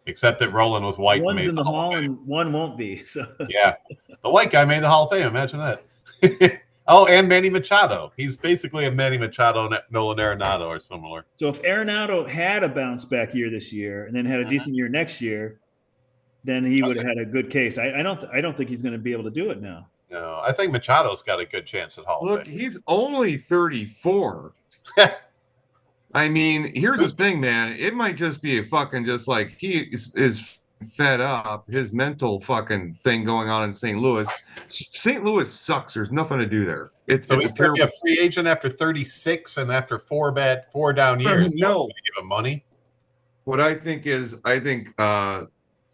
except that Rowland was white. One's and made in the Hall and one won't be. So yeah, the white guy made the Hall of Fame. Imagine that. Oh, and Manny Machado. He's basically a Manny Machado, Nolan Arenado, or similar. So if Arenado had a bounce back year this year and then had a decent year next year, then he would have had a good case. I don't think he's going to be able to do it now. No, I think Machado's got a good chance at Hall of Fame. Look, he's only 34. I mean, here's the thing, man. It might just be a fucking just like he is fed up, his mental fucking thing going on in St. Louis. St. Louis sucks. There's nothing to do there. It's he's going to be a free agent after 36 and after 4 down years. No, give him money. What I think is,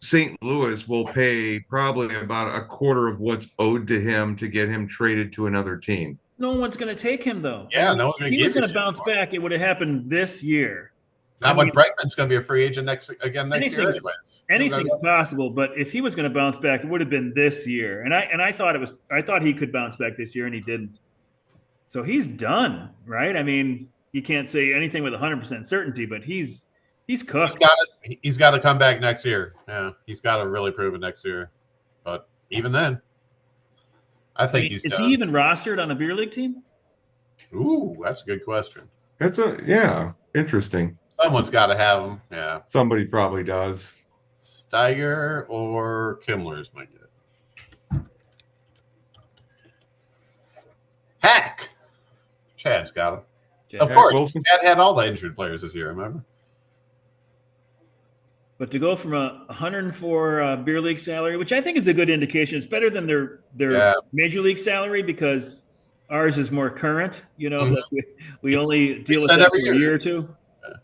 St. Louis will pay probably about a quarter of what's owed to him to get him traded to another team. No one's going to take him, though. Yeah, no one's going to If he was going to bounce back, it would have happened this year. Not when Bregman's going to be a free agent next year. Anyways. Anything's possible, but if he was going to bounce back, it would have been this year. And I thought he could bounce back this year, and he didn't. So he's done, right? I mean, you can't say anything with 100% certainty, but he's cooked. He's got to come back next year. Yeah, he's got to really prove it next year. But even then, I think he's done. Is he even rostered on a beer league team? Ooh, that's a good question. Interesting. Someone's got to have him. Yeah, somebody probably does. Steiger or Kimmler's might get it. Hack. Chad's got him. Of course, Wilson. Chad had all the injured players this year. Remember? But to go from a 104 beer league salary, which I think is a good indication, it's better than their major league salary because ours is more current. We only deal with that for a year or two. Yeah.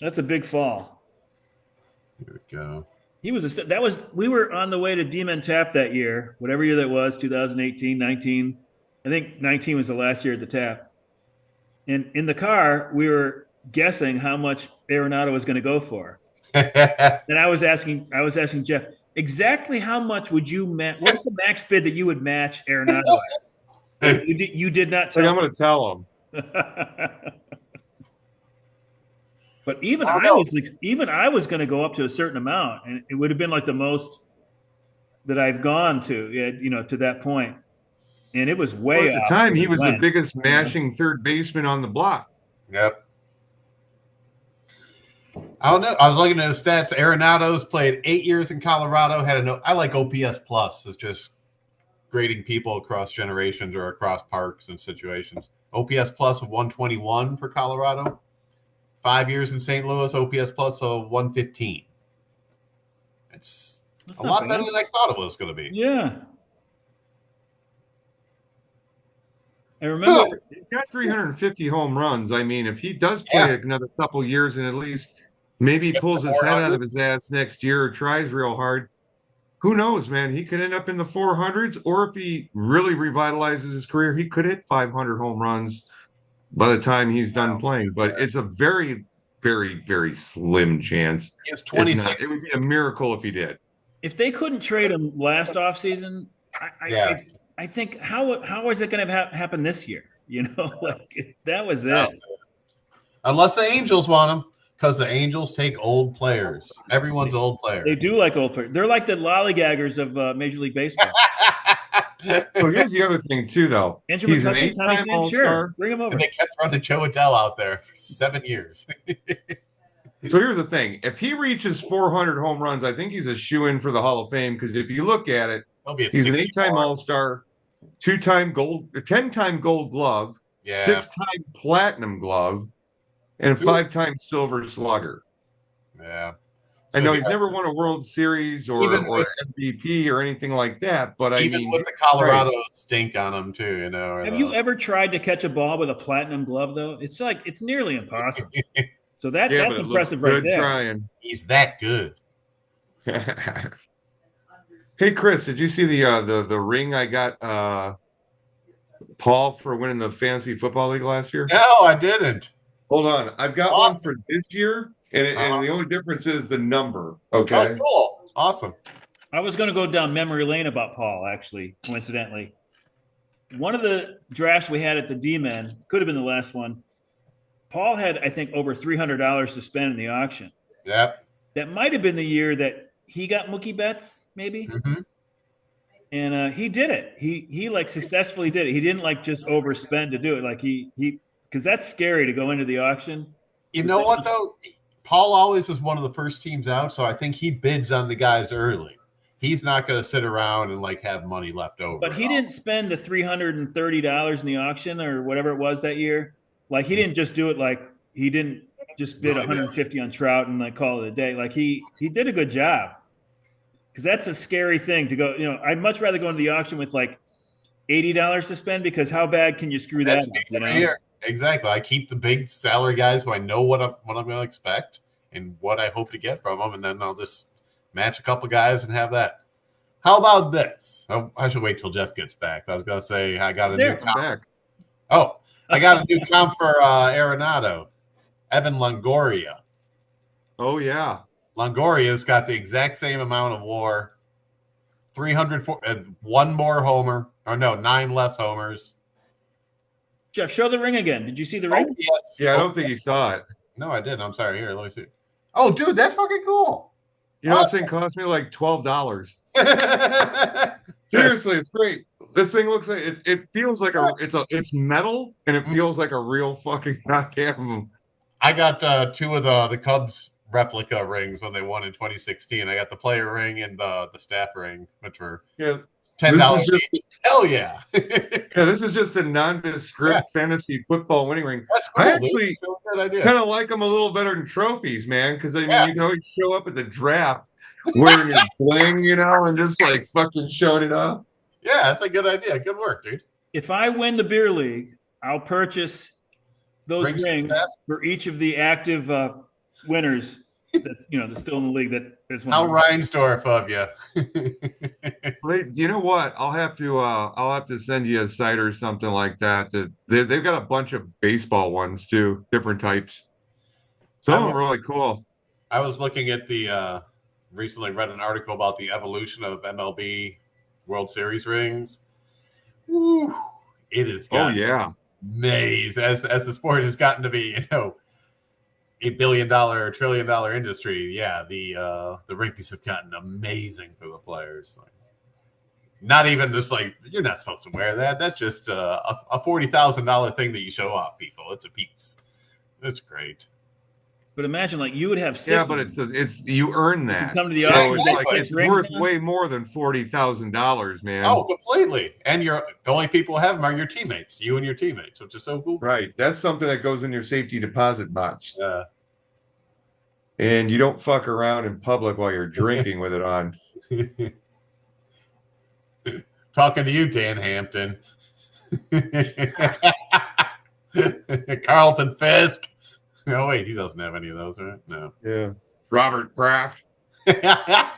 That's a big fall. Here we go. We were on the way to Demon Tap that year, whatever year that was, 2018, 19. I think 19 was the last year at the Tap. And in the car, we were guessing how much Arenado was going to go for. And I was asking Jeff, exactly how much would you match? What's the max bid that you would match Arenado at? You did not tell I'm going to tell him. But even I was going to go up to a certain amount, and it would have been like the most that I've gone to, to that point. And it was way at the time. He was the biggest mashing third baseman on the block. Yep. I don't know. I was looking at his stats. Arenado's played 8 years in Colorado. I like OPS plus as just grading people across generations or across parks and situations. OPS plus of 121 for Colorado. 5 years in St. Louis, OPS plus 115. It's That's a not lot bad. better than I thought it was going to be. Yeah. I remember He's got 350 home runs. I mean, if he does play another couple years and at least maybe Get pulls to his head out 400. of his ass next year or tries real hard, who knows, man? He could end up in the 400s, or if he really revitalizes his career, he could hit 500 home runs by the time he's done playing. But it's a very, very, very slim chance. He was If 26. not, it would be a miracle if he did. if they couldn't trade him last offseason, Yeah. I think how is it going to happen this year? You know, like that was it. Unless the Angels want him, because the Angels take old players. Everyone's old player. They do like old players. They're like the lollygaggers of Major League Baseball. Well, here's the other thing, too, though. Andrew He's an McCutcheon, Tommy eight-time Pham, All-Star. sure, bring him over. And they kept running Joe Adele out there for 7 years. So here's the thing. If he reaches 400 home runs, I think he's a shoo-in for the Hall of Fame, because if you look at it, He'll be at he's an 64. 8-time All-Star, 10-time Gold Glove, Yeah. 6-time Platinum Glove, and a 5-time Silver Slugger. Yeah. I know he's never won a World Series or MVP or anything like that, but I mean, with the Colorado stink on him too, you know. Have you ever tried to catch a ball with a platinum glove though? It's nearly impossible. So that's impressive right there. Trying. He's that good. Hey Chris, did you see the ring I got Paul for winning the fantasy football league last year? No, I didn't. Hold on, I've got one for this year, and the only difference is the number. Okay. Oh, cool. Awesome. I was going to go down memory lane about Paul, actually, coincidentally. One of the drafts we had at the D-Men, could have been the last one, Paul had, I think, over $300 to spend in the auction. Yep. That might have been the year that he got Mookie Betts, maybe. Mm-hmm. And he did it. He like successfully did it. He didn't like just overspend to do it. Like he because that's scary to go into the auction. You know what though? Paul always is one of the first teams out, so I think he bids on the guys early. He's not going to sit around and like have money left over. But he didn't spend the $330 in the auction or whatever it was that year. Like he didn't just do it. Like he didn't just bid 150 on Trout and like call it a day. Like he did a good job. Because that's a scary thing to go. You know, I'd much rather go into the auction with like $80 to spend, because how bad can you screw that up? You know? Here. Exactly. I keep the big salary guys who I know what I'm going to expect and what I hope to get from them, and then I'll just match a couple guys and have that. How about this? I should wait till Jeff gets back. I was going to say I got a new comp. Oh, I got a new comp for Arenado, Evan Longoria. Oh yeah. Longoria's got the exact same amount of WAR, 1 more homer, or no, 9 less homers. Jeff, show the ring again. Did you see the ring? Oh, yes. Yeah, I don't think he saw it. No, I didn't. I'm sorry. Here, let me see. Oh, dude, that's fucking cool. You know, this thing cost me like $12. Seriously, it's great. This thing looks like it feels like it's metal, and it feels like a real fucking goddamn. I got 2 of the Cubs replica rings when they won in 2016. I got the player ring and the staff ring, which were $10 each. Hell yeah. Yeah, this is just a nondescript fantasy football winning ring. That's cool, I actually kind of like them a little better than trophies, man, because I mean, you can always show up at the draft wearing your bling, you know, and just like fucking showing it off. Yeah, that's a good idea. Good work, dude. If I win the beer league, I'll purchase those rings for each of the active winners that's still in the league. How Reinsdorf of you. Wait, you know what? I'll have to send you a site or something like that. They've got a bunch of baseball ones too, different types. Some of them are really cool. I was looking at recently read an article about the evolution of MLB World Series rings. Woo, it is. Maze as the sport has gotten to be, $1 billion or $1 trillion industry. Yeah, the rings have gotten amazing for the players. Like, not even just like, you're not supposed to wear that. That's just a $40,000 thing that you show off people. It's a piece. It's great. But imagine, like, you would have 6. Yeah, but it's you earn that. You come to the so it's worth way more than $40,000, man. Oh, completely. And the only people who have them are your teammates, you and your teammates, which is so cool. Right. That's something that goes in your safety deposit box. and you don't fuck around in public while you're drinking with it on. Talking to you, Dan Hampton. Carlton Fisk. No, wait, he doesn't have any of those, right? No. Yeah. Robert Kraft. How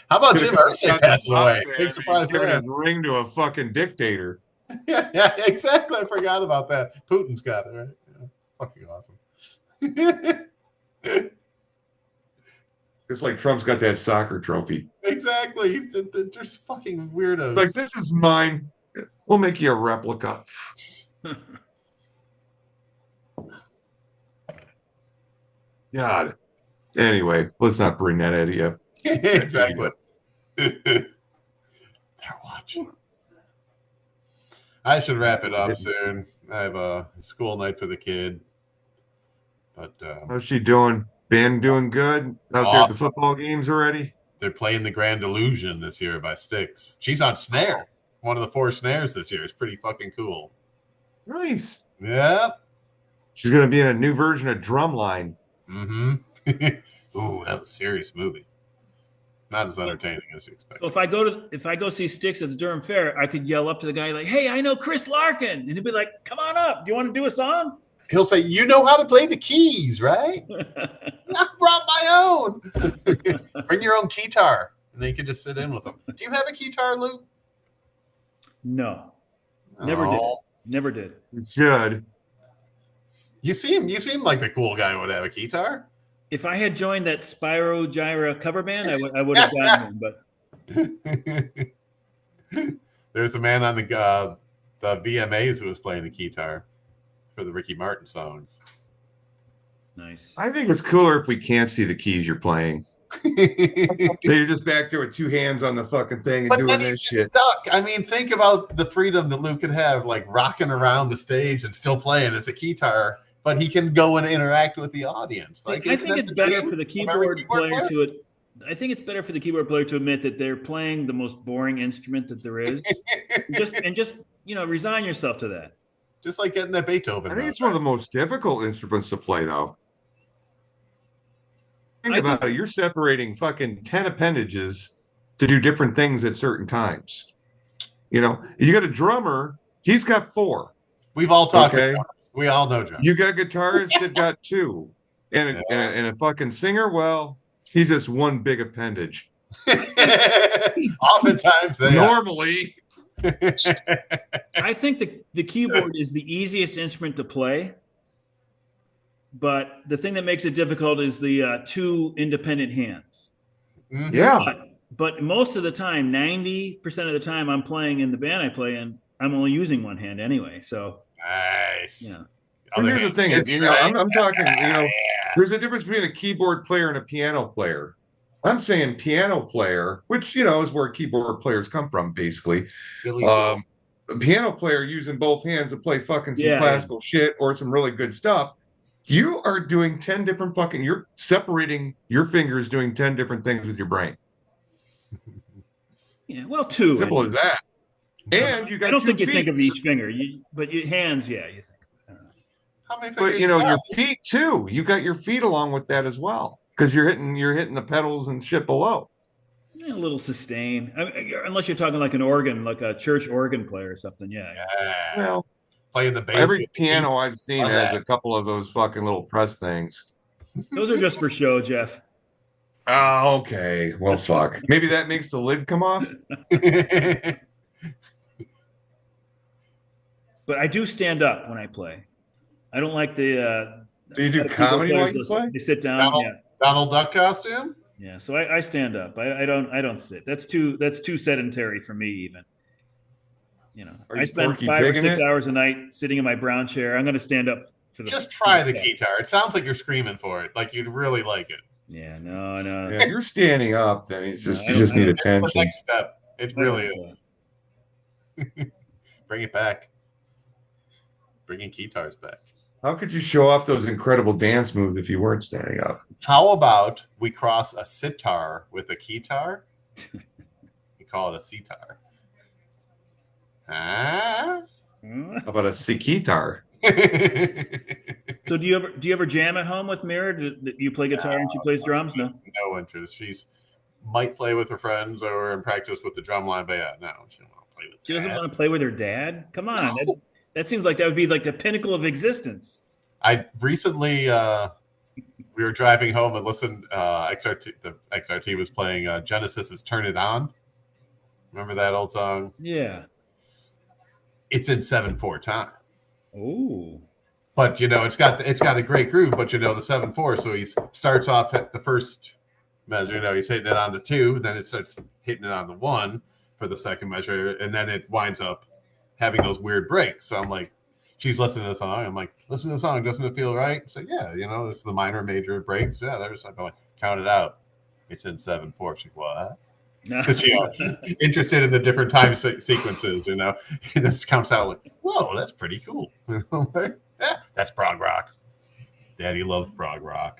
about Jim Irsay passing away? Big surprise giving there. his ring to a fucking dictator. Yeah, exactly. I forgot about that. Putin's got it, right? Yeah. Fucking awesome. It's like Trump's got that soccer trophy. Exactly. They're just fucking weirdos. It's like, this is mine. We'll make you a replica. God. Anyway, let's not bring that idea. Exactly. They're watching. I should wrap it up soon. I have a school night for the kid. But how's she doing? Ben doing good out there at the football games already? They're playing The Grand Illusion this year by Styx. She's on snare. One of the 4 snares this year. It's pretty fucking cool. Nice. Yeah. She's going to be in a new version of Drumline. Mm-hmm. Ooh, that was a serious movie. Not as entertaining as you expect. So if I go see Styx at the Durham Fair, I could yell up to the guy like, "Hey, I know Chris Larkin," and he'd be like, "Come on up. Do you want to do a song?" He'll say, "You know how to play the keys, right?" I brought my own. Bring your own guitar, and then you can just sit in with them. Do you have a guitar, Luke? No, never did. It should. You seem like the cool guy who would have a guitar. If I had joined that Spyro Gyra cover band, I would have gotten one. But there's a man on the VMAs who was playing the guitar for the Ricky Martin songs. Nice. I think it's cooler if we can't see the keys you're playing. You're just back there with 2 hands on the fucking thing and doing this shit. Stuck. I mean, think about the freedom that Luke could have, like rocking around the stage and still playing as a guitar. But he can go and interact with the audience. Like, I think it's better for the keyboard player to it. I think it's better for the keyboard player to admit that they're playing the most boring instrument that there is, just resign yourself to that. Just like getting that Beethoven. I think it's one of the most difficult instruments to play, though. Think about it. You're separating fucking 10 appendages to do different things at certain times. You got a drummer. He's got 4. We've all talked. Okay. We all know John. You got guitarists that got 2, and a fucking singer. Well, he's just one big appendage. Oftentimes, normally. I think the keyboard is the easiest instrument to play, but the thing that makes it difficult is the 2 independent hands. Mm-hmm. Yeah. But most of the time, 90% of the time, I'm playing in the band I play in, I'm only using one hand anyway. So. Nice. Yeah. Here's the thing is, I'm talking, there's a difference between a keyboard player and a piano player. I'm saying piano player, which, is where keyboard players come from, basically. A piano player using both hands to play fucking some classical shit or some really good stuff. You are doing 10 different you're separating your fingers doing 10 different things with your brain. Yeah, well, 2. Simple as that. And you got. I don't think you think of each finger, but your hands, you think. How many fingers? But your feet too. You got your feet along with that as well, because you're hitting the pedals and shit below. Yeah, a little sustain, unless you're talking like an organ, like a church organ player or something. Yeah. Well, playing the bass. Every piano I've seen has a couple of those fucking little press things. Those are just for show, Jeff. Oh, okay. Well, fuck. Maybe that makes the lid come off. But I do stand up when I play. I don't like the. Do you do comedy while you play? They sit down. Donald Duck costume. Yeah, so I stand up. I don't sit. That's too sedentary for me even. I spend 5 or 6 hours a night sitting in my brown chair. I'm going to stand up for the. Just try the guitar. It sounds like you're screaming for it. Like you'd really like it. Yeah, no. Yeah, if you're standing up, then you just need attention. It's the next step. It really is. Bring it back. Bringing guitars back. How could you show off those incredible dance moves if you weren't standing up? How about we cross a sitar with a guitar? We call it a sitar. Huh? How about a sitar? So do you ever jam at home with Mira? Do you play guitar and she plays drums? No. No interest. She's might play with her friends or in practice with the drum line, but yeah, no, she don't want to play with She doesn't that. want to play with her dad? Come on. That seems like that would be like the pinnacle of existence. I recently we were driving home and listened. The XRT was playing Genesis's "Turn It On." Remember that old song? Yeah. It's in 7/4 time. Oh. But it's got a great groove. But the 7/4, so he starts off at the first measure. He's hitting it on the 2, then it starts hitting it on the 1 for the second measure, and then it winds up having those weird breaks. So I'm like, she's listening to the song. I'm like, listen to the song. Doesn't it feel right? It's like, yeah, it's the minor, major breaks. Yeah, there's I'm going, count it out. It's in 7/4. She's like, what? Because interested in the different time sequences, and this counts out like, whoa, that's pretty cool. Yeah, that's prog rock. Daddy loves prog rock.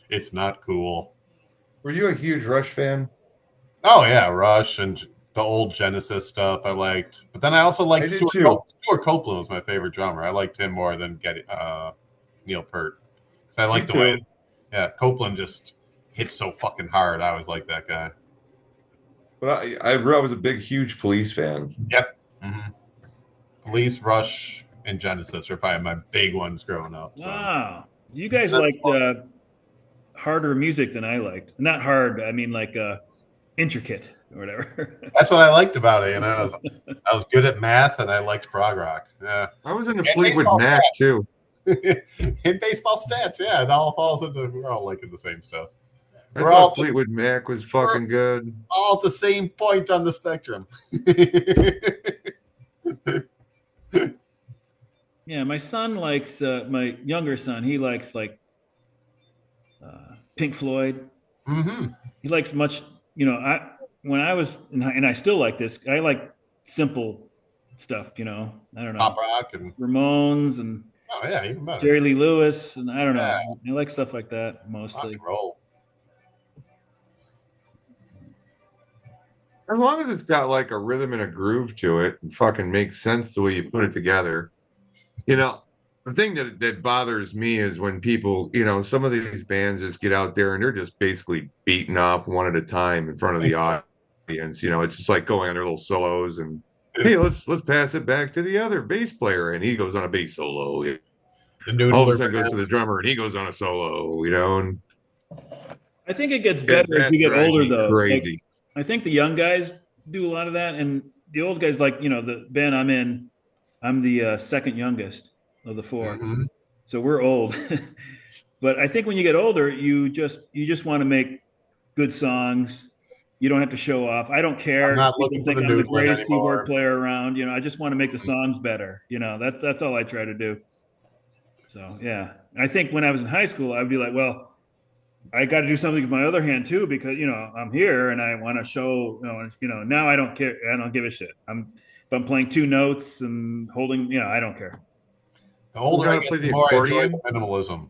It's not cool. Were you a huge Rush fan? Oh yeah, Rush and the old Genesis stuff I liked. But then I also liked Stuart Copeland was my favorite drummer. I liked him more than Neil Peart. I like the way Copeland just hits so fucking hard. I always liked that guy. But I was a huge Police fan. Yep. Mm-hmm. Police, Rush, and Genesis are probably my big ones growing up. So. Wow. You guys liked harder music than I liked. Not hard, I mean like intricate or whatever. That's what I liked about it. I was good at math and I liked prog rock. Yeah. I was into Fleetwood Mac too. In baseball stats, yeah, it all falls into. We're all liking the same stuff. I thought Fleetwood Mac was fucking good. All at the same point on the spectrum. Yeah, my son likes my younger son. He likes like Pink Floyd. Mm-hmm. He likes much. When I was and I still like this. I like simple stuff. I don't know, pop rock and Ramones and. Oh yeah, even better. Jerry Lee Lewis, and I don't know. I like stuff like that mostly. Rock and roll. As long as it's got like a rhythm and a groove to it, and fucking makes sense the way you put it together. The thing that bothers me is when people, some of these bands just get out there and they're just basically beating off one at a time in front of the audience. It's just like going on their little solos and. Hey, let's pass it back to the other bass player, and he goes on a bass solo. All of a sudden, goes to the drummer, and he goes on a solo. And I think it gets better as you get older, though. Crazy. I think the young guys do a lot of that, and the old guys, like the band I'm in, I'm the second youngest of the 4, so we're old. But I think when you get older, you just want to make good songs. You don't have to show off. I don't care. I'm not looking for the greatest keyboard player around. I just want to make the songs better. That's all I try to do. So yeah, I think when I was in high school, I'd be like, well, I got to do something with my other hand too because I'm here and I want to show. Now I don't care. I don't give a shit. If I'm playing 2 notes and holding, I don't care. The older I get, the more I enjoy minimalism.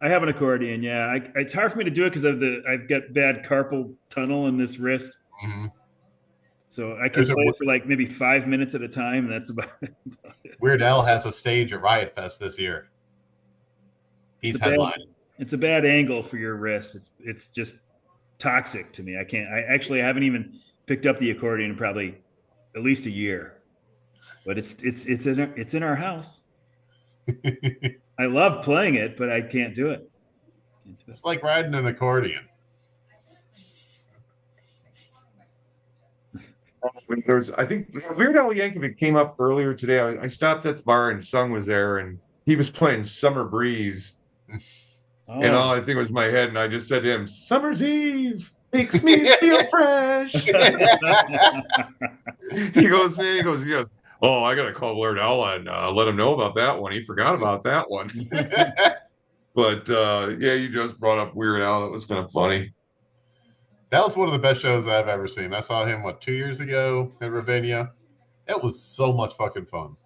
I have an accordion, yeah. It's hard for me to do it because I've got bad carpal tunnel in this wrist. Mm-hmm. So I can play it for like maybe 5 minutes at a time, and that's about it. Weird Al has a stage at Riot Fest this year. He's headlining. It's a bad angle for your wrist. It's just toxic to me. I haven't even picked up the accordion in probably at least a year. But it's in our house. I love playing it, but I can't do it. It's like riding an accordion. I think Weird Al Yankovic came up earlier today. I stopped at the bar and Sung was there, and he was playing Summer Breeze. Oh. And all I think was my head, and I just said to him, "Summer's Eve makes me feel fresh." He goes, "Oh, I gotta call Weird Al and let him know about that one. He forgot about that one." But yeah, you just brought up Weird Al. That was kind of funny. That was one of the best shows I've ever seen. I saw him 2 years ago at Ravinia. It was so much fucking fun.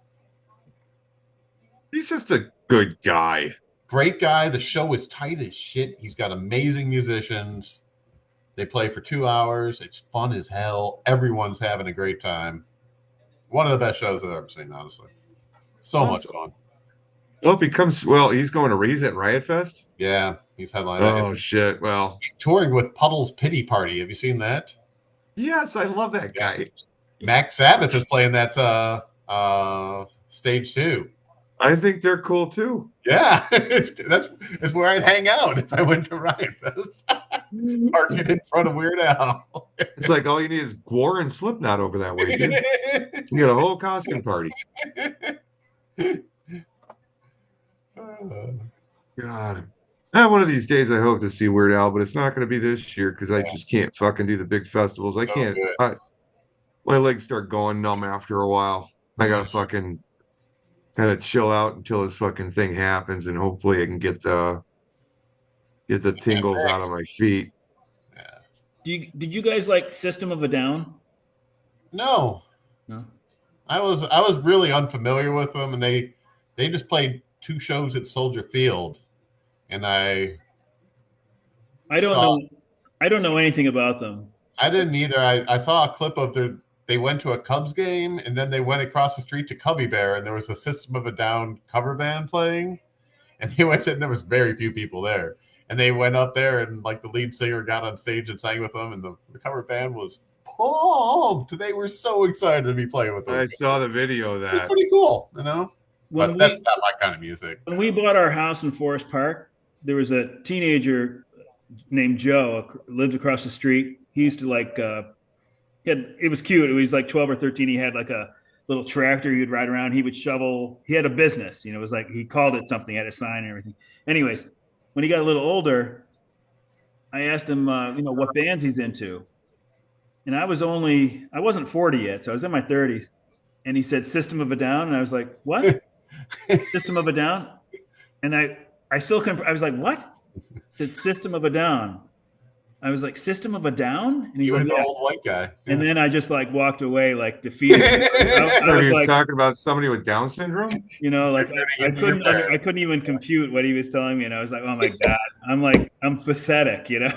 He's just a good guy. Great guy. The show is tight as shit. He's got amazing musicians. They play for 2 hours. It's fun as hell. Everyone's having a great time. One of the best shows I've ever seen, honestly. So much fun. Well, if he comes, well, he's going to he's at Riot Fest. Yeah, he's headlining. Oh shit! Well, He's touring with Puddle's Pity Party. Have you seen that? yes, I love that Yeah. guy. Max Sabbath is playing that stage too. I think they're cool too. Yeah, that's where I'd hang out if I went to Riot Fest. Park it in front of Weird Al. It's like all you need is Gwar and Slipknot over that way, dude. You got a whole costume party. God. One of these days I hope to see Weird Al, but it's not going to be this year because I just can't fucking do the big festivals. I can't. My legs start going numb after a while. I gotta fucking kind of chill out until this fucking thing happens, and hopefully I can get the tingles out of my feet. Yeah. Did you guys like System of a Down? No. I was really unfamiliar with them, and they just played 2 shows at Soldier Field, and I don't know anything about them. I didn't either. I saw a clip of they went to a Cubs game, and then they went across the street to Cubby Bear, and there was a System of a Down cover band playing, and they went to, and there was very few people there, and they went up there, and like the lead singer got on stage and sang with them, and the cover band was pumped. They were so excited to be playing with them. I saw the video of that. It's pretty cool, you know. But that's not my kind of music. When we bought our house in Forest Park, there was a teenager named Joe lived across the street. He used to like it was cute. It was like 12 or 13. He had like a little tractor he'd ride around. He would shovel. He had a business, you know, it was like he called it something, had a sign and everything. Anyways, when he got a little older, I asked him what bands he's into. And I wasn't 40 yet, so I was in my 30s. And he said System of a Down, and I was like, "What? System of a Down?" And I still couldn't. I was like, "What?" He said System of a Down. I was like, "System of a Down?" And he's like, the old white guy. Yeah. And then I just like walked away like defeated. I was like, talking about somebody with Down syndrome. You know, like I couldn't even compute what he was telling me, and I was like, "Oh my god!" I'm pathetic, you know.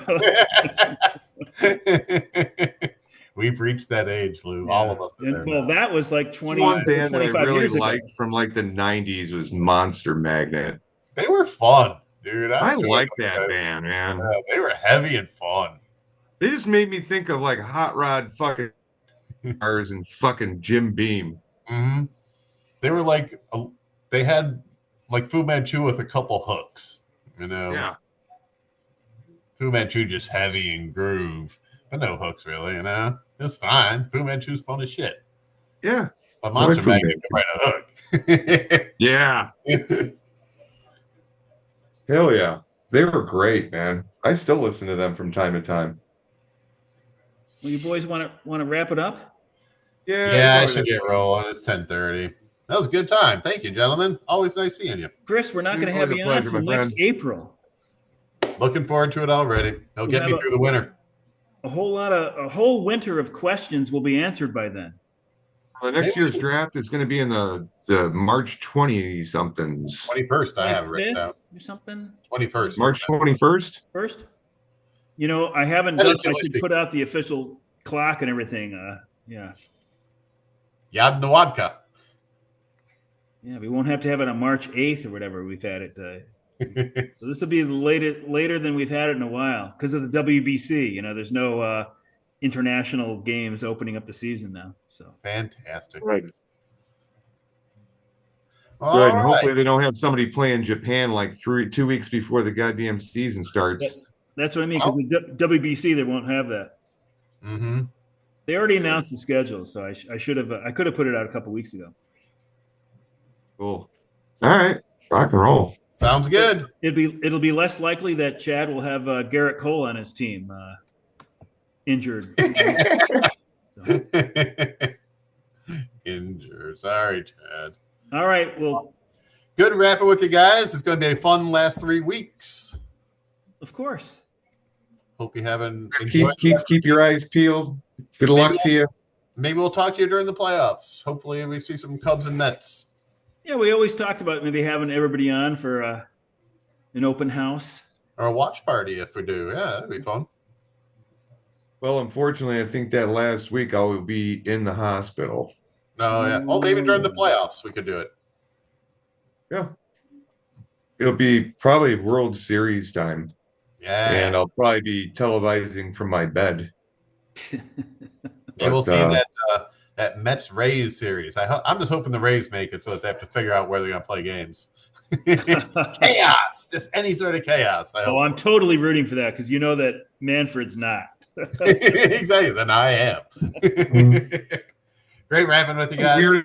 We've reached that age, Lou. Yeah. All of us. Well, that was like 20. One band that I really liked from like the 90s was Monster Magnet. They were fun, dude. I like that band, man. Yeah, they were heavy and fun. They just made me think of like Hot Rod fucking cars and fucking Jim Beam. Mm-hmm. They were like, they had like Fu Manchu with a couple hooks, you know. Yeah. Fu Manchu just heavy and groove, but no hooks really, you know. It's fine. Fu Manchu's fun as shit. Yeah. But Monster Magnet can write a hook. Yeah. Hell yeah. They were great, man. I still listen to them from time to time. Well, you boys want to wrap it up? Yeah, I should get rolling. It's 10:30. That was a good time. Thank you, gentlemen. Always nice seeing you. Chris, we're not going to have you on until next April. Looking forward to it already. They'll get me through the winter. A whole winter of questions will be answered by then. The next year's draft is going to be in the March 20-somethings. 21st, I have written down. Or something? 21st. March 21st? First? You know, I haven't done, I should put out the official clock and everything. Yeah. Yad Nawadka. Yeah, we won't have to have it on March 8th or whatever we've had it. So this will be later than we've had it in a while because of the WBC. You know, there's no international games opening up the season now. So fantastic. Right. Good. And hopefully they don't have somebody playing Japan like 2 weeks before the goddamn season starts. That's what I mean. Because the WBC, they won't have that. Mm-hmm. They already announced the schedule, so I could have put it out a couple weeks ago. Cool. All right, rock and roll. Sounds good. It'll be less likely that Chad will have Garrett Cole on his team injured. Injured. Sorry, Chad. All right. Well, good wrapping with you guys. It's going to be a fun last 3 weeks. Of course. Hope you haven't keep your eyes peeled. Good luck to you. Maybe we'll talk to you during the playoffs. Hopefully we see some Cubs and Mets. Yeah, we always talked about maybe having everybody on for an open house. Or a watch party if we do. Yeah, that'd be fun. Well, unfortunately, I think that last week I will be in the hospital. Oh, yeah. Oh, maybe during the playoffs we could do it. Yeah. It'll be probably World Series time, Yeah. and I'll probably be televising from my bed. Maybe we'll But see that Mets Rays series. I'm just hoping the Rays make it so that they have to figure out where they're going to play games. Chaos, just any sort of chaos. I Oh, hope. I'm totally rooting for that because you know that Manfred's not. Exactly. Then I am. Great rapping with you guys.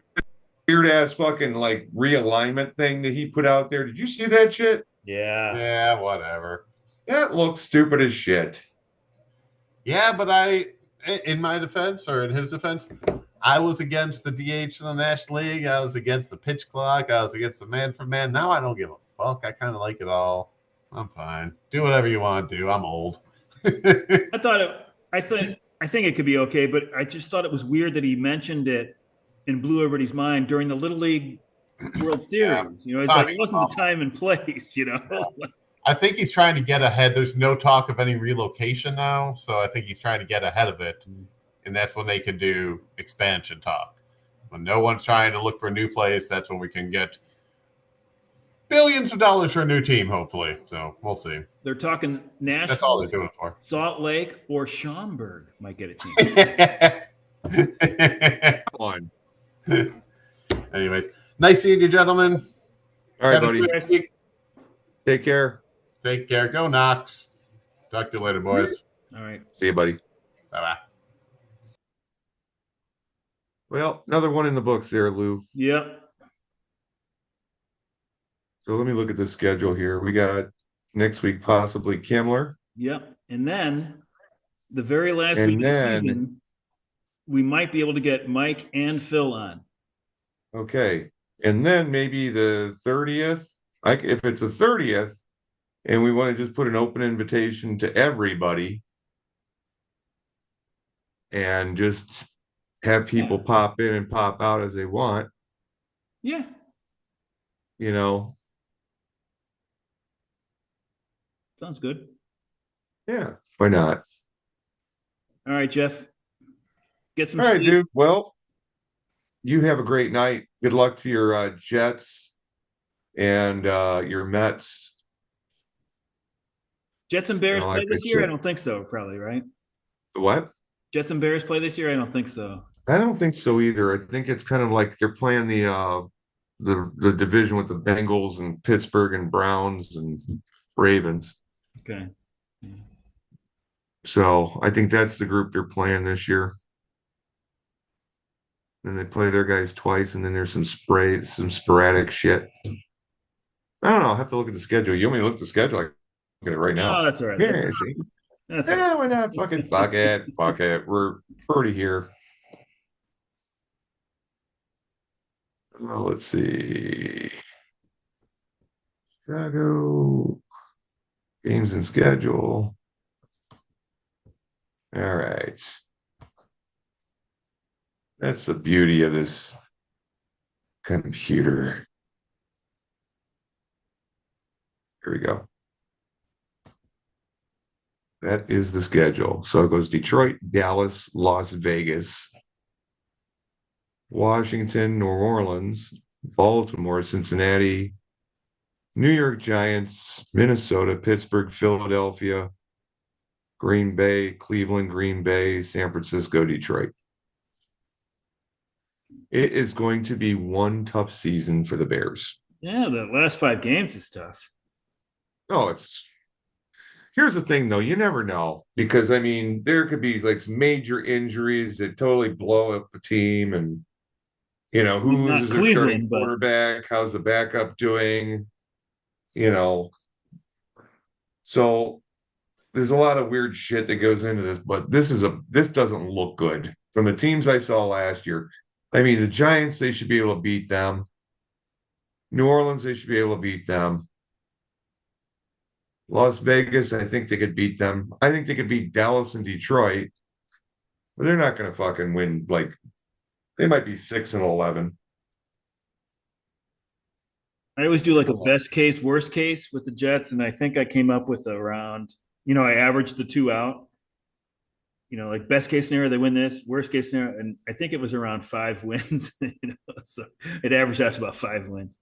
Weird ass fucking like realignment thing that he put out there. Did you see that shit? Yeah. Yeah, whatever. That looks stupid as shit. Yeah, but in my defense or in his defense, I was against the DH in the National League. I was against the pitch clock. I was against the man for man. Now I don't give a fuck. I kind of like it all. I'm fine. Do whatever you want to do. I'm old. I thought it. I think it could be okay, but I just thought it was weird that he mentioned it and blew everybody's mind during the Little League World Yeah. Series. You know, it's like it wasn't the time and place. You know. I think he's trying to get ahead. There's no talk of any relocation now, so I think he's trying to get ahead of it, and that's when they can do expansion talk. When no one's trying to look for a new place, that's when we can get billions of dollars for a new team, hopefully. So we'll see. They're talking Nashville. That's all they're doing for. Salt Lake or Schaumburg might get a team. Come on. Anyways, nice seeing you, gentlemen. All right, buddy. Take care. Take care. Go Knox. Talk to you later, boys. All right. See you, buddy. Bye-bye. Well, another one in the books there, Lou. Yep. So let me look at the schedule here. We got next week possibly Kimmler. Yep. And then the very last And week of the then- season, we might be able to get Mike and Phil on. Okay. And then maybe the 30th. If it's the 30th and we want to just put an open invitation to everybody and just have people pop in and pop out as they want, Yeah. you know. Sounds good. Yeah, why not? All right, Jeff. Get some All right, sleep. dude. Well, you have a great night. Good luck to your Jets and your Mets. Jets and Bears No, I play this think year? so. I don't think so, probably, right? What? Jets and Bears play this year? I don't think so. I don't think so either. I think it's kind of like they're playing the division with the Bengals and Pittsburgh and Browns and Ravens. Okay. So I think that's the group they're playing this year. Then they play their guys twice, and then there's some sporadic shit. I don't know. I'll have to look at the schedule. You want me to look at the schedule? I can look at it right now. Oh, that's all right. Yeah, see? That's all right. Yeah, why not? Fuck it. Fuck it. Fuck it. We're already here. Let's see. Chicago games and schedule. All right. That's the beauty of this computer. Here we go. That is the schedule. So it goes Detroit, Dallas, Las Vegas, Washington, New Orleans, Baltimore, Cincinnati, New York Giants, Minnesota, Pittsburgh, Philadelphia, Green Bay, Cleveland, Green Bay, San Francisco, Detroit. It is going to be one tough season for the Bears. Yeah, the last 5 games is tough. Oh, here's the thing though, you never know, because I mean there could be like major injuries that totally blow up the team, and you know, Not who's their Cleveland, starting but- quarterback, how's the backup doing, you know. So there's a lot of weird shit that goes into this, but this doesn't look good from the teams I saw last year. I mean, the Giants, they should be able to beat them. New Orleans, they should be able to beat them. Las Vegas, I think they could beat them. I think they could beat Dallas and Detroit, but they're not going to fucking win. Like, they might be 6-11. I always do like a best case, worst case with the Jets, and I think I came up with around, I averaged the 2 out. Like best case scenario, they win this. Worst case scenario, and I think it was around 5 wins. So it averaged out to about 5 wins.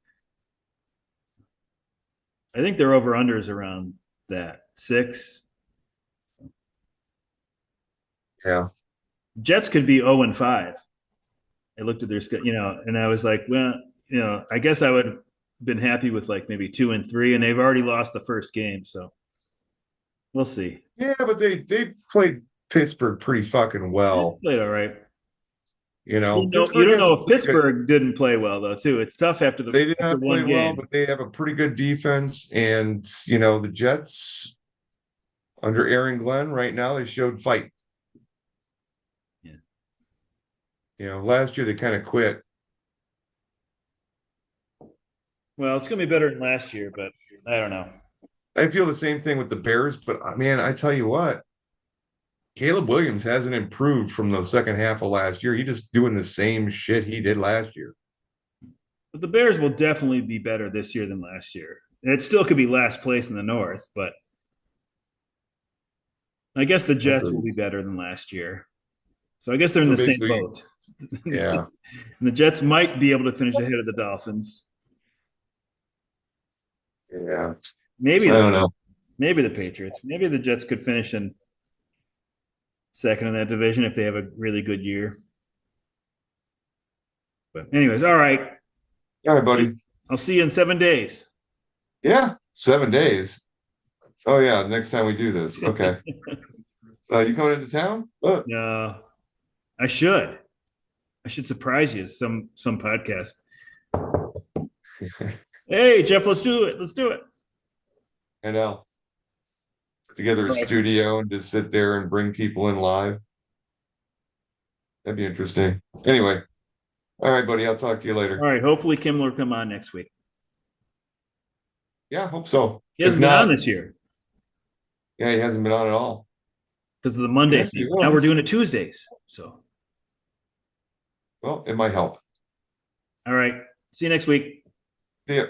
I think their over unders around that 6. Yeah. Jets could be 0-5. I looked at their schedule, and I was like, well, I guess I would have been happy with like maybe 2-3, and they've already lost the first game, so we'll see. Yeah, but they played Pittsburgh pretty fucking well. They played all right. You Pittsburgh don't has know a if pretty good. Pittsburgh didn't play well though, too. It's tough after They did after not play one well, game. but they have a pretty good defense. And the Jets under Aaron Glenn right now, they showed fight. Yeah. Last year they kind of quit. Well, it's gonna be better than last year, but I don't know. I feel the same thing with the Bears, but man, I tell you what, Caleb Williams hasn't improved from the second half of last year. He's just doing the same shit he did last year. But the Bears will definitely be better this year than last year. It still could be last place in the North, but I guess the Jets will be better than last year. So I guess they're in the same boat. Yeah. And the Jets might be able to finish ahead of the Dolphins. Yeah. Maybe I don't know. Maybe the Patriots. Maybe the Jets could finish in second in that division if they have a really good year. But anyways, all right. All right, buddy. I'll see you in 7 days. Yeah, 7 days. Oh yeah, next time we do this. Okay. You coming into town? I should. I should surprise you some podcast. Hey, Jeff, let's do it. Let's do it. I know. Put together a studio and just sit there and bring people in live. That'd be interesting. Anyway. All right, buddy. I'll talk to you later. All right. Hopefully Kim will come on next week. Yeah, I hope so. He hasn't been on this year. Yeah, he hasn't been on at all. Because of the Monday thing. Now we're doing it Tuesdays. So. Well, it might help. All right. See you next week. See ya.